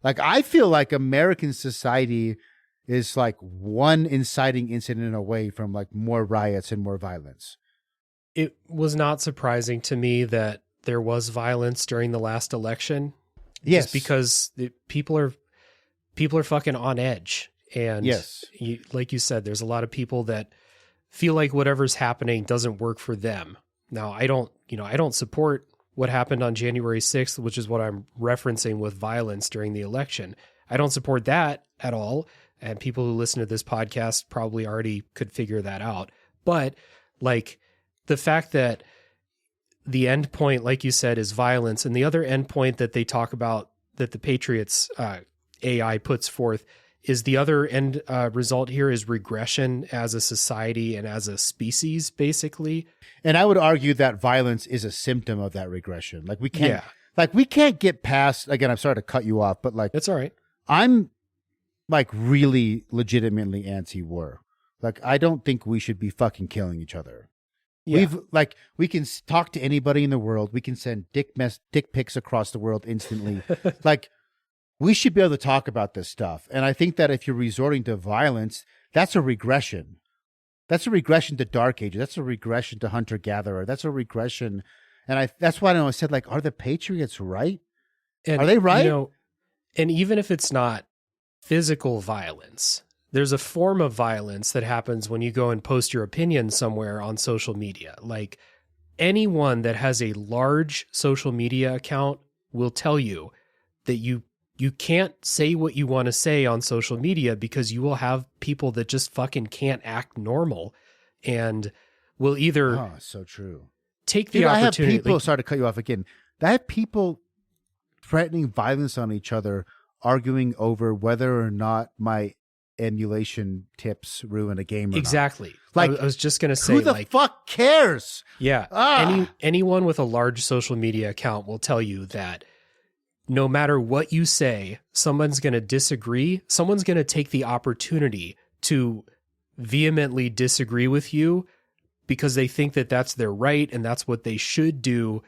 Like, I feel like American society is like one inciting incident away from like more riots and more violence. It was not surprising to me that there was violence during the last election. Yes. Just because people are fucking on edge. And yes, like you said, there's a lot of people that feel like whatever's happening doesn't work for them. Now, I don't support what happened on January 6th, which is what I'm referencing with violence during the election. I don't support that at all. And people who listen to this podcast probably already could figure that out. But like the fact that the end point, like you said, is violence. And the other end point that they talk about that the Patriots AI puts forth is the other end result here is regression as a society and as a species, basically. And I would argue that violence is a symptom of that regression. Like we can't get past, again, I'm sorry to cut you off, but like, it's all right. I'm like really legitimately anti-war. Like, I don't think we should be fucking killing each other. Yeah. We can talk to anybody in the world. We can send dick pics across the world instantly. Like, we should be able to talk about this stuff. And I think that if you're resorting to violence, that's a regression. That's a regression to Dark Ages. That's a regression to hunter-gatherer. That's a regression. And that's why I said, like, are the Patriots right? And, are they right? And even if it's not physical violence, there's a form of violence that happens when you go and post your opinion somewhere on social media. Like, anyone that has a large social media account will tell you that you can't say what you want to say on social media because you will have people that just fucking can't act normal and will either so true. Take the opportunity. I have people, sorry to cut you off again. I have people threatening violence on each other, arguing over whether or not my emulation tips ruin a game or exactly. Not. Like, I was just going to say, who the fuck cares? Yeah. Anyone with a large social media account will tell you that no matter what you say, someone's going to disagree. Someone's going to take the opportunity to vehemently disagree with you because they think that that's their right and that's what they should do.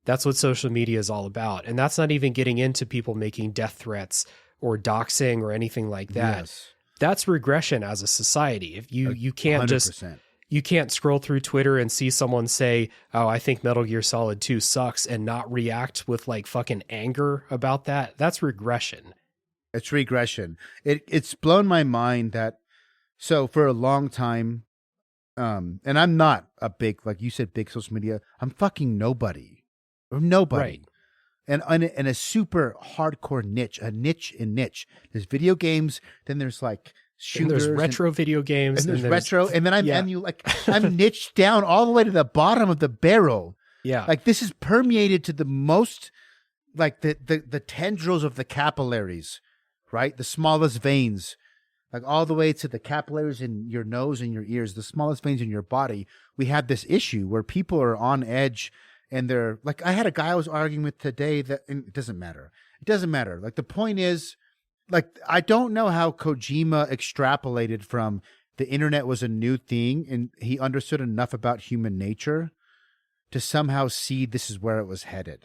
That's what social media is all about. And that's not even getting into people making death threats or doxing or anything like that. Yes. That's regression as a society. If you can't 100%. You can't scroll through Twitter and see someone say, "Oh, I think Metal Gear Solid 2 sucks," and not react with like fucking anger about that. That's regression. It's regression. It's blown my mind that, so for a long time, and I'm not a big, like you said, big social media. I'm fucking nobody. I'm nobody. Right. And a super hardcore niche, a niche in niche. There's video games, then there's like shooters. And there's retro video games. And there's retro. And then I'm niched down all the way to the bottom of the barrel. Yeah. Like, this is permeated to the most, like the tendrils of the capillaries, right? The smallest veins, like all the way to the capillaries in your nose and your ears, the smallest veins in your body. We have this issue where people are on edge. And they're like, I had a guy I was arguing with today that, and it doesn't matter. It doesn't matter. Like, the point is, like, I don't know how Kojima extrapolated from the internet was a new thing and he understood enough about human nature to somehow see this is where it was headed.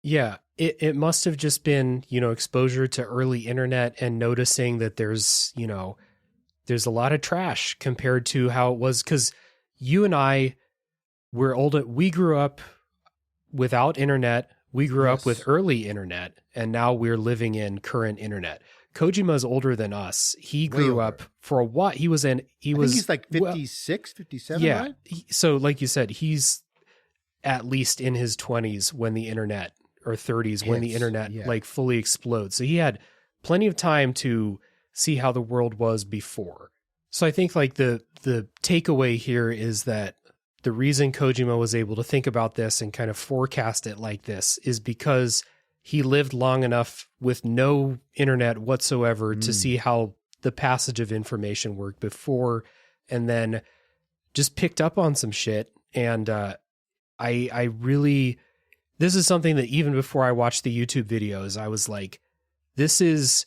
Yeah, it must have just been, exposure to early internet and noticing that there's a lot of trash compared to how it was. Because you and I were older. We grew up without internet. We grew up with early internet, and now we're living in current internet. Kojima's older than us. He grew up for a while. I think he's like 56, 57, yeah. Right? So like you said, he's at least in his 20s when the internet, or 30s when the internet like fully explodes. So he had plenty of time to see how the world was before. So I think like the takeaway here is that the reason Kojima was able to think about this and kind of forecast it like this is because he lived long enough with no internet whatsoever to see how the passage of information worked before and then just picked up on some shit. And I really, this is something that even before I watched the YouTube videos, I was like, this is,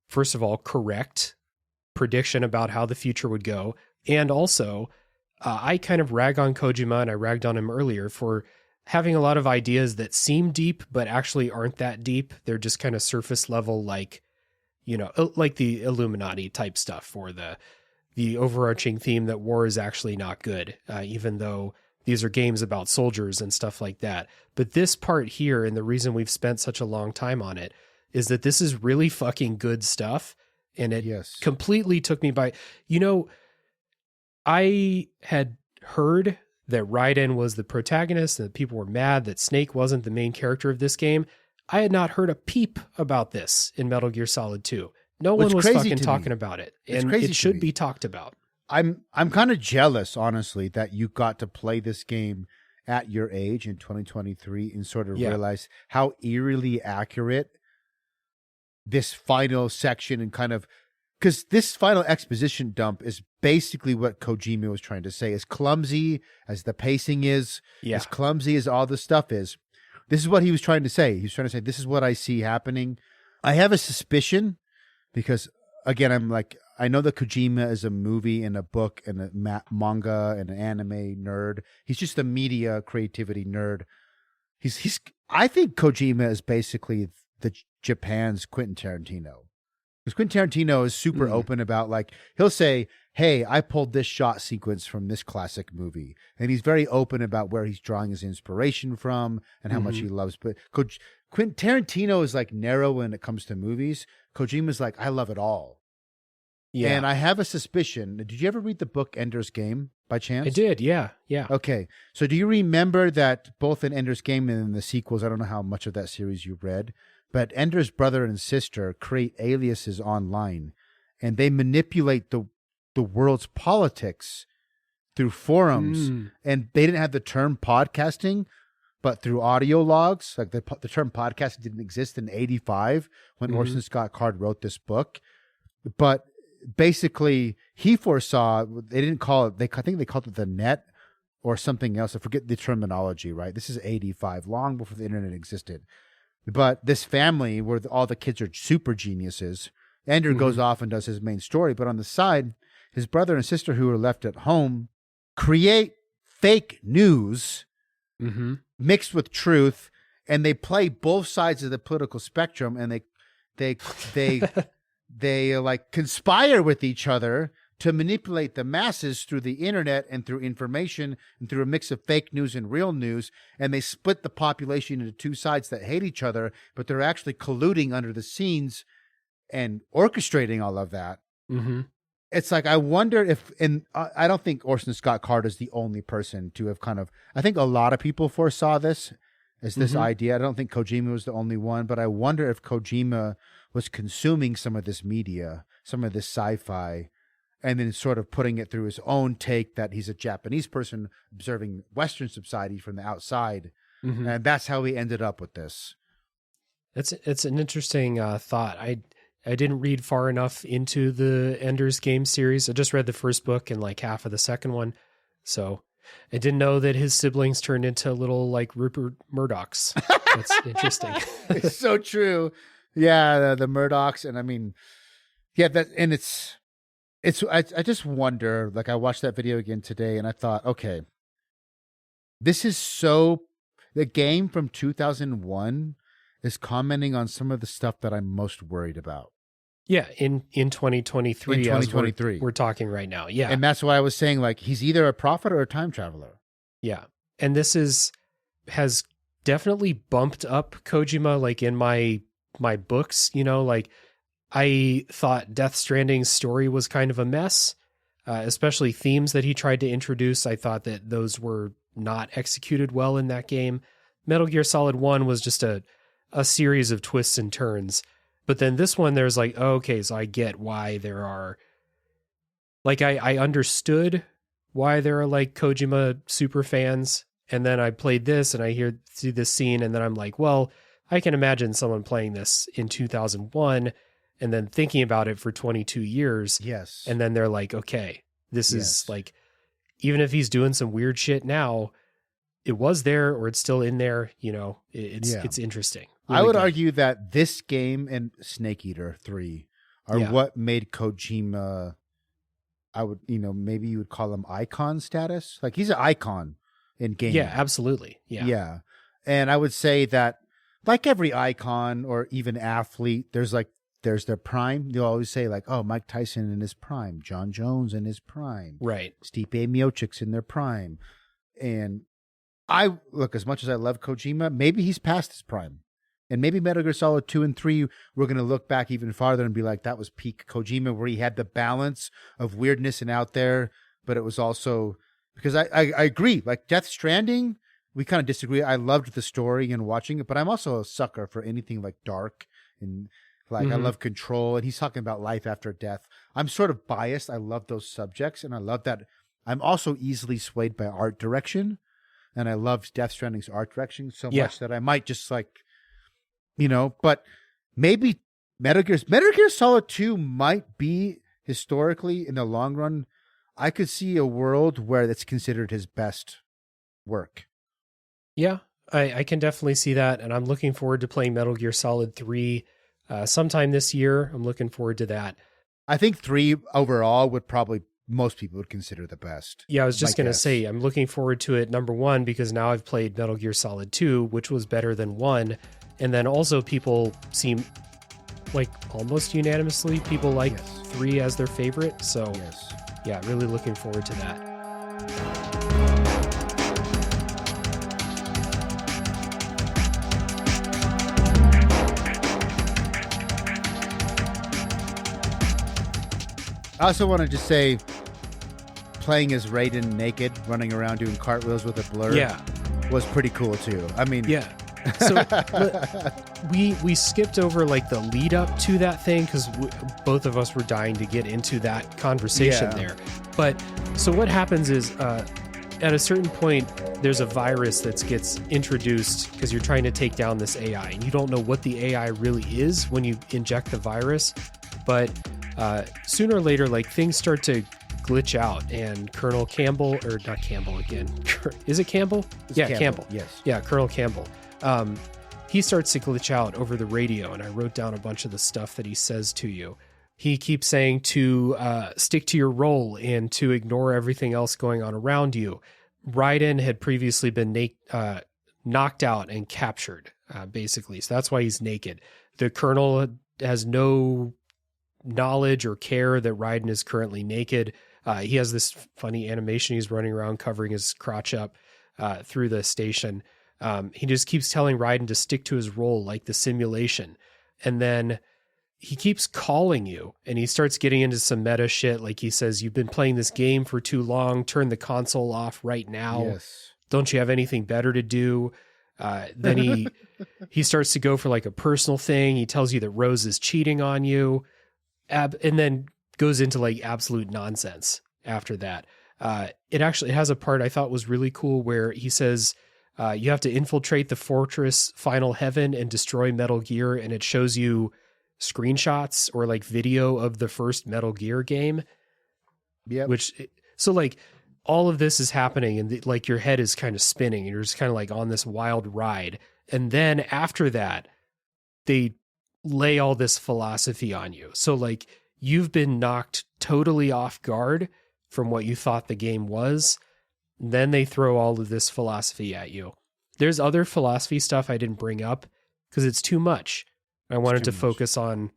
first of all, correct prediction about how the future would go. And also, I kind of rag on Kojima, and I ragged on him earlier for having a lot of ideas that seem deep, but actually aren't that deep. They're just kind of surface level, like, you know, like the Illuminati type stuff, or the overarching theme that war is actually not good, even though these are games about soldiers and stuff like that. But this part here, and the reason we've spent such a long time on it, is that this is really fucking good stuff. And it completely took me by, you know, I had heard that Raiden was the protagonist and that people were mad that Snake wasn't the main character of this game. I had not heard a peep about this in Metal Gear Solid 2. No one was fucking talking about it. And it should be talked about. I'm kind of jealous, honestly, that you got to play this game at your age in 2023 and sort of realize how eerily accurate this final section and kind of, because this final exposition dump is basically what Kojima was trying to say. As clumsy as the pacing is, as clumsy as all this stuff is, this is what he was trying to say. He was trying to say, this is what I see happening. I have a suspicion because, again, I'm like, I know that Kojima is a movie and a book and a manga and an anime nerd. He's just a media creativity nerd. I think Kojima is basically the Japan's Quentin Tarantino. Because Quentin Tarantino is super open about, like, he'll say, hey, I pulled this shot sequence from this classic movie. And he's very open about where he's drawing his inspiration from and how much he loves. But Quentin Tarantino is like narrow when it comes to movies. Kojima's like, I love it all. Yeah. And I have a suspicion. Did you ever read the book Ender's Game by chance? I did, yeah. Okay. So do you remember that both in Ender's Game and in the sequels, I don't know how much of that series you read, but Ender's brother and sister create aliases online, and they manipulate the world's politics through forums. And they didn't have the term podcasting, but through audio logs. Like the term podcasting didn't exist in 1985 when Orson Scott Card wrote this book. But basically, he foresaw, they didn't call it, I think they called it the net or something else. I forget the terminology, right? This is 1985, long before the internet existed. But this family, where all the kids are super geniuses, Ender goes off and does his main story. But on the side, his brother and sister who are left at home create fake news mixed with truth, and they play both sides of the political spectrum, and they like conspire with each other to manipulate the masses through the internet and through information and through a mix of fake news and real news. And they split the population into two sides that hate each other, but they're actually colluding under the scenes and orchestrating all of that. It's like, I wonder if, and I don't think Orson Scott Card is the only person to have kind of, I think a lot of people foresaw this as this idea. I don't think Kojima was the only one, but I wonder if Kojima was consuming some of this media, some of this sci-fi, and then sort of putting it through his own take that he's a Japanese person observing Western society from the outside. And that's how he ended up with this. It's an interesting thought. I didn't read far enough into the Ender's Game series. I just read the first book and like half of the second one. So I didn't know that his siblings turned into little like Rupert Murdochs. That's interesting. It's so true. Yeah, the Murdochs. And I mean, yeah, I just wonder, like, I watched that video again today and I thought, okay, this is the game from 2001 is commenting on some of the stuff that I'm most worried about. Yeah, in 2023. In 2023. We're talking right now. Yeah. And that's why I was saying, like, he's either a prophet or a time traveler. Yeah. And this has definitely bumped up Kojima, like, in my books, you know, like, I thought Death Stranding's story was kind of a mess, especially themes that he tried to introduce. I thought that those were not executed well in that game. Metal Gear Solid 1 was just a series of twists and turns. But then this one, there's like, oh, okay, so I get why there are, like, I understood why there are like Kojima super fans. And then I played this and I see this scene and then I'm like, well, I can imagine someone playing this in 2001 and then thinking about it for 22 years. Yes. And then they're like, okay, This Yes. is like, even if he's doing some weird shit now, it was there or it's still in there. It's interesting. I would argue that this game and Snake Eater 3 are what made Kojima, I would, maybe you would call him icon status. Like, he's an icon in gaming. Yeah, absolutely. Yeah. Yeah. And I would say that, like every icon or even athlete, there's their prime. They'll always say, like, oh, Mike Tyson in his prime, John Jones in his prime, right? Stipe Miocic's in their prime. And look, as much as I love Kojima, maybe he's past his prime. And maybe Metal Gear Solid 2 and 3, we're going to look back even farther and be like, that was peak Kojima, where he had the balance of weirdness and out there, but it was also, because I agree, like Death Stranding, we kind of disagree. I loved the story and watching it, but I'm also a sucker for anything like dark and like I love Control, and he's talking about life after death. I'm sort of biased. I love those subjects, and I love that. I'm also easily swayed by art direction, and I loved Death Stranding's art direction so much that I might just like, but maybe Metal Gear Solid 2 might be historically in the long run. I could see a world where that's considered his best work. Yeah, I can definitely see that. And I'm looking forward to playing Metal Gear Solid 3 sometime this year. I'm looking forward to that. I think 3 overall would probably, most people would consider the best. Yeah, I was just going to say, I'm looking forward to it, number one, because now I've played Metal Gear Solid 2, which was better than 1. And then also people seem like almost unanimously, people like 3 as their favorite. So yeah, really looking forward to that. I also want to just say, playing as Raiden naked, running around doing cartwheels with a blur, was pretty cool too. I mean, So we skipped over like the lead up to that thing because both of us were dying to get into that conversation there. But so what happens is at a certain point, there's a virus that gets introduced because you're trying to take down this AI, and you don't know what the AI really is when you inject the virus. But sooner or later, like things start to glitch out, and Colonel Campbell, or not Campbell again, is it Campbell? Campbell. Yes. Yeah, Colonel Campbell. He starts to glitch out over the radio, and I wrote down a bunch of the stuff that he says to you. He keeps saying to stick to your role and to ignore everything else going on around you. Raiden had previously been knocked out and captured, basically. So that's why he's naked. The Colonel has no knowledge or care that Raiden is currently naked. He has this funny animation. He's running around covering his crotch up through the station. He just keeps telling Raiden to stick to his role, like the simulation. And then he keeps calling you, and he starts getting into some meta shit. Like he says, you've been playing this game for too long. Turn the console off right now. Yes. Don't you have anything better to do? Then he starts to go for like a personal thing. He tells you that Rose is cheating on you. And then goes into like absolute nonsense after that. It has a part I thought was really cool where he says, you have to infiltrate the fortress Final Heaven and destroy Metal Gear. And it shows you screenshots or like video of the first Metal Gear game. Yeah. So like all of this is happening, and like your head is kind of spinning, and you're just kind of like on this wild ride. And then after that, they lay all this philosophy on you. So like you've been knocked totally off guard from what you thought the game was. Then they throw all of this philosophy at you. There's other philosophy stuff I didn't bring up because it's too much. I wanted to focus on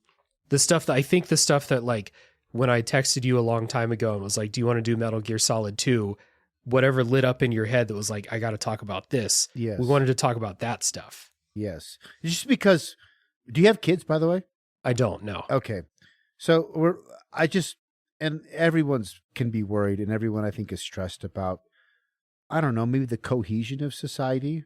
the stuff that like when I texted you a long time ago and was like, do you want to do Metal Gear Solid 2? Whatever lit up in your head that was like, I got to talk about this. Yes. We wanted to talk about that stuff. Yes. Just because, do you have kids, by the way? I don't know. Okay. So and everyone's can be worried, and everyone I think is stressed about, I don't know, maybe the cohesion of society.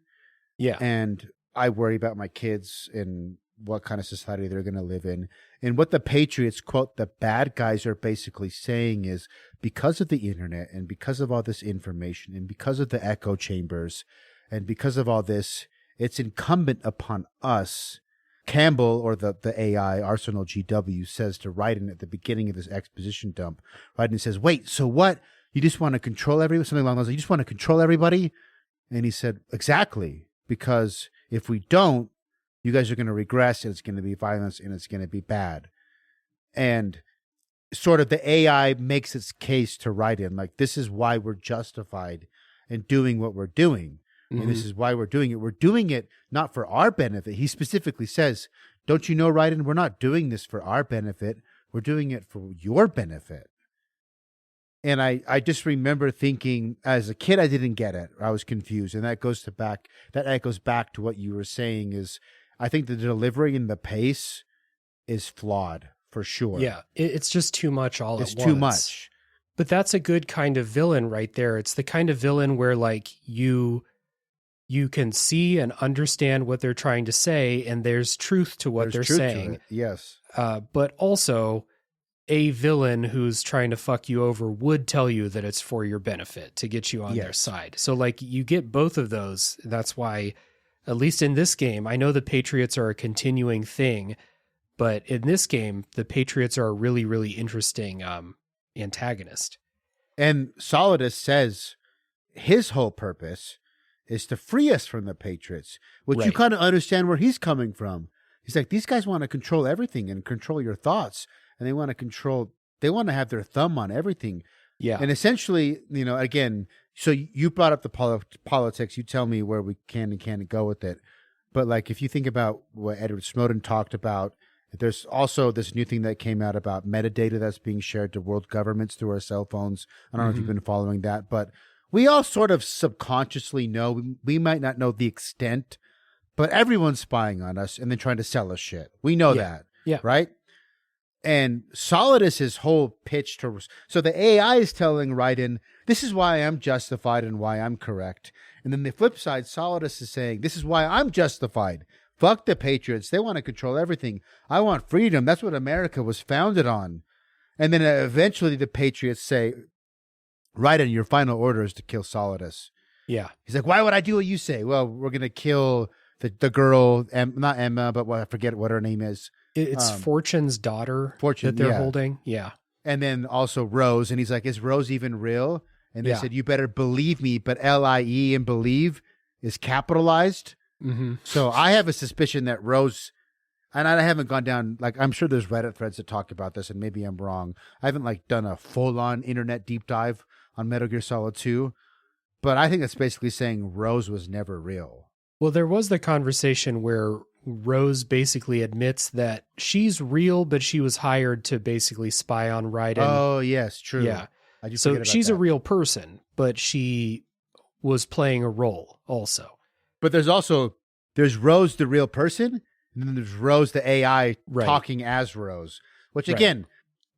Yeah. And I worry about my kids and what kind of society they're going to live in. And what the Patriots, quote, the bad guys are basically saying is, because of the internet and because of all this information and because of the echo chambers and because of all this, it's incumbent upon us, Campbell, or the AI, Arsenal GW, says to Raiden at the beginning of this exposition dump, Raiden says, wait, so what? You just want to control everyone? Something along those lines. You just want to control everybody? And he said, exactly. Because if we don't, you guys are going to regress, and it's going to be violence, and it's going to be bad. And sort of the AI makes its case to Raiden, like, this is why we're justified in doing what we're doing. And this is why we're doing it. We're doing it not for our benefit. He specifically says, don't you know, Raiden, we're not doing this for our benefit. We're doing it for your benefit. And I just remember thinking, as a kid, I didn't get it. I was confused. And that echoes back to what you were saying, is I think the delivery and the pace is flawed for sure. Yeah, it's just too much all at once. It's too much. But that's a good kind of villain right there. It's the kind of villain where, like, you can see and understand what they're trying to say, and there's truth to what they're saying. Yes. But also, a villain who's trying to fuck you over would tell you that it's for your benefit to get you on their side. So, like, you get both of those. That's why, at least in this game, I know the Patriots are a continuing thing, but in this game, the Patriots are a really, really interesting antagonist. And Solidus says his whole purpose is to free us from the Patriots, which you kind of understand where he's coming from. He's like, these guys want to control everything and control your thoughts, and they want to have their thumb on everything. Yeah. And essentially, again, so you brought up the politics. You tell me where we can and can't go with it. But like, if you think about what Edward Snowden talked about, there's also this new thing that came out about metadata that's being shared to world governments through our cell phones. I don't know if you've been following that, but we all sort of subconsciously know. We might not know the extent, but everyone's spying on us and then trying to sell us shit. We know that. Yeah. Right? And Solidus's whole pitch so the AI is telling Raiden, this is why I'm justified and why I'm correct. And then the flip side, Solidus is saying, this is why I'm justified. Fuck the Patriots. They want to control everything. I want freedom. That's what America was founded on. And then eventually the Patriots say, Raiden, your final order is to kill Solidus. Yeah. He's like, why would I do what you say? Well, we're going to kill the girl, not Emma, but I forget what her name is. It's Fortune's daughter that they're holding. Yeah. And then also Rose. And he's like, is Rose even real? And they said, you better believe me, but LIE in believe is capitalized. Mm-hmm. So I have a suspicion that Rose, and I haven't gone down, like, I'm sure there's Reddit threads that talk about this, and maybe I'm wrong. I haven't like done a full-on internet deep dive on Metal Gear Solid 2, but I think it's basically saying Rose was never real. Well, there was the conversation where Rose basically admits that she's real, but she was hired to basically spy on Raiden. Oh, yes, true. Yeah. So she's a real person, but she was playing a role also. But there's Rose, the real person, and then there's Rose, the AI, talking as Rose, which again,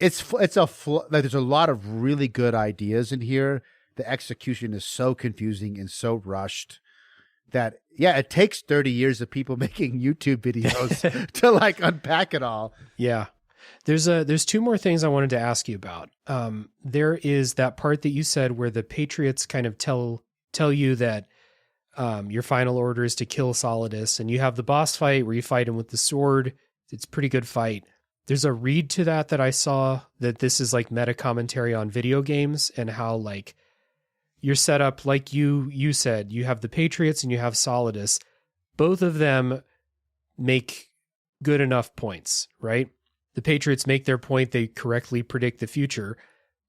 there's a lot of really good ideas in here. The execution is so confusing and so rushed that, it takes 30 years of people making YouTube videos to like unpack it all. Yeah. There's two more things I wanted to ask you about. There is that part that you said where the Patriots kind of tell you that your final order is to kill Solidus, and you have the boss fight where you fight him with the sword. It's a pretty good fight. There's a read to that I saw that this is like meta commentary on video games and how like you're set up, like you said, you have the Patriots and you have Solidus. Both of them make good enough points, right? The Patriots make their point. They correctly predict the future.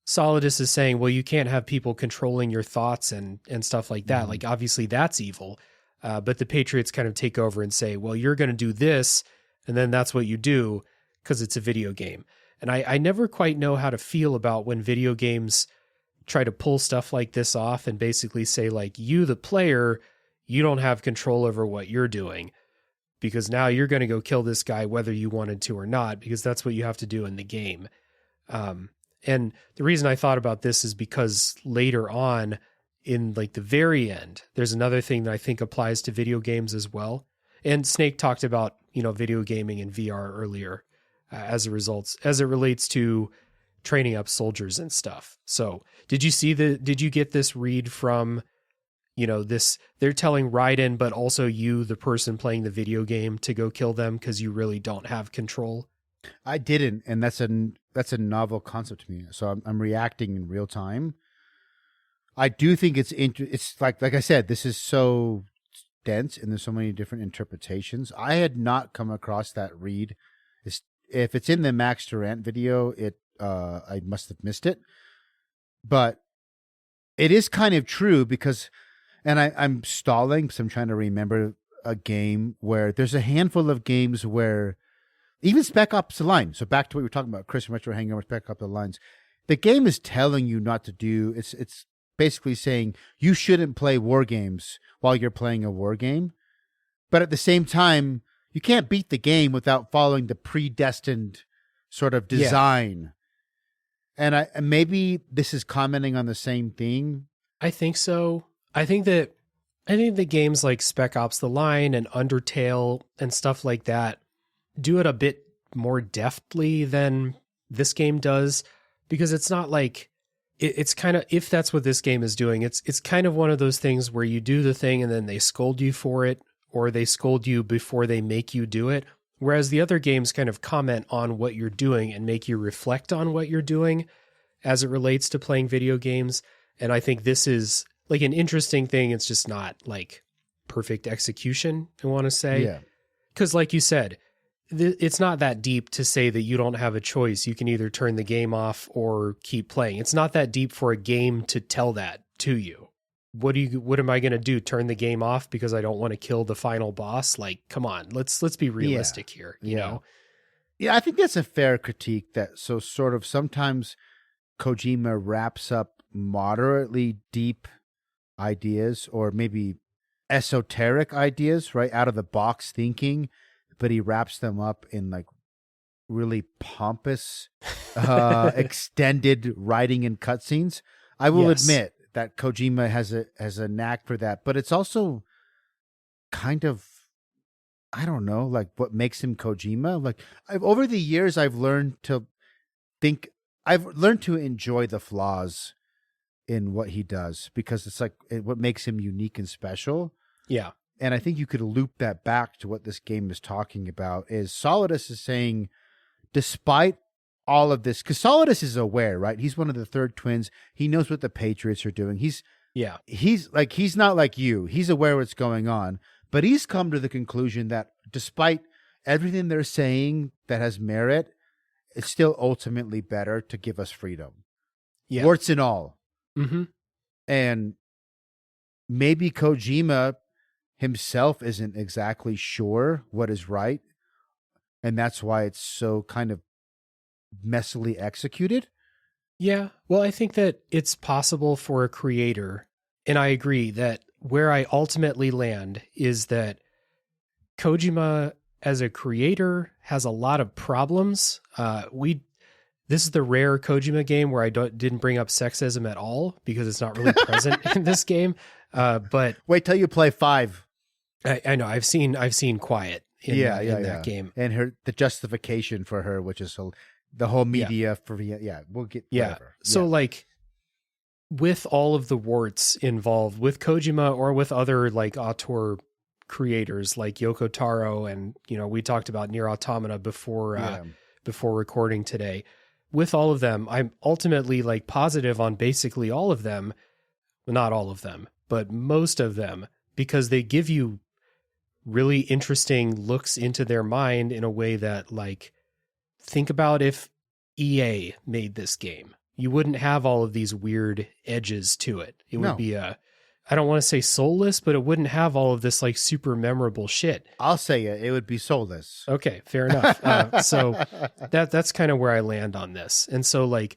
Solidus is saying, well, you can't have people controlling your thoughts and stuff like that. Like, obviously that's evil. But the Patriots kind of take over and say, well, you're going to do this. And then that's what you do because it's a video game. And I never quite know how to feel about when video games try to pull stuff like this off and basically say, like, you, the player, you don't have control over what you're doing because now you're going to go kill this guy whether you wanted to or not, because that's what you have to do in the game. And the reason I thought about this is because later on in like the very end, there's another thing that I think applies to video games as well. And Snake talked about, video gaming and VR earlier as it relates to training up soldiers and stuff. So did you get this read from they're telling Raiden, but also you, the person playing the video game, to go kill them because you really don't have control. I didn't, and that's a novel concept to me. So I'm reacting in real time. I do think it's like I said, this is so dense and there's so many different interpretations. I had not come across that read. If it's in the Max Durant video, I must have missed it. But it is kind of true because, and I'm stalling because I'm trying to remember a game where there's a handful of games where even Spec Ops The Line. So back to what we were talking about, Chris Retro hanging over Spec Ops The Lines. The game is telling you not to do. It's basically saying you shouldn't play war games while you're playing a war game. But at the same time, you can't beat the game without following the predestined sort of design. Yeah. And maybe this is commenting on the same thing. I think so. I think the games like Spec Ops The Line and Undertale and stuff like that do it a bit more deftly than this game does, because it's not like it's kind of, if that's what this game is doing, it's kind of one of those things where you do the thing and then they scold you for it, or they scold you before they make you do it. Whereas the other games kind of comment on what you're doing and make you reflect on what you're doing as it relates to playing video games. And I think this is like an interesting thing. It's just not like perfect execution, I want to say. Yeah. Because like you said, it's not that deep to say that you don't have a choice. You can either turn the game off or keep playing. It's not that deep for a game to tell that to you. What am I going to do? Turn the game off because I don't want to kill the final boss? Like, come on, let's be realistic here. You know? Yeah, I think that's a fair critique. That so sort of sometimes Kojima wraps up moderately deep ideas or maybe esoteric ideas, right, out of the box thinking, but he wraps them up in like really pompous, extended writing and cutscenes. I will admit that Kojima has a knack for that, but it's also kind of, I don't know, like what makes him Kojima. Like over the years, I've learned to enjoy the flaws in what he does, because it's like what makes him unique and special. Yeah. And I think you could loop that back to what this game is talking about. Is Solidus is saying, despite all of this, because Solidus is aware, right? He's one of the third twins. He knows what the Patriots are doing. He's not like you. He's aware what's going on, but he's come to the conclusion that despite everything they're saying that has merit, it's still ultimately better to give us freedom. Yeah. Warts and all. Mm-hmm. And maybe Kojima himself isn't exactly sure what is right, and that's why it's so kind of messily executed. Yeah, well, I think that it's possible for a creator, and I agree that where I ultimately land is that Kojima as a creator has a lot of problems. This is the rare Kojima game where I didn't bring up sexism at all, because it's not really present in this game. But wait till you play 5. I know I've seen Quiet in that game, and the justification for her, which is the whole media for we'll get whatever. So like with all of the warts involved with Kojima or with other like auteur creators like Yoko Taro, and we talked about Nier Automata before recording today. With all of them, I'm ultimately like positive on basically all of them. Well, not all of them, but most of them, because they give you really interesting looks into their mind in a way that, like, think about if EA made this game. You wouldn't have all of these weird edges to it. It would be I don't want to say soulless, but it wouldn't have all of this like super memorable shit. I'll say it would be soulless. Okay, fair enough. So that's kind of where I land on this. And so like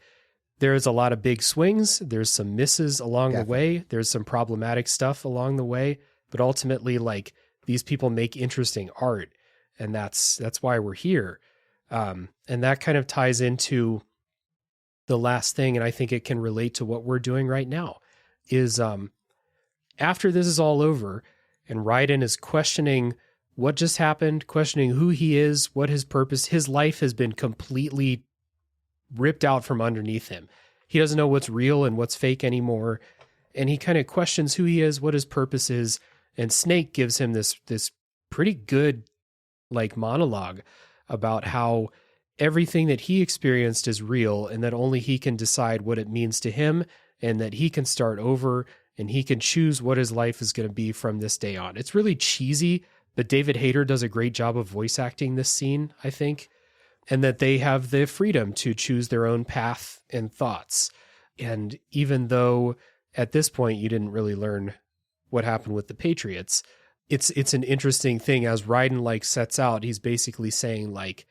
there's a lot of big swings. There's some misses along the way. There's some problematic stuff along the way. But ultimately, like, these people make interesting art. And that's why we're here. And that kind of ties into the last thing, and I think it can relate to what we're doing right now, is after this is all over and Raiden is questioning what just happened, questioning who he is, what his purpose, his life has been completely ripped out from underneath him. He doesn't know what's real and what's fake anymore. and he kind of questions who he is, what his purpose is, and Snake gives him this pretty good like monologue about how everything that he experienced is real and that only he can decide what it means to him, and that he can start over and he can choose what his life is going to be from this day on. It's really cheesy, but David Hayter does a great job of voice acting this scene, I think, and that they have the freedom to choose their own path and thoughts. And even though at this point you didn't really learn what happened with the Patriots, it's an interesting thing as Raiden like sets out. He's basically saying like,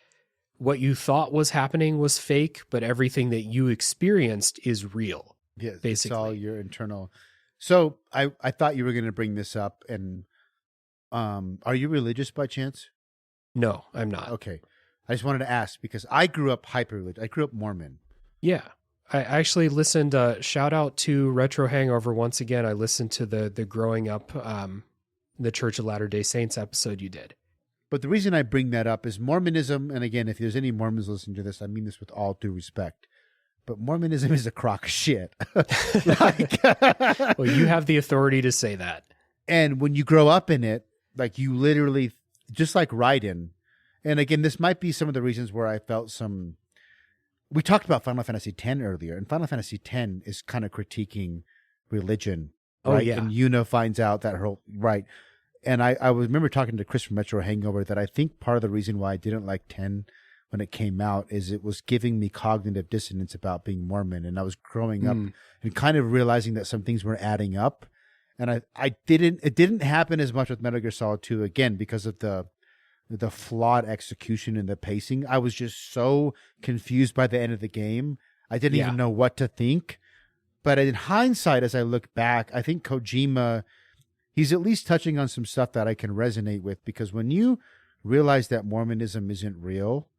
what you thought was happening was fake, but everything that you experienced is real. Yeah, basically. It's all your internal. So I thought you were going to bring this up, and are you religious by chance? No, I'm not. Okay. I just wanted to ask because I grew up hyper-religious. I grew up Mormon. Yeah. I actually listened, shout out to Retro Hangover once again. I listened to the Growing Up, the Church of Latter-day Saints episode you did. But the reason I bring that up is Mormonism, and again, if there's any Mormons listening to this, I mean this with all due respect, but Mormonism is a crock of shit. Well, you have the authority to say that. And when you grow up in it, like you literally, just like Raiden, and again, this might be some of the reasons where I felt some, we talked about Final Fantasy X earlier, and Final Fantasy X is kind of critiquing religion, right? Oh, yeah. And Yuna finds out that her, right. And I remember talking to Chris from Metro Hangover that I think part of the reason why I didn't like 10 when it came out is it was giving me cognitive dissonance about being Mormon. And I was growing up and kind of realizing that some things were adding up. And it didn't happen as much with Metal Gear Solid 2, again, because of the flawed execution and the pacing. I was just so confused by the end of the game. I didn't even know what to think. But in hindsight, as I look back, I think Kojima, he's at least touching on some stuff that I can resonate with, because when you realize that Mormonism isn't real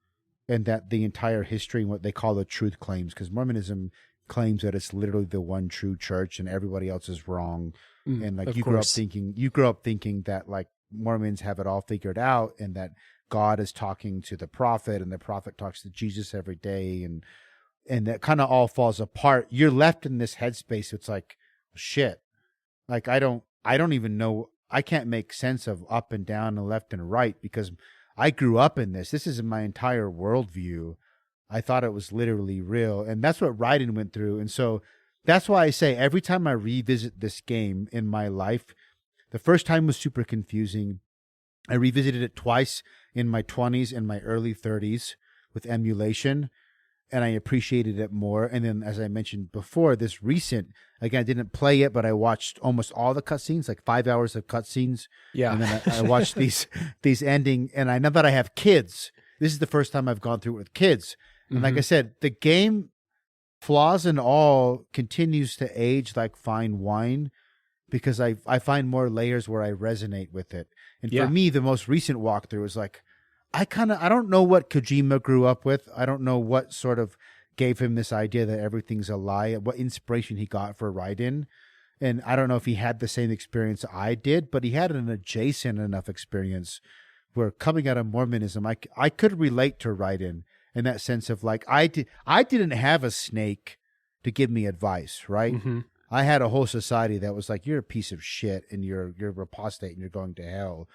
and that the entire history and what they call the truth claims, because Mormonism claims that it's literally the one true church and everybody else is wrong. And like you grow up thinking that like Mormons have it all figured out and that God is talking to the prophet and the prophet talks to Jesus every day. And that kind of all falls apart. You're left in this headspace. It's like, shit, like, I don't even know. I can't make sense of up and down and left and right because I grew up in this. This is my entire worldview. I thought it was literally real. And that's what Raiden went through. And so that's why I say every time I revisit this game in my life, the first time was super confusing. I revisited it twice in my 20s and my early 30s with emulation, and I appreciated it more. And then, as I mentioned before, this recent, again, I didn't play it, but I watched almost all the cutscenes, like 5 hours of cutscenes. Yeah. And then I watched these ending, and I know that I have kids. This is the first time I've gone through it with kids. And like I said, the game, flaws and all, continues to age like fine wine because I find more layers where I resonate with it. And for me, the most recent walkthrough is like, I don't know what Kojima grew up with. I don't know what sort of gave him this idea that everything's a lie, what inspiration he got for Raiden. And I don't know if he had the same experience I did, but he had an adjacent enough experience where coming out of Mormonism, I could relate to Raiden in that sense of like, I didn't have a snake to give me advice, right? I had a whole society that was like, you're a piece of shit and you're apostate and you're going to hell.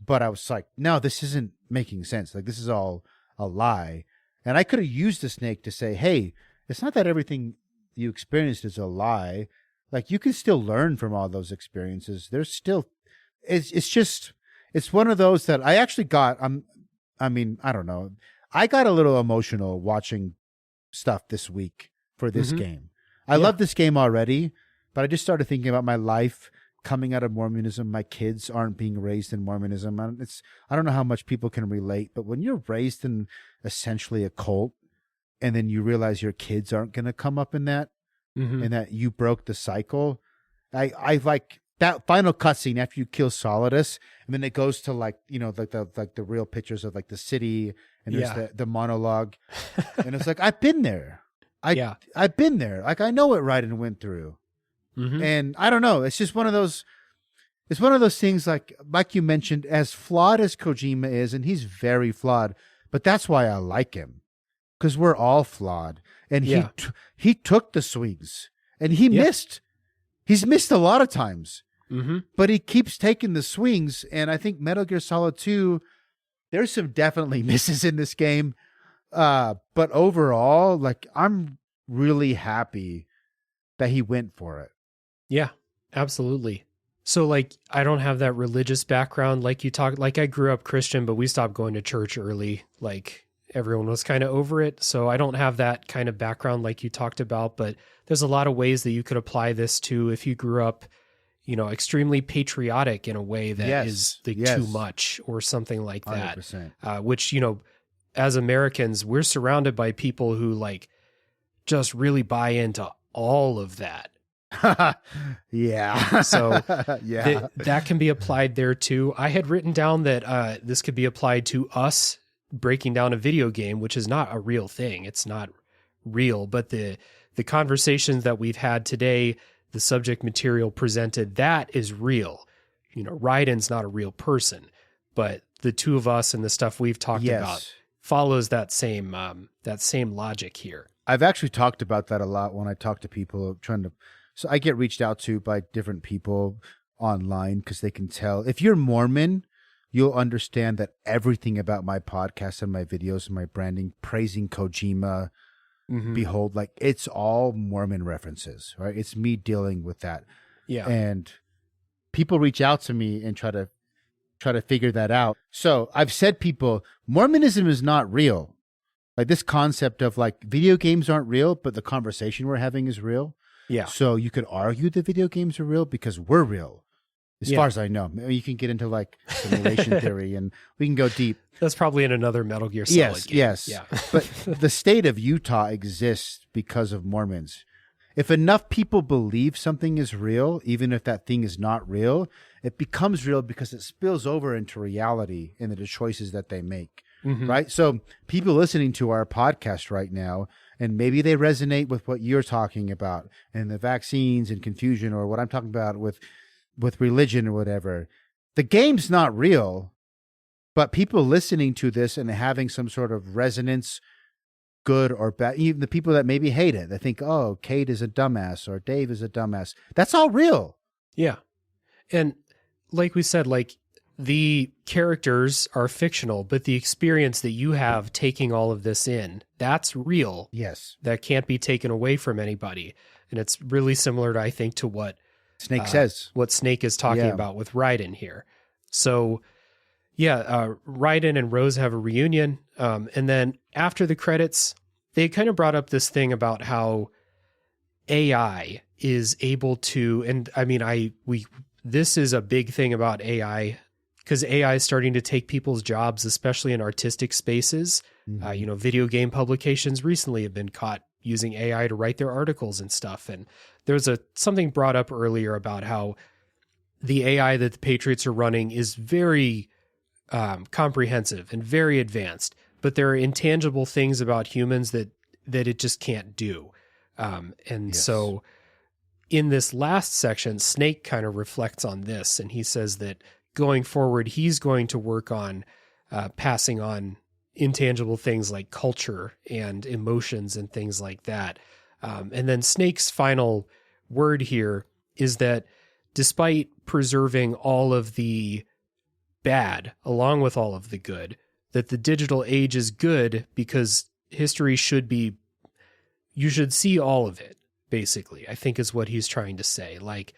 But I was like, no, this isn't making sense. Like, this is all a lie. And I could have used the snake to say, hey, it's not that everything you experienced is a lie. Like, you can still learn from all those experiences. There's still, it's one of those that I actually got, I don't know. I got a little emotional watching stuff this week for this game. I love this game already, but I just started thinking about my life coming out of Mormonism. My kids aren't being raised in Mormonism. I don't know how much people can relate, but when you're raised in essentially a cult and then you realize your kids aren't going to come up in that and that you broke the cycle, I like that final cutscene after you kill Solidus, and then it goes to like, you know, like the real pictures of like the city and there's the monologue. And it's like, I've been there. I've been there. Like, I know what Raiden went through. And I don't know. It's just one of those. It's one of those things. Like you mentioned, as flawed as Kojima is, and he's very flawed. But that's why I like him, because we're all flawed. And he took the swings, and he missed. He's missed a lot of times, Mm-hmm. but he keeps taking the swings. And I think Metal Gear Solid 2, there's some definitely misses in this game. But overall, like, I'm really happy that he went for it. Yeah, absolutely. So, like, I don't have that religious background like you talked. Like, I grew up Christian, but we stopped going to church early. Like, everyone was kind of over it. So I don't have that kind of background like you talked about, but there's a lot of ways that you could apply this to if you grew up, you know, extremely patriotic in a way that is like too much or something like that. 100%. Which, you know, as Americans, we're surrounded by people who like just really buy into all of that. Yeah. So yeah, that can be applied there too. I had written down that this could be applied to us breaking down a video game, which is not a real thing. It's not real, but the conversations that we've had today, the subject material presented, that is real. You know, Raiden's not a real person, but the two of us and the stuff we've talked about follows that same logic here. I've actually talked about that a lot when I talk to people so I get reached out to by different people online because they can tell. If you're Mormon, you'll understand that everything about my podcast and my videos and my branding, praising Kojima, behold, like, it's all Mormon references, right? It's me dealing with that. Yeah. And people reach out to me and try to figure that out. So I've said Mormonism is not real. Like, this concept of like video games aren't real, but the conversation we're having is real. Yeah. So you could argue the video games are real because we're real. As far as I know, you can get into like simulation theory and we can go deep. That's probably in another Metal Gear Solid game. Yes. Yeah. But the state of Utah exists because of Mormons. If enough people believe something is real, even if that thing is not real, it becomes real because it spills over into reality in the choices that they make. Right? So people listening to our podcast right now, and maybe they resonate with what you're talking about and the vaccines and confusion, or what I'm talking about with religion or whatever. The game's not real, but people listening to this and having some sort of resonance, good or bad, even the people that maybe hate it, they think, oh, Kate is a dumbass or Dave is a dumbass. That's all real. Yeah. And like we said, like, the characters are fictional, but the experience that you have taking all of this in, that's real. Yes. That can't be taken away from anybody. And it's really similar to, I think, to what Snake says. What Snake is talking about with Raiden here. So, Raiden and Rose have a reunion. And then after the credits, they kind of brought up this thing about how AI is able to, and I mean, this is a big thing about AI, because AI is starting to take people's jobs, especially in artistic spaces. You know, video game publications recently have been caught using AI to write their articles and stuff. And there was something brought up earlier about how the AI that the Patriots are running is very comprehensive and very advanced, but there are intangible things about humans that it just can't do. So in this last section, Snake kind of reflects on this, and he says that going forward, he's going to work on passing on intangible things like culture and emotions and things like that. And then Snake's final word here is that despite preserving all of the bad along with all of the good, that the digital age is good because history you should see all of it, basically, I think is what he's trying to say. Like,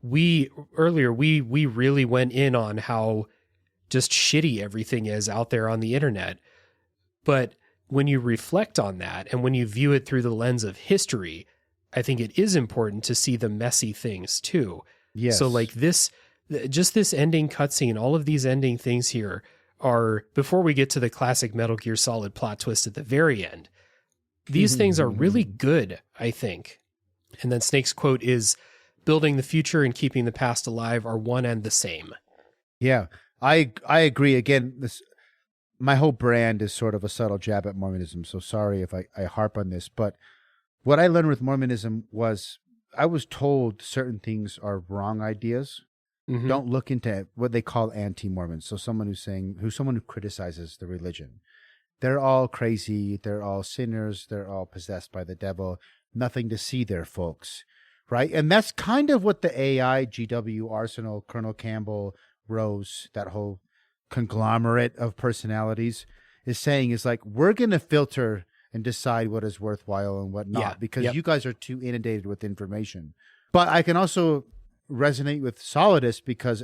we really went in on how just shitty everything is out there on the internet. But when you reflect on that and when you view it through the lens of history, I think it is important to see the messy things too. Yes. So like this ending cutscene, all of these ending things here are, before we get to the classic Metal Gear Solid plot twist at the very end, these things are really good, I think. And then Snake's quote is, "Building the future and keeping the past alive are one and the same." Yeah, I agree. Again, my whole brand is sort of a subtle jab at Mormonism, so sorry if I harp on this. But what I learned with Mormonism was I was told certain things are wrong ideas. Mm-hmm. Don't look into what they call anti-Mormons. So someone who criticizes the religion. They're all crazy. They're all sinners. They're all possessed by the devil. Nothing to see there, folks. right? And that's kind of what the AI, GW, Arsenal, Colonel Campbell, Rose, that whole conglomerate of personalities is saying is like, we're going to filter and decide what is worthwhile and what not because you guys are too inundated with information. But I can also resonate with Solidus because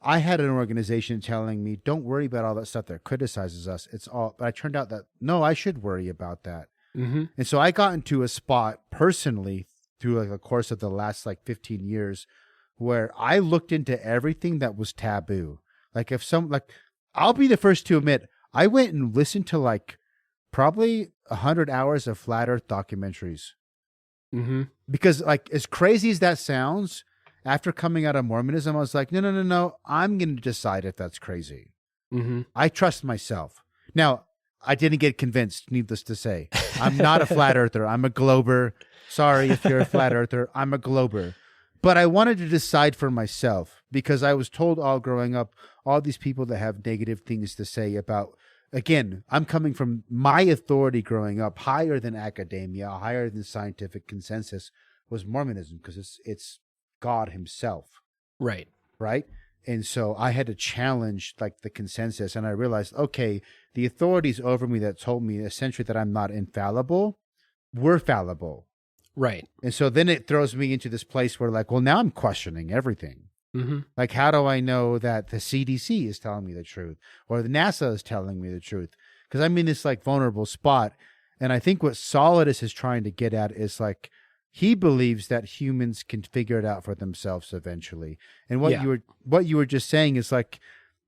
I had an organization telling me, don't worry about all that stuff that criticizes us. It's all, but I turned out that no, I should worry about that. Mm-hmm. And so I got into a spot personally through like the course of the last like 15 years where I looked into everything that was taboo. Like if some, like I'll be the first to admit, I went and listened to like probably 100 hours of flat earth documentaries. Mm-hmm. Because like as crazy as that sounds, after coming out of Mormonism, I was like, no. I'm going to decide if that's crazy. Mm-hmm. I trust myself. Now, I didn't get convinced, needless to say. I'm not a flat earther. I'm a glober. Sorry if you're a flat earther. I'm a glober. But I wanted to decide for myself because I was told all growing up, all these people that have negative things to say about, again, I'm coming from my authority growing up, higher than academia, higher than scientific consensus, was Mormonism because it's God himself. Right. Right. And so I had to challenge like the consensus. And I realized, okay, the authorities over me that told me essentially that I'm not infallible were fallible. Right. And so then it throws me into this place where like, well, now I'm questioning everything. Mm-hmm. Like, how do I know that the CDC is telling me the truth or the NASA is telling me the truth? Because I'm in this like vulnerable spot. And I think what Solidus is trying to get at is like, he believes that humans can figure it out for themselves eventually. And what you were just saying is like,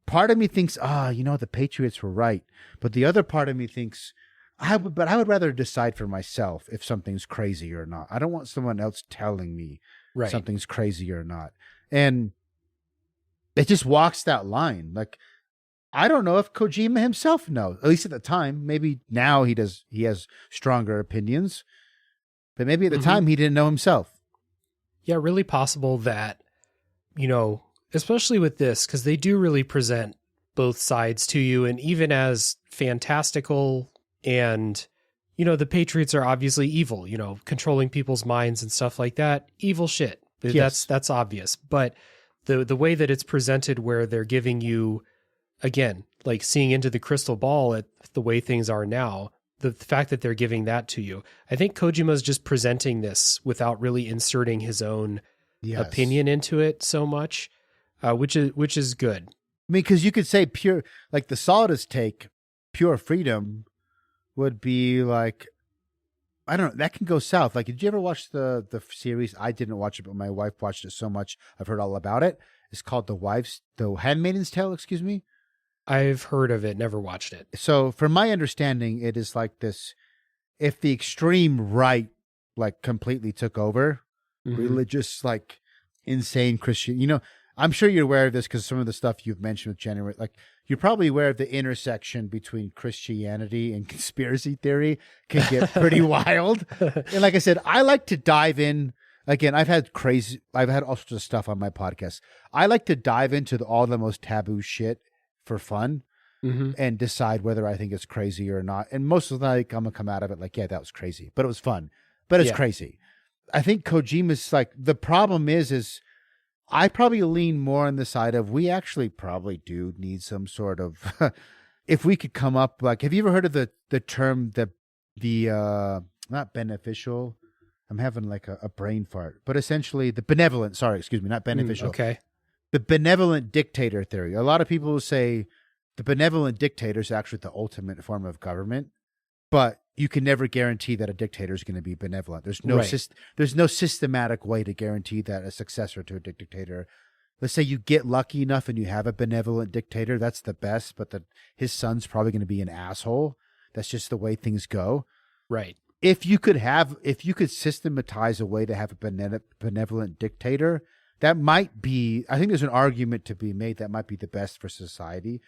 part of me thinks, the Patriots were right. But the other part of me thinks, I would rather decide for myself if something's crazy or not. I don't want someone else telling me something's crazy or not. And it just walks that line. Like, I don't know if Kojima himself knows, at least at the time. Maybe now he has stronger opinions. But maybe at the time he didn't know himself. Yeah, really possible that, especially with this, because they do really present both sides to you. And even as fantastical and, the Patriots are obviously evil, controlling people's minds and stuff like that. Evil shit. Yes. That's obvious. But the way that it's presented where they're giving you, again, like seeing into the crystal ball at the way things are now, the fact that they're giving that to you, I think Kojima's just presenting this without really inserting his own opinion into it so much, which is good. I mean, because you could say pure, like the Solidus take, pure freedom would be like, I don't know, that can go south. Like, did you ever watch the series? I didn't watch it, but my wife watched it so much. I've heard all about it. It's called The Handmaid's Tale, excuse me. I've heard of it, never watched it. So from my understanding, it is like this, if the extreme right, like completely took over, religious, like insane Christian, I'm sure you're aware of this because some of the stuff you've mentioned with January, like you're probably aware of the intersection between Christianity and conspiracy theory can get pretty wild. And like I said, I like to dive in. Again, I've had all sorts of stuff on my podcast. I like to dive into all the most taboo shit for fun and decide whether I think it's crazy or not. And most of the time, I'm going to come out of it like, yeah, that was crazy, but it was fun, but it's crazy. I think Kojima's like, the problem is I probably lean more on the side of, we actually probably do need some sort of, if we could come up, like, have you ever heard of the term, the not beneficial, I'm having like a brain fart, but essentially the benevolent, not beneficial. Okay. The benevolent dictator theory. A lot of people will say the benevolent dictator is actually the ultimate form of government, but you can never guarantee that a dictator is going to be benevolent. There's no systematic way to guarantee that a successor to a dictator. Let's say you get lucky enough and you have a benevolent dictator, that's the best, but his son's probably going to be an asshole. That's just the way things go. Right. If you could systematize a way to have a benevolent dictator, that might be, I think there's an argument to be made that might be the best for society.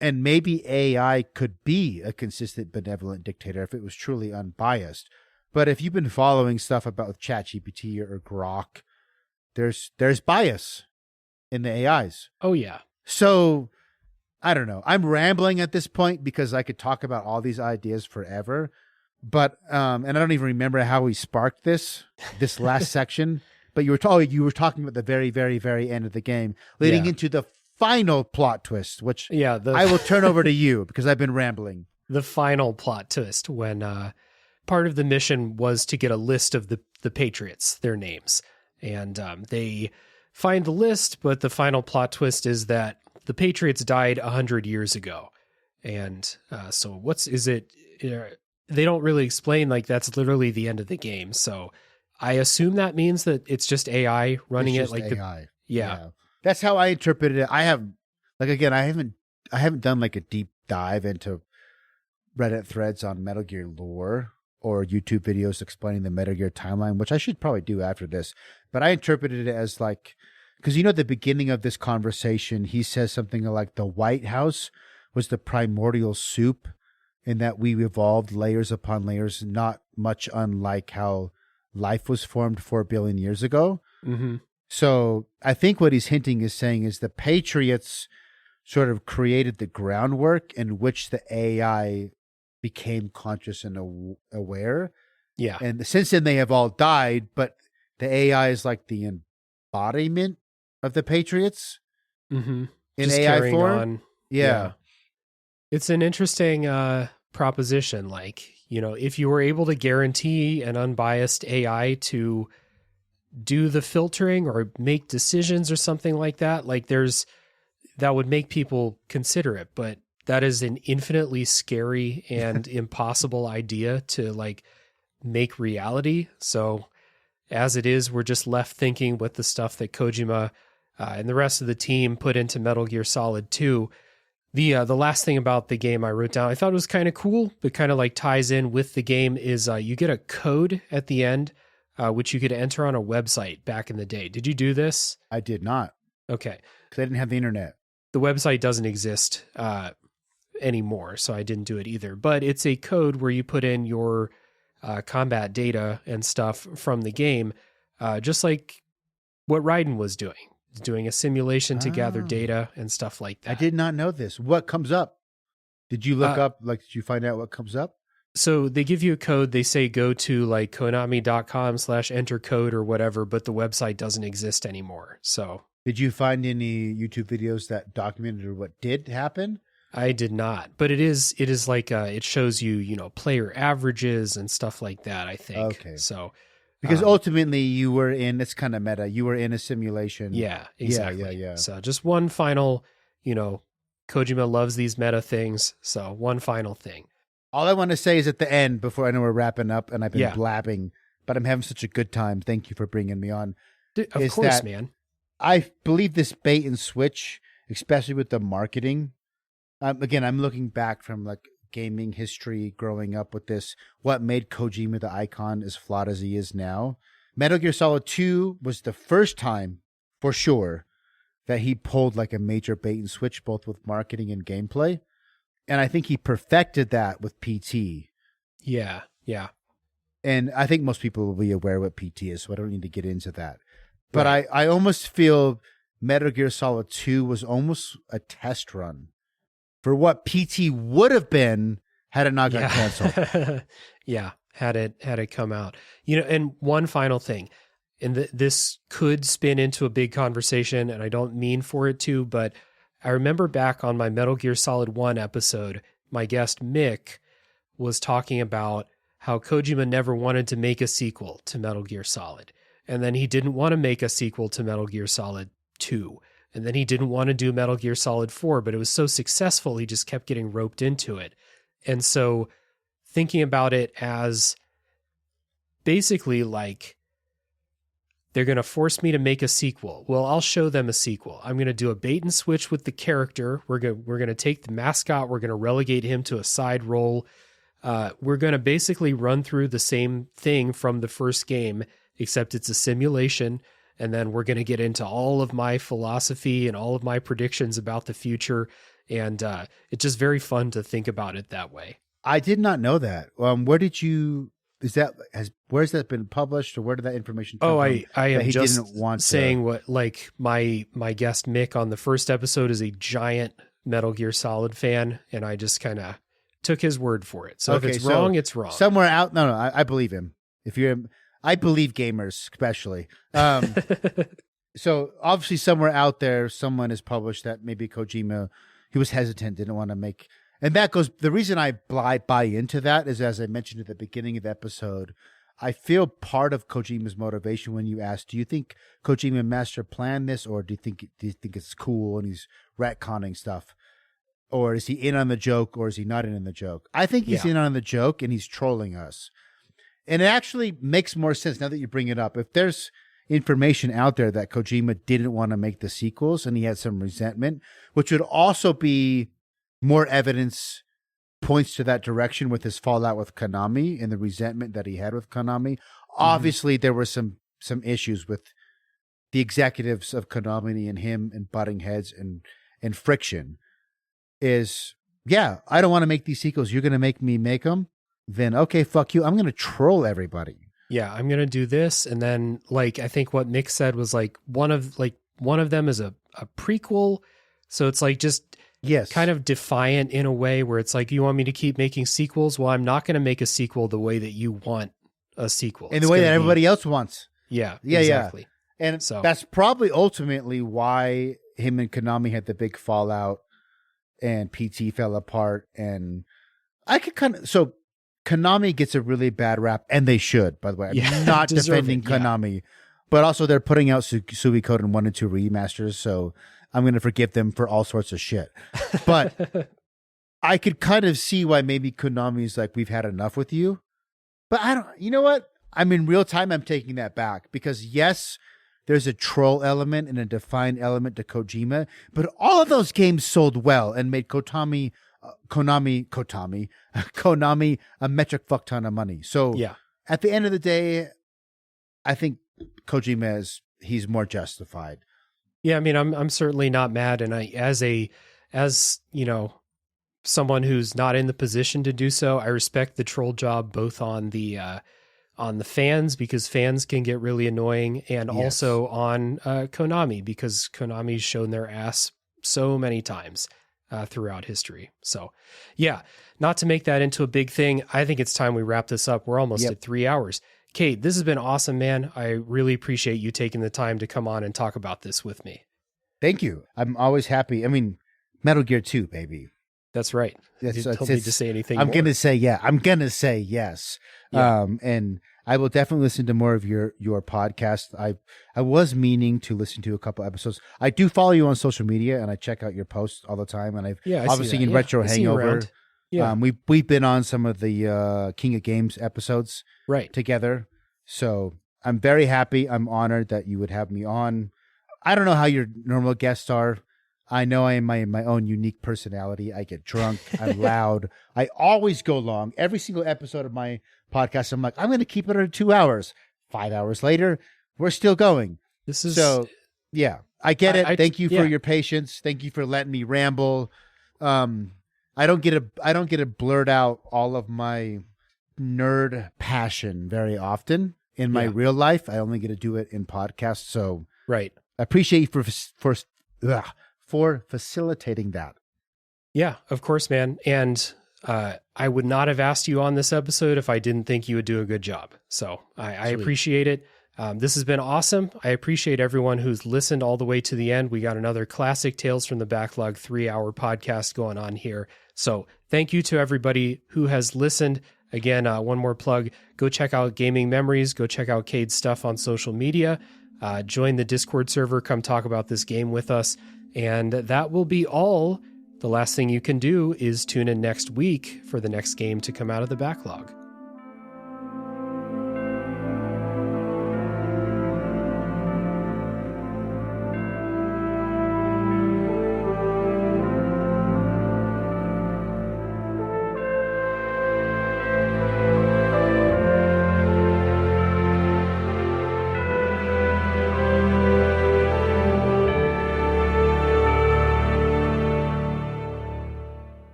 And maybe AI could be a consistent benevolent dictator if it was truly unbiased. But if you've been following stuff about ChatGPT or Grok, there's bias in the AIs. Oh, yeah. So, I don't know. I'm rambling at this point because I could talk about all these ideas forever. But and I don't even remember how we sparked this last section. But you were talking about the very, very, very end of the game, leading into the final plot twist, which I will turn over to you because I've been rambling. The final plot twist when part of the mission was to get a list of the Patriots, their names. And they find the list, but the final plot twist is that the Patriots died 100 years ago. And so they don't really explain, like, that's literally the end of the game. So I assume that means that it's just AI running it, like AI. Yeah. That's how I interpreted it. I haven't done like a deep dive into Reddit threads on Metal Gear lore or YouTube videos explaining the Metal Gear timeline, which I should probably do after this. But I interpreted it as like, because at the beginning of this conversation, he says something like the White House was the primordial soup, and that we evolved layers upon layers, not much unlike how life was formed 4 billion years ago. Mm-hmm. So I think what he's hinting is saying is the Patriots sort of created the groundwork in which the AI became conscious and aware. Yeah. And since then they have all died, but the AI is like the embodiment of the Patriots in just AI form. On. Yeah. It's an interesting proposition. Like, if you were able to guarantee an unbiased AI to do the filtering or make decisions or something like that, like that would make people consider it. But that is an infinitely scary and impossible idea to like make reality. So as it is, we're just left thinking with the stuff that Kojima and the rest of the team put into Metal Gear Solid 2. The last thing about the game I wrote down, I thought it was kind of cool, but kind of like ties in with the game, is you get a code at the end, which you could enter on a website back in the day. Did you do this? I did not. Okay. Because I didn't have the internet. The website doesn't exist anymore, so I didn't do it either. But it's a code where you put in your combat data and stuff from the game, just like what Raiden was doing a simulation to gather data and stuff like that. I did not know this. What comes up? Did you look up, like, did you find out what comes up? So they give you a code. They say go to like konami.com/enter code or whatever, but the website doesn't exist anymore. So did you find any YouTube videos that documented what did happen? I did not, but it is like it shows you, player averages and stuff like that, I think. Okay. So because ultimately you were in, it's kind of meta, you were in a simulation. Yeah, exactly. Yeah. So just one final, Kojima loves these meta things. So one final thing. All I want to say is at the end, before I know we're wrapping up and I've been blabbing, but I'm having such a good time. Thank you for bringing me on. Of course, man. I believe this bait and switch, especially with the marketing. Again, I'm looking back from like gaming history, growing up with this, what made Kojima the icon as flawed as he is now. Metal Gear Solid 2 was the first time, for sure, that he pulled like a major bait and switch, both with marketing and gameplay. And I think he perfected that with PT. Yeah. And I think most people will be aware what PT is, so I don't need to get into that. But right. I almost feel Metal Gear Solid 2 was almost a test run for what PT would have been had it not got canceled. Yeah, had it come out. And one final thing, and this could spin into a big conversation, and I don't mean for it to, but I remember back on my Metal Gear Solid 1 episode, my guest Mick was talking about how Kojima never wanted to make a sequel to Metal Gear Solid. And then he didn't want to make a sequel to Metal Gear Solid 2. And then he didn't want to do Metal Gear Solid 4, but it was so successful, he just kept getting roped into it. And so thinking about it as basically like, they're going to force me to make a sequel. Well, I'll show them a sequel. I'm going to do a bait and switch with the character. We're going to take the mascot. We're going to relegate him to a side role. We're going to basically run through the same thing from the first game, except it's a simulation. And then we're going to get into all of my philosophy and all of my predictions about the future. And it's just very fun to think about it that way. I did not know that. Where did you... where's that been published, or where did that information come from? I am just saying what, like, my guest Mick on the first episode is a giant Metal Gear Solid fan, and I just kind of took his word for it. So Okay, if it's so wrong, it's wrong. Somewhere out. No, I believe him. I believe gamers, especially. So obviously somewhere out there, someone has published that maybe Kojima, he was hesitant, didn't want to make, and that goes, the reason I buy into that is, as I mentioned at the beginning of the episode, I feel part of Kojima's motivation when you ask, do you think Kojima master planned this, or do you think it's cool and he's retconning stuff? Or is he in on the joke, or is he not in on the joke? I think he's in on the joke and he's trolling us. And it actually makes more sense now that you bring it up. If there's information out there that Kojima didn't want to make the sequels and he had some resentment, which would also be more evidence points to that direction with his fallout with Konami and the resentment that he had with Konami. Obviously, there were some issues with the executives of Konami and him and butting heads and friction. I don't want to make these sequels. You're going to make me make them? Then, okay, fuck you. I'm going to troll everybody. Yeah, I'm going to do this. And then, like, I think what Nick said was like one of them is a prequel. So it's like just kind of defiant in a way where it's like, you want me to keep making sequels? Well, I'm not going to make a sequel the way that you want a sequel. In the way that everybody else wants. Yeah, exactly. And so that's probably ultimately why him and Konami had the big fallout and PT fell apart. And I could so Konami gets a really bad rap, and they should, by the way. I'm not defending Konami, but also they're putting out Suikoden 1 and 2 remasters, so I'm going to forgive them for all sorts of shit. But I could kind of see why maybe Konami's like, we've had enough with you. But you know what? I'm in real time, I'm taking that back, because yes, there's a troll element and a defined element to Kojima, but all of those games sold well and made Konami a metric fuck ton of money. So at the end of the day, I think Kojima he's more justified. Yeah, I mean, I'm certainly not mad, and as you know, someone who's not in the position to do so, I respect the troll job both on the fans, because fans can get really annoying, and also on Konami, because Konami's shown their ass so many times throughout history. So not to make that into a big thing, I think it's time we wrap this up. We're almost at 3 hours. Kate, this has been awesome, man. I really appreciate you taking the time to come on and talk about this with me. Thank you. I'm always happy. I mean, Metal Gear 2, baby. That's right. You don't need to say anything I'm more. going to say I'm going to say yes. Yeah. And I will definitely listen to more of your podcast. I was meaning to listen to a couple episodes. I do follow you on social media, and I check out your posts all the time. And I've obviously in Retro Hangover. Yeah. We've been on some of the King of Games episodes together. So I'm very happy. I'm honored that you would have me on. I don't know how your normal guests are. I know I am my own unique personality. I get drunk. I'm loud. I always go long. Every single episode of my podcast, I'm like, I'm going to keep it at 2 hours. 5 hours later, we're still going. I get it. Thank you for your patience. Thank you for letting me ramble. I don't get to blurt out all of my nerd passion very often in my real life. I only get to do it in podcasts. So I appreciate you for facilitating that. Yeah, of course, man. And I would not have asked you on this episode if I didn't think you would do a good job. So I appreciate it. This has been awesome. I appreciate everyone who's listened all the way to the end. We got another classic Tales from the Backlog 3-hour podcast going on here. So thank you to everybody who has listened. Again, one more plug. Go check out Gaming Memories. Go check out Cade's stuff on social media. Join the Discord server. Come talk about this game with us. And that will be all. The last thing you can do is tune in next week for the next game to come out of the backlog.